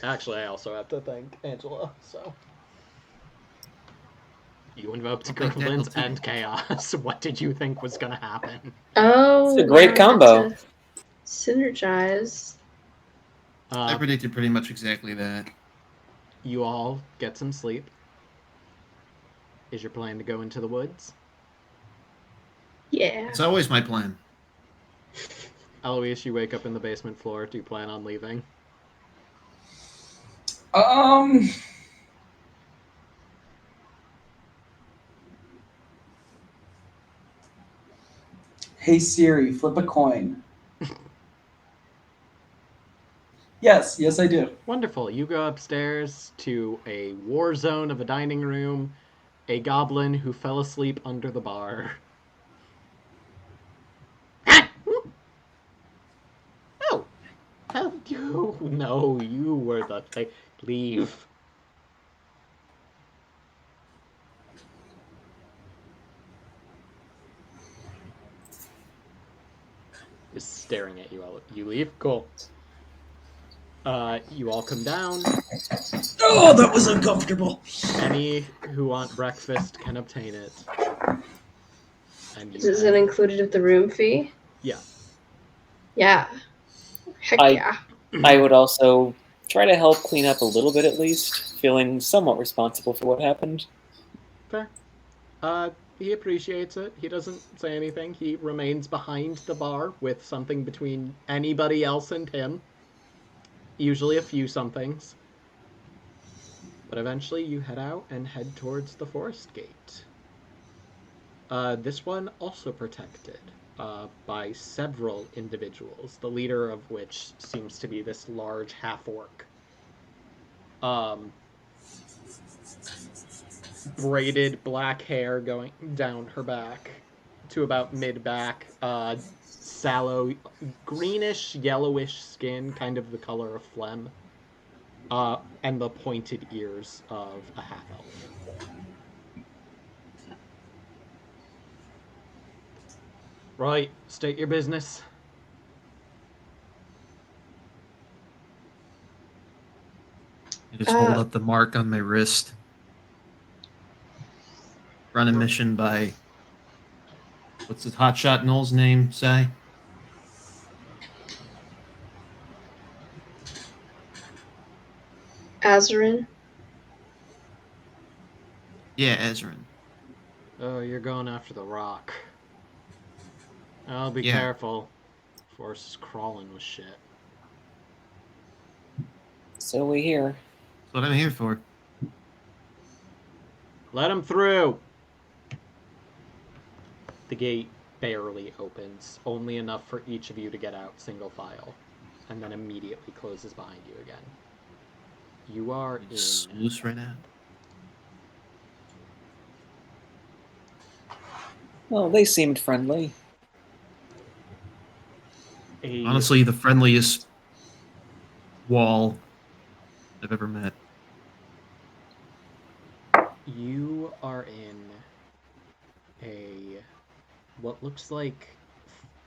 Actually, I also have to thank Angela, so. You invoked Gerblins and Chaos. What did you think was going to happen? Oh, it's a great combo. Synergize. I predicted pretty much exactly that. You all get some sleep. Is your plan to go into the woods? Yeah. It's always my plan. Eloise, you wake up in the basement floor. Do you plan on leaving? Hey Siri, flip a coin. Yes, I do. Wonderful. You go upstairs to a war zone of a dining room, a goblin who fell asleep under the bar. Oh! Hell, you! No, you were the thing. Leave. Just staring at you. You leave? Cool. You all come down. Oh, that was uncomfortable. Any who want breakfast can obtain it. Is it included with the room fee? Yeah. Yeah. Heck yeah. I would also try to help clean up a little bit at least, feeling somewhat responsible for what happened. Fair. He appreciates it. He doesn't say anything. He remains behind the bar with something between anybody else and him. Usually a few somethings. But eventually you head out and head towards the forest gate. This one also protected by several individuals, the leader of which seems to be this large half-orc. Braided black hair going down her back to about mid-back, sallow, greenish, yellowish skin, kind of the color of phlegm, and the pointed ears of a half-elf. Right, state your business. I just hold up the mark on my wrist. Run a mission by. What's the hotshot Noel's name say? Azarin. Yeah, Ezrin. Oh, you're going after the rock. Oh, be Yeah. careful. Force is crawling with shit. So we hear. That's what I'm here for. Let him through! The gate barely opens, only enough for each of you to get out single file, and then immediately closes behind you again. You are in Loose right now. Well, they seemed friendly. Honestly, the friendliest wall I've ever met. You are in what looks like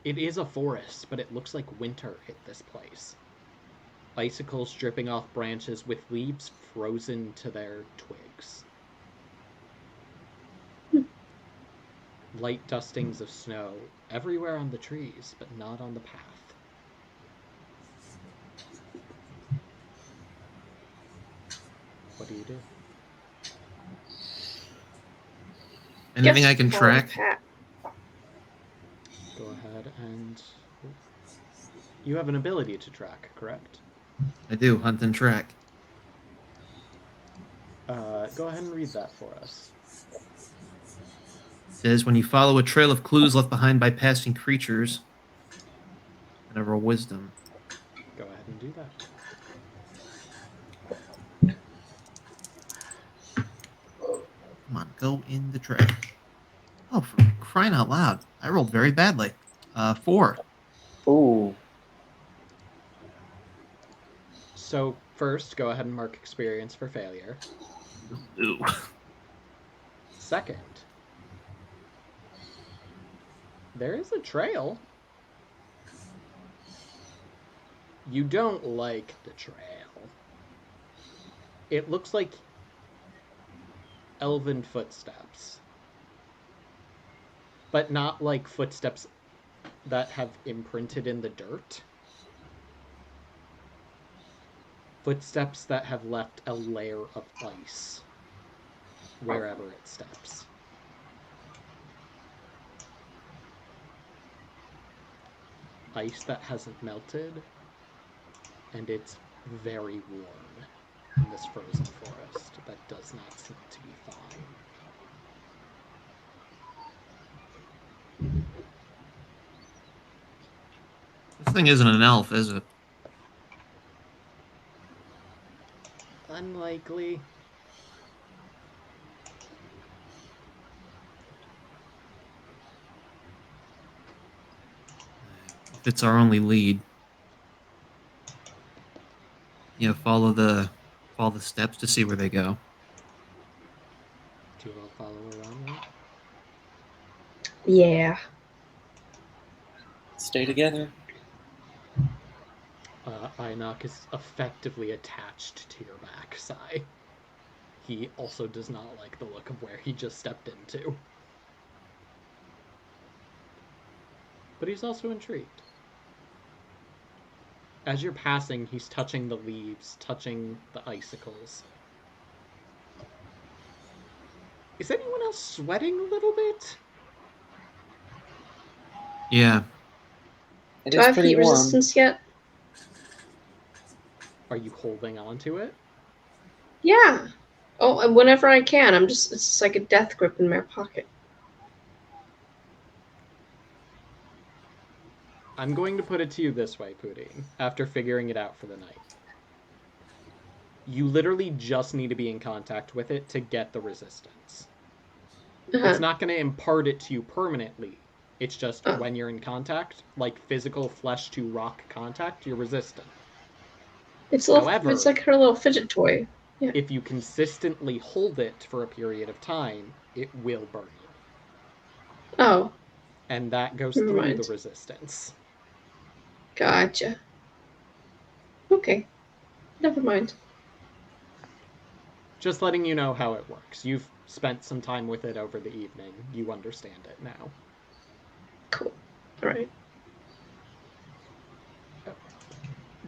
it is a forest, but it looks like winter hit this place. Icicles dripping off branches with leaves frozen to their twigs. Light dustings of snow everywhere on the trees, but not on the path. What do you do? Anything I can track? Go ahead and... You have an ability to track, correct? I do, hunt and track. Go ahead and read that for us. It says, when you follow a trail of clues left behind by passing creatures, and I roll wisdom. Go ahead and do that. Come on, go in the track. Oh, for crying out loud. I rolled very badly. 4. Ooh. So, first, go ahead and mark experience for failure. Ooh. Second, there is a trail. You don't like the trail. It looks like elven footsteps. But not like footsteps that have imprinted in the dirt. Footsteps that have left a layer of ice wherever it steps. Ice that hasn't melted, and it's very warm in this frozen forest that does not seem to be thawing. This thing isn't an elf, is it? Unlikely. If it's our only lead. Follow the steps to see where they go. Do you all follow around that? Yeah. Stay together. Einok is effectively attached to your back, Sai. He also does not like the look of where he just stepped into. But he's also intrigued. As you're passing, he's touching the leaves, touching the icicles. Is anyone else sweating a little bit? Yeah. It Do is I have pretty heat warm. resistance yet? Are you holding on to it? Yeah. Oh, and whenever I can, it's just like a death grip in my pocket. I'm going to put it to you this way, Poudine, after figuring it out for the night. You literally just need to be in contact with it to get the resistance. It's not going to impart it to you permanently. It's just Oh. when you're in contact, like physical flesh to rock contact, you're resistant. It's However, it's like her little fidget toy. Yeah. if you consistently hold it for a period of time, it will burn you. Oh, And that goes Never through mind. the resistance. gotcha. Okay. Never mind. Just letting you know how it works. You've spent some time with it over the evening. You understand it now. Cool. All right.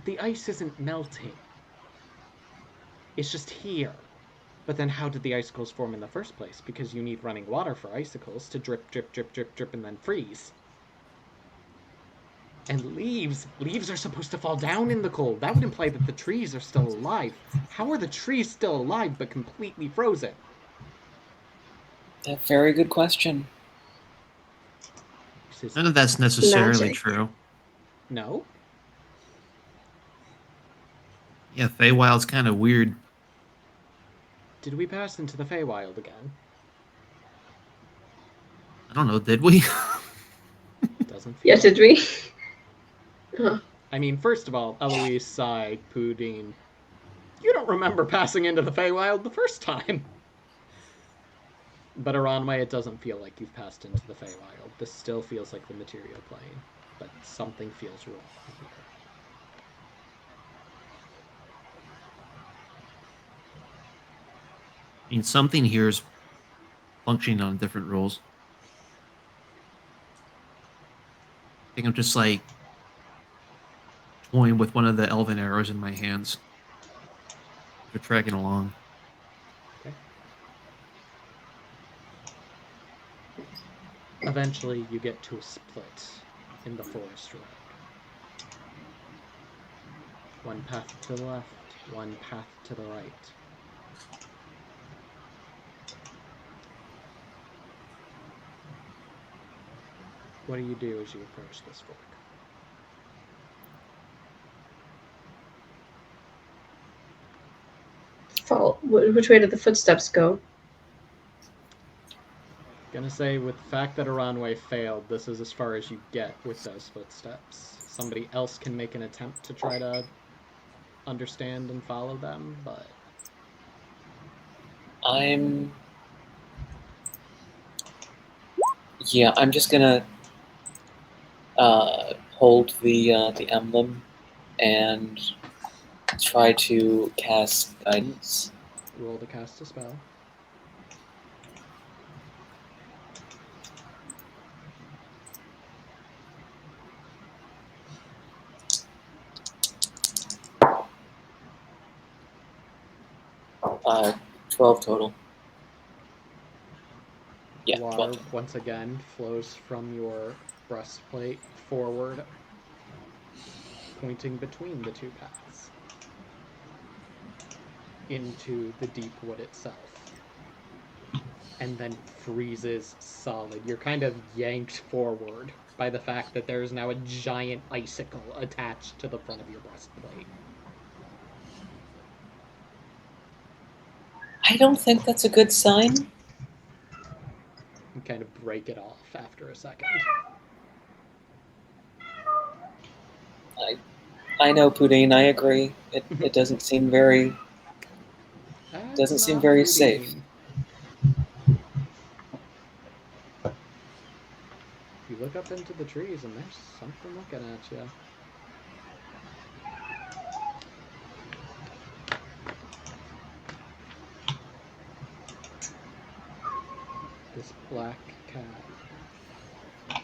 The ice isn't melting. It's just here. But then how did the icicles form in the first place? Because you need running water for icicles to drip, drip, drip, drip, drip, and then freeze. And leaves are supposed to fall down in the cold. That would imply that the trees are still alive. How are the trees still alive but completely frozen? A very good question. None of that's necessarily Magic. true. No? Yeah, Feywild's kind of weird. Did we pass into the Feywild again? I don't know, did we? Doesn't feel Yeah, like did we? Huh. I mean, first of all, Eloise, Sai, Poudine, you don't remember passing into the Feywild the first time. But Aranway, it doesn't feel like you've passed into the Feywild. This still feels like the material plane, but something feels wrong here. I mean, something here is functioning on different rules. I think I'm just like toying with one of the elven arrows in my hands. They're tracking along. Okay. Eventually, you get to a split in the forest road. One path to the left, one path to the right. What do you do as you approach this fork? Fall. Which way did the footsteps go? Gonna say, with the fact that Aranway failed, this is as far as you get with those footsteps. Somebody else can make an attempt to try to understand and follow them, but... I'm just gonna hold the emblem and try to cast guidance. Roll to cast a spell. Uh, 12 total. Yeah, Water, 12. once again, flows from your breastplate forward, pointing between the two paths into the deep wood itself, and then freezes solid. You're kind of yanked forward by the fact that there is now a giant icicle attached to the front of your breastplate. I don't think that's a good sign. You kind of break it off after a second. I know, Poudine, I agree. It doesn't seem very safe. You look up into the trees and there's something looking at you. This black cat.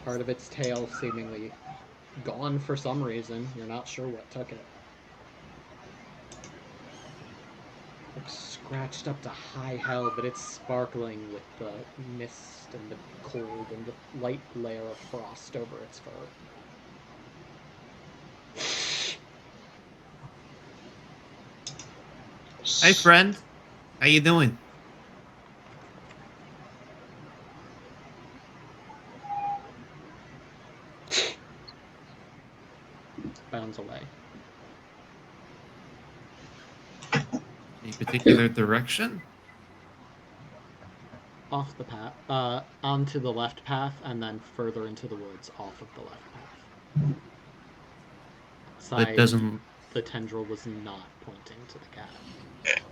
Part of its tail seemingly gone for some reason. You're not sure what took it. Looks scratched up to high hell, but it's sparkling with the mist and the cold and the light layer of frost over its fur. Hey, friend. How you doing? Bounds away. Any particular direction? Off the path, onto the left path, and then further into the woods off of the left path. That doesn't. The tendril was not pointing to the cat.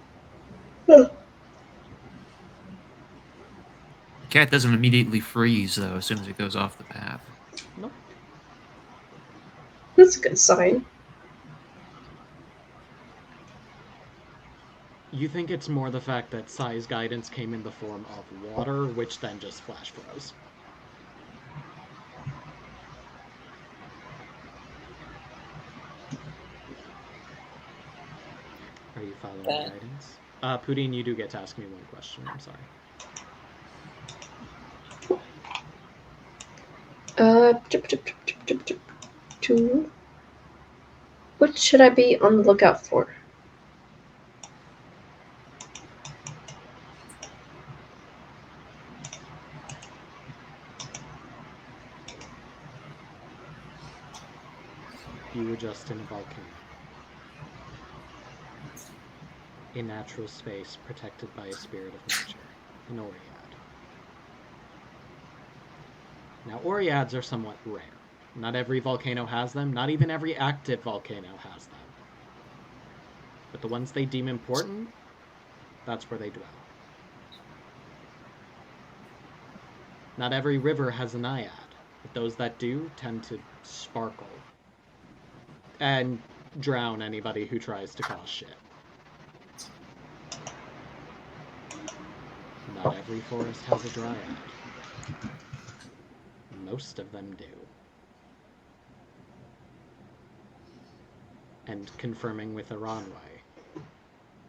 The cat doesn't immediately freeze, though, as soon as it goes off the path. Nope. That's a good sign. You think it's more the fact that Sai's guidance came in the form of water, which then just flash froze. Are you following guidance? Pudine, you do get to ask me one question. I'm sorry. What should I be on the lookout for? You were just in a volcano. A natural space protected by a spirit of nature, an Oread. Now, Oreads are somewhat rare. Not every volcano has them, not even every active volcano has them. But the ones they deem important, that's where they dwell. Not every river has a naiad, but those that do tend to sparkle and drown anybody who tries to cause shit. Not every forest has a dryad. Most of them do. And confirming with Aranway,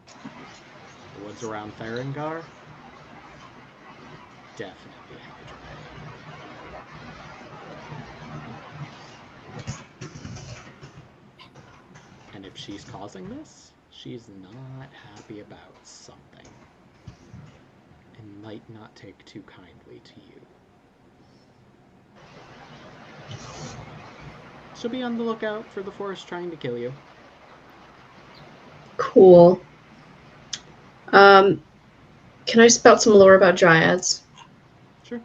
the woods around Therengar definitely have a dryad. And if she's causing this, she's not happy about something. And might not take too kindly to you. She'll be on the lookout for the forest trying to kill you. Cool. Can I spout some lore about dryads? Sure.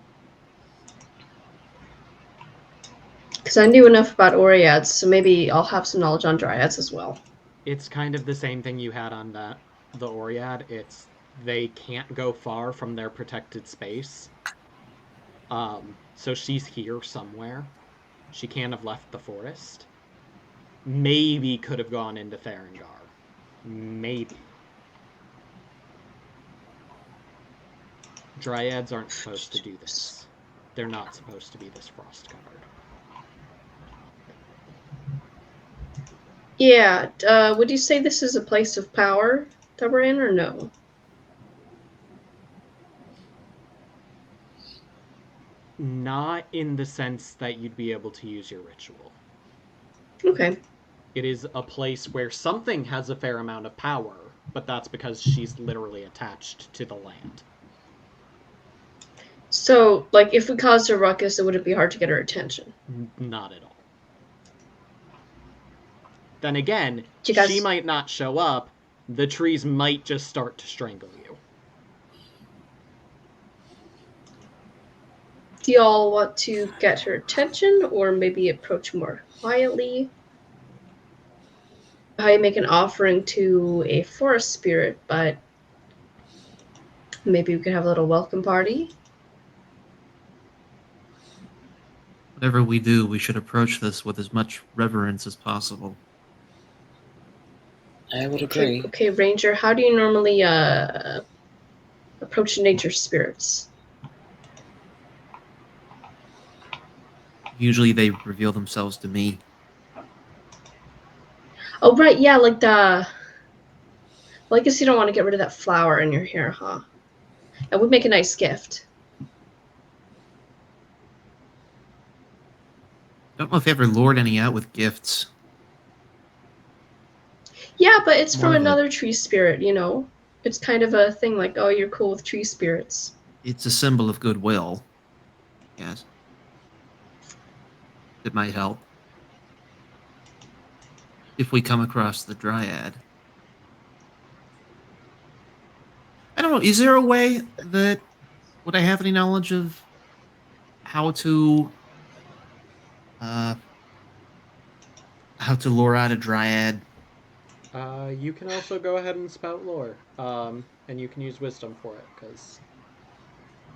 Because I knew enough about Oreads, so maybe I'll have some knowledge on dryads as well. It's kind of the same thing you had on the Oread. It's they can't go far from their protected space. So she's here somewhere. She can't have left the forest. Maybe could have gone into Therengar. Maybe. Dryads aren't supposed to do this. They're not supposed to be this frost-covered. Yeah, would you say this is a place of power that we're in, or no? Not in the sense that you'd be able to use your ritual. Okay. It is a place where something has a fair amount of power, but that's because she's literally attached to the land. So, like, if we caused a ruckus, it wouldn't be hard to get her attention. Not at all. Then again, guys... she might not show up. The trees might just start to strangle you. Do y'all want to get her attention, or maybe approach more quietly? How you make an offering to a forest spirit, but maybe we could have a little welcome party? Whatever we do, we should approach this with as much reverence as possible. I would agree. Okay, Ranger, how do you normally approach nature spirits? Usually they reveal themselves to me. Oh, right, yeah, like Well, I guess you don't want to get rid of that flower in your hair, huh? It would make a nice gift. Don't know if I ever lured any out with gifts. Yeah, but it's More from of a- another tree spirit, you know? It's kind of a thing like, oh, you're cool with tree spirits. It's a symbol of goodwill. Yes. It might help. If we come across the dryad. I don't know, is there a way that would I have any knowledge of how to lure out a dryad? You can also go ahead and spout lore, and you can use wisdom for it, because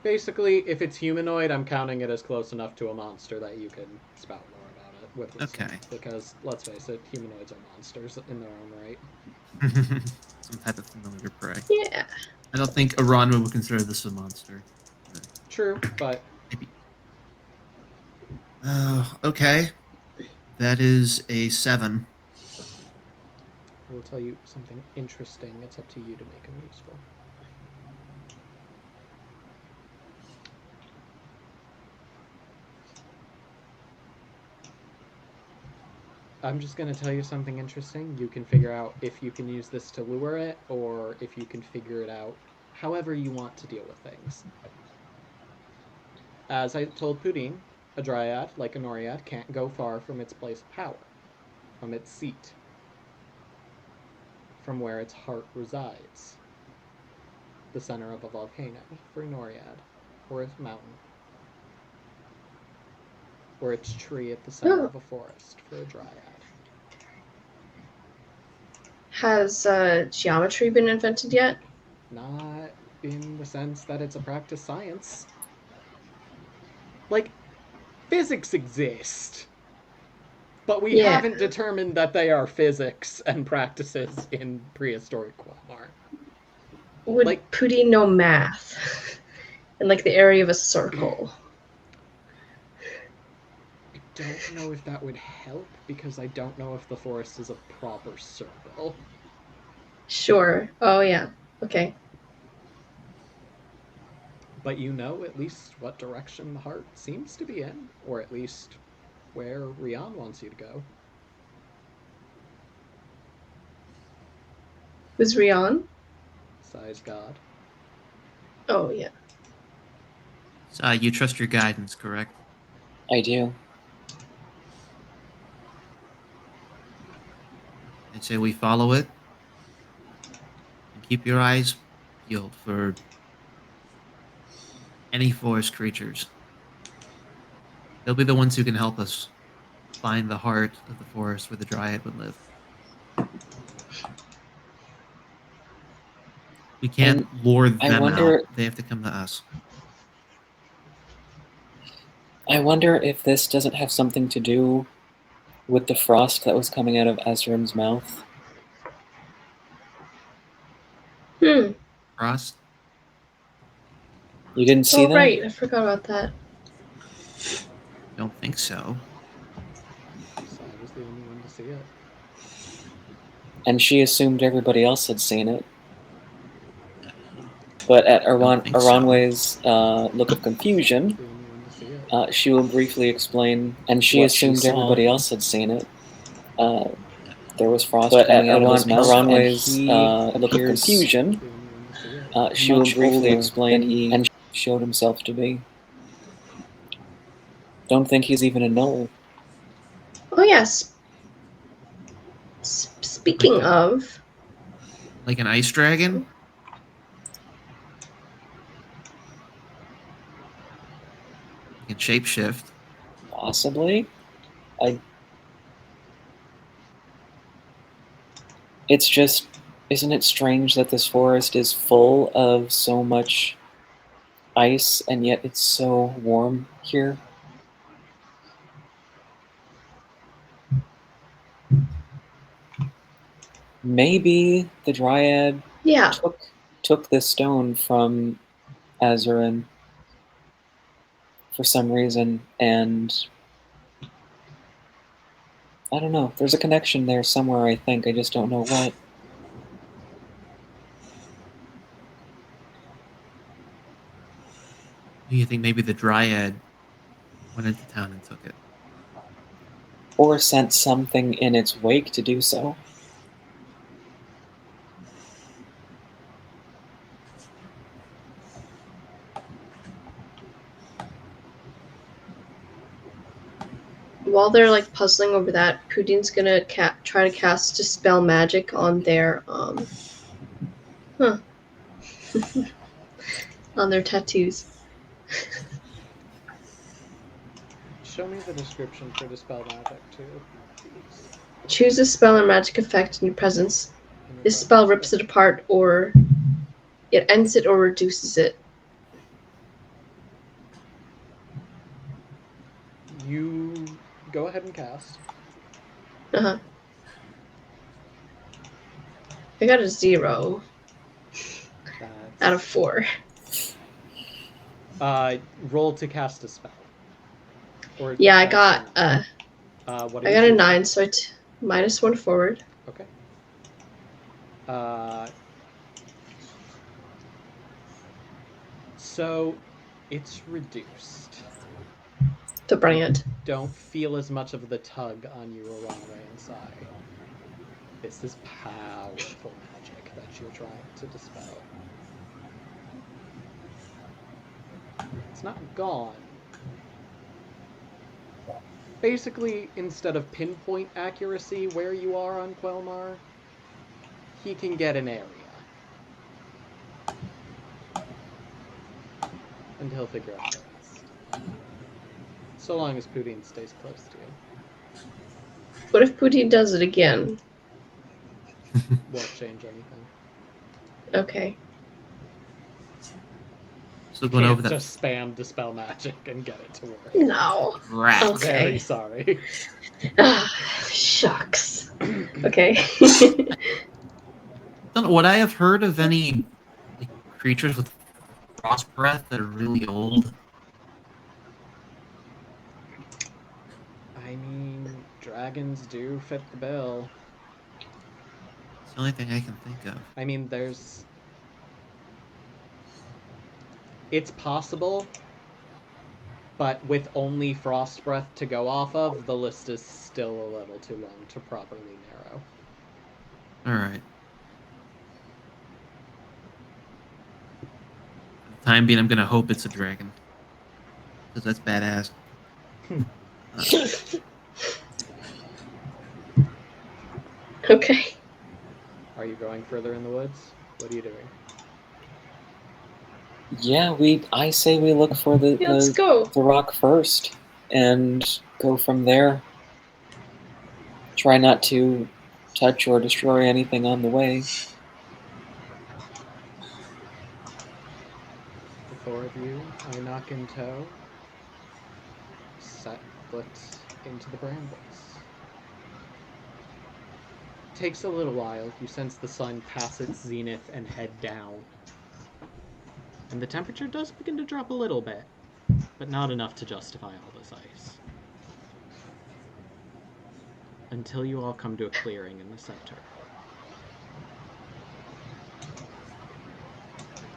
basically, if it's humanoid, I'm counting it as close enough to a monster that you can spout lore about it with wisdom. Okay. Because, let's face it, humanoids are monsters in their own right. Some type of familiar prey. Yeah. I don't think Iran would consider this a monster. True, but Maybe. Oh, okay. That is a 7. I will tell you something interesting. It's up to you to make them useful. I'm just going to tell you something interesting. You can figure out if you can use this to lure it, or if you can figure it out however you want to deal with things. As I told Pudin, a dryad, like a noriad, can't go far from its place of power, from its seat, from where its heart resides. The center of a volcano for a noriad, or a mountain, or its tree at the center of a forest for a dryad. Has geometry been invented yet? Not in the sense that it's a practice science. Like, physics exist, but we haven't determined that they are physics and practices in prehistoric Walmart. Would Like- Pudi know math? In like the area of a circle? I don't know if that would help, because I don't know if the forest is a proper circle. Sure. Oh, yeah. Okay. But you know at least what direction the heart seems to be in, or at least where Rian wants you to go. Was Rion? Size God. Oh, yeah. So you trust your guidance, correct? I do. I'd say we follow it. And keep your eyes peeled for any forest creatures. They'll be the ones who can help us find the heart of the forest where the dryad would live. We can't lure them out. They have to come to us. I wonder if this doesn't have something to do with the frost that was coming out of Azrim's mouth. Frost? You didn't see that? Right. I forgot about that. Don't think so. So I was the only one to see it. And she assumed everybody else had seen it. But at Aranwe's look of confusion, she will briefly explain, and she assumed everybody else had seen it. There was frost coming out of his mouth, Aranwe's look of confusion, she will briefly explain, and showed himself to be. Don't think he's even a gnoll. Oh, yes. Speaking of... Like an ice dragon? You can shapeshift. Possibly. It's just, isn't it strange that this forest is full of so much ice and yet it's so warm here? Maybe the dryad took this stone from Azurin for some reason, and I don't know. There's a connection there somewhere, I think. I just don't know what. You think maybe the Dryad went into town and took it? Or sent something in its wake to do so. While they're like puzzling over that, Putin's gonna try to cast Dispel Magic on their on their tattoos. Show me the description for Dispel Magic, too. Please. Choose a spell or magic effect in your presence. This spell rips it apart, or it ends it or reduces it. You go ahead and cast. I got a 0 out of 4. Roll to cast a spell. Or Yeah, I got what I got a 9, so it's -1 forward. Okay. So it's reduced. To bring it. Don't feel as much of the tug on you along way inside. This is powerful magic that you're trying to dispel. It's not gone. Basically, instead of pinpoint accuracy where you are on Quelmar, he can get an area. And he'll figure out the rest. So long as Putin stays close to you. What if Putin does it again? Won't change anything. Okay. So going over that. Just spam Dispel Magic and get it to work. No. Rat. Okay. Very sorry. Shucks. Okay. Would I have heard of any creatures with frost breath that are really old? I mean, dragons do fit the bill. It's the only thing I can think of. I mean, it's possible, but with only frost breath to go off of, the list is still a little too long to properly narrow. Alright. For the time being, I'm gonna hope it's a dragon. Because that's badass. Okay. Are you going further in the woods? What are you doing? Yeah, I say we look for Let's go. the rock first and go from there. Try not to touch or destroy anything on the way. The four of you are knock in tow. Set foot into the brambles. Takes a little while. You sense the sun pass its zenith and head down. And the temperature does begin to drop a little bit, but not enough to justify all this ice. Until you all come to a clearing in the center.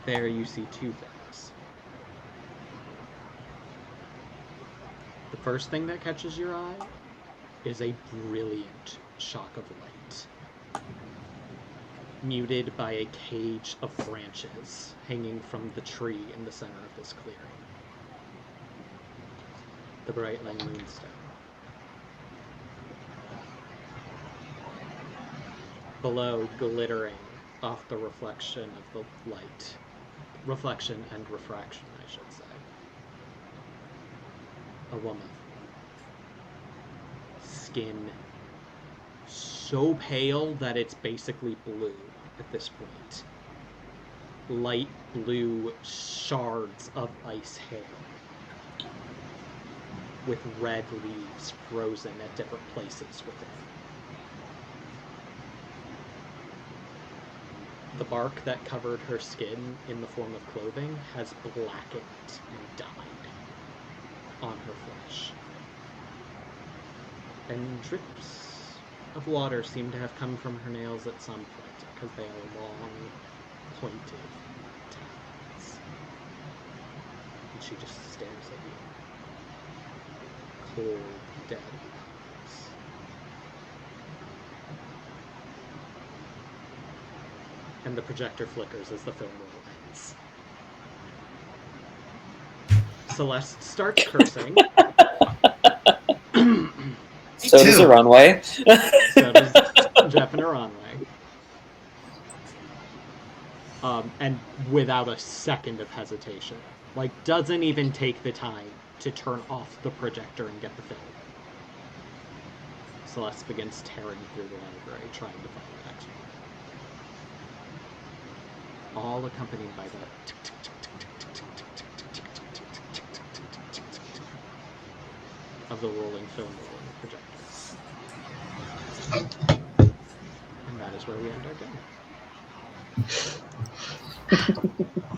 There you see two things. The first thing that catches your eye is a brilliant shock of light, muted by a cage of branches hanging from the tree in the center of this clearing. The Brightling moonstone. Below, glittering off the reflection of the light. Reflection and refraction, I should say. A woman. Skin so pale that it's basically blue at this point. Light blue shards of ice hair. With red leaves frozen at different places within. The bark that covered her skin in the form of clothing has blackened and died on her flesh. And drips of water seem to have come from her nails at some point, because they are long, pointed talons. she just stares at you. Cold, dead. And the projector flickers as the film roll ends. Celeste starts cursing. So does a runway. So does Jeff and a runway. And without a second of hesitation. Like, doesn't even take the time to turn off the projector and get the film. Celeste begins tearing through the library, trying to find the next one. All accompanied by the of the rolling film rolling projector. And that is where we end our game.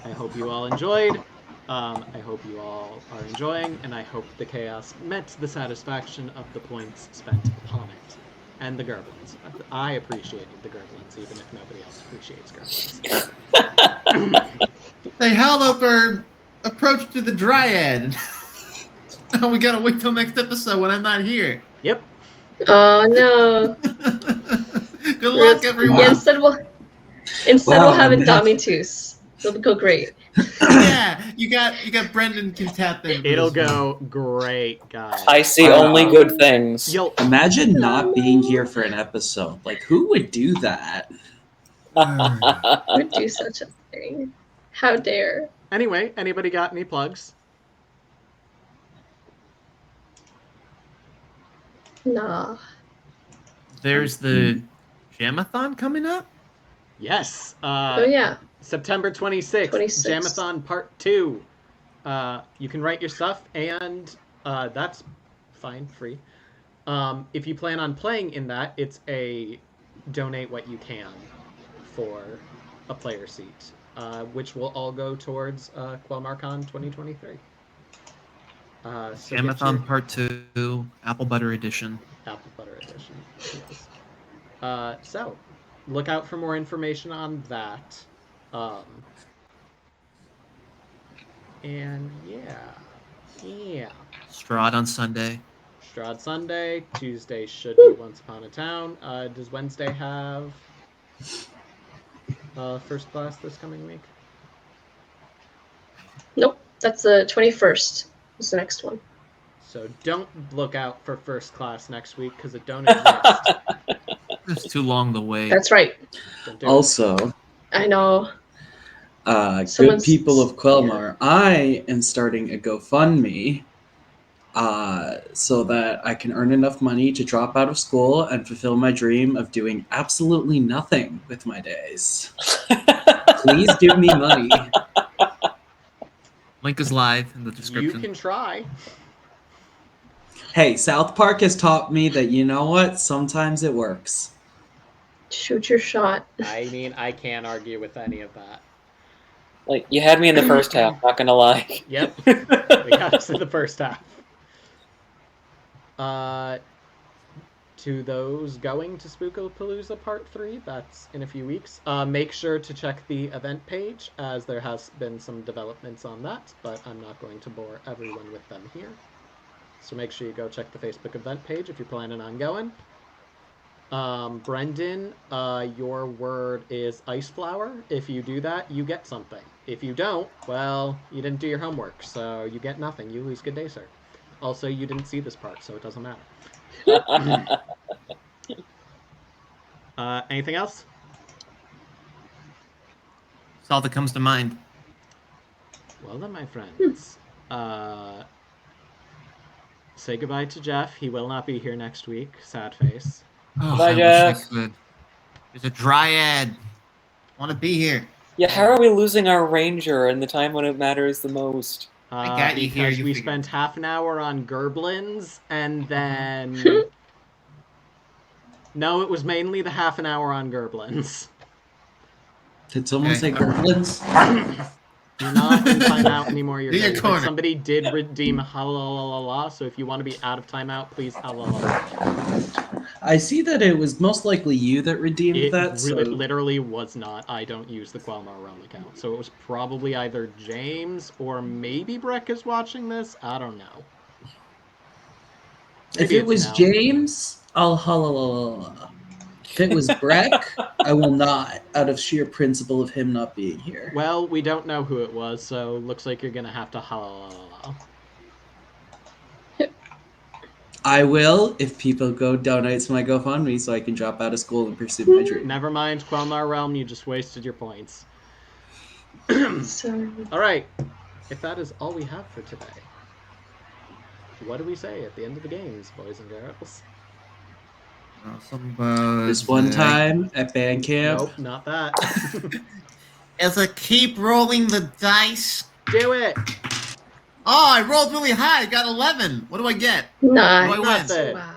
I hope you all enjoyed. I hope you all are enjoying, and I hope the chaos met the satisfaction of the points spent upon it. And the Gerblins. I appreciated the Gerblins, even if nobody else appreciates Gerblins. They held up our approach to the Dryad. Now we gotta wait till next episode when I'm not here. Yep. Oh no. Good luck, everyone. Yeah, instead we'll have Indomitus. It'll go great. Yeah, you got Brendan can tap there. It'll go great, guys. I see only good things. Imagine not being here for an episode. Like, who would do that? Who would do such a thing? How dare? Anyway, anybody got any plugs? Nah. There's the Jamathon coming up? Yes. Oh yeah. September 26th, 26th. Jamathon Part 2. You can write your stuff, and that's fine, free. If you plan on playing in that, it's a donate what you can for a player seat, which will all go towards QuellMarcon 2023. So Jamathon Part 2, Apple Butter Edition. Apple Butter Edition, yes. So, look out for more information on that. And yeah. Strahd on Sunday. Strahd Sunday. Tuesday should be Once Upon a Town. Does Wednesday have first class this coming week? Nope. That's the 21st. Is the next one. So don't look out for first class next week because it don't exist. It's too long the wait. That's right. Also, I know. Good people of Quelmar, I am starting a GoFundMe so that I can earn enough money to drop out of school and fulfill my dream of doing absolutely nothing with my days. Please give me money. Link is live in the description. You can try. Hey, South Park has taught me that, you know what? Sometimes it works. Shoot your shot. I mean, I can't argue with any of that. Like, you had me in the first half, not gonna lie. Yep. We got us in the first half. To those going to Spookapalooza Part 3, that's in a few weeks, make sure to check the event page, as there has been some developments on that, but I'm not going to bore everyone with them here. So make sure you go check the Facebook event page if you're planning on going. Brendan, your word is ice flower. If you do that, you get something. If you don't, well, you didn't do your homework, so you get nothing. You lose good day, sir. Also, you didn't see this part, so it doesn't matter. Anything else? That's all that comes to mind. Well then, my friends, say goodbye to Jeff. He will not be here next week. Sad face. Oh, Bye, I wish Jeff. I could. There's a Dryad. Want to be here. Yeah, how are we losing our ranger in the time when it matters the most? I got you here, Because you we figured. spent half an hour on Gerblins, and then... No, it was mainly the half an hour on Gerblins. Did someone say Okay. goblins? You're not in timeout anymore. You're Do your good. corner. But somebody did redeem halalala, so if you want to be out of timeout, please halalala. I see that it was most likely you that redeemed It that. really, So literally was not. I don't use the Quelmar Realm account, so it was probably either James or maybe Breck is watching this. I don't know. if Maybe it it's was Nell. James, I'll holla. If it was Breck, I will not, out of sheer principle of him not being here. Well, we don't know who it was, so looks like you're gonna have to holla. I will if people go donate to my GoFundMe so I can drop out of school and pursue my dream. Never mind, Quelmar Realm, you just wasted your points. So Alright, if that is all we have for today, what do we say at the end of the games, boys and girls? Something about This one time at band camp. Nope, not that. as I keep rolling the dice. Do it! Oh, I rolled really high. I got 11. What do I get? nice. What do I win? Nothing. Wow.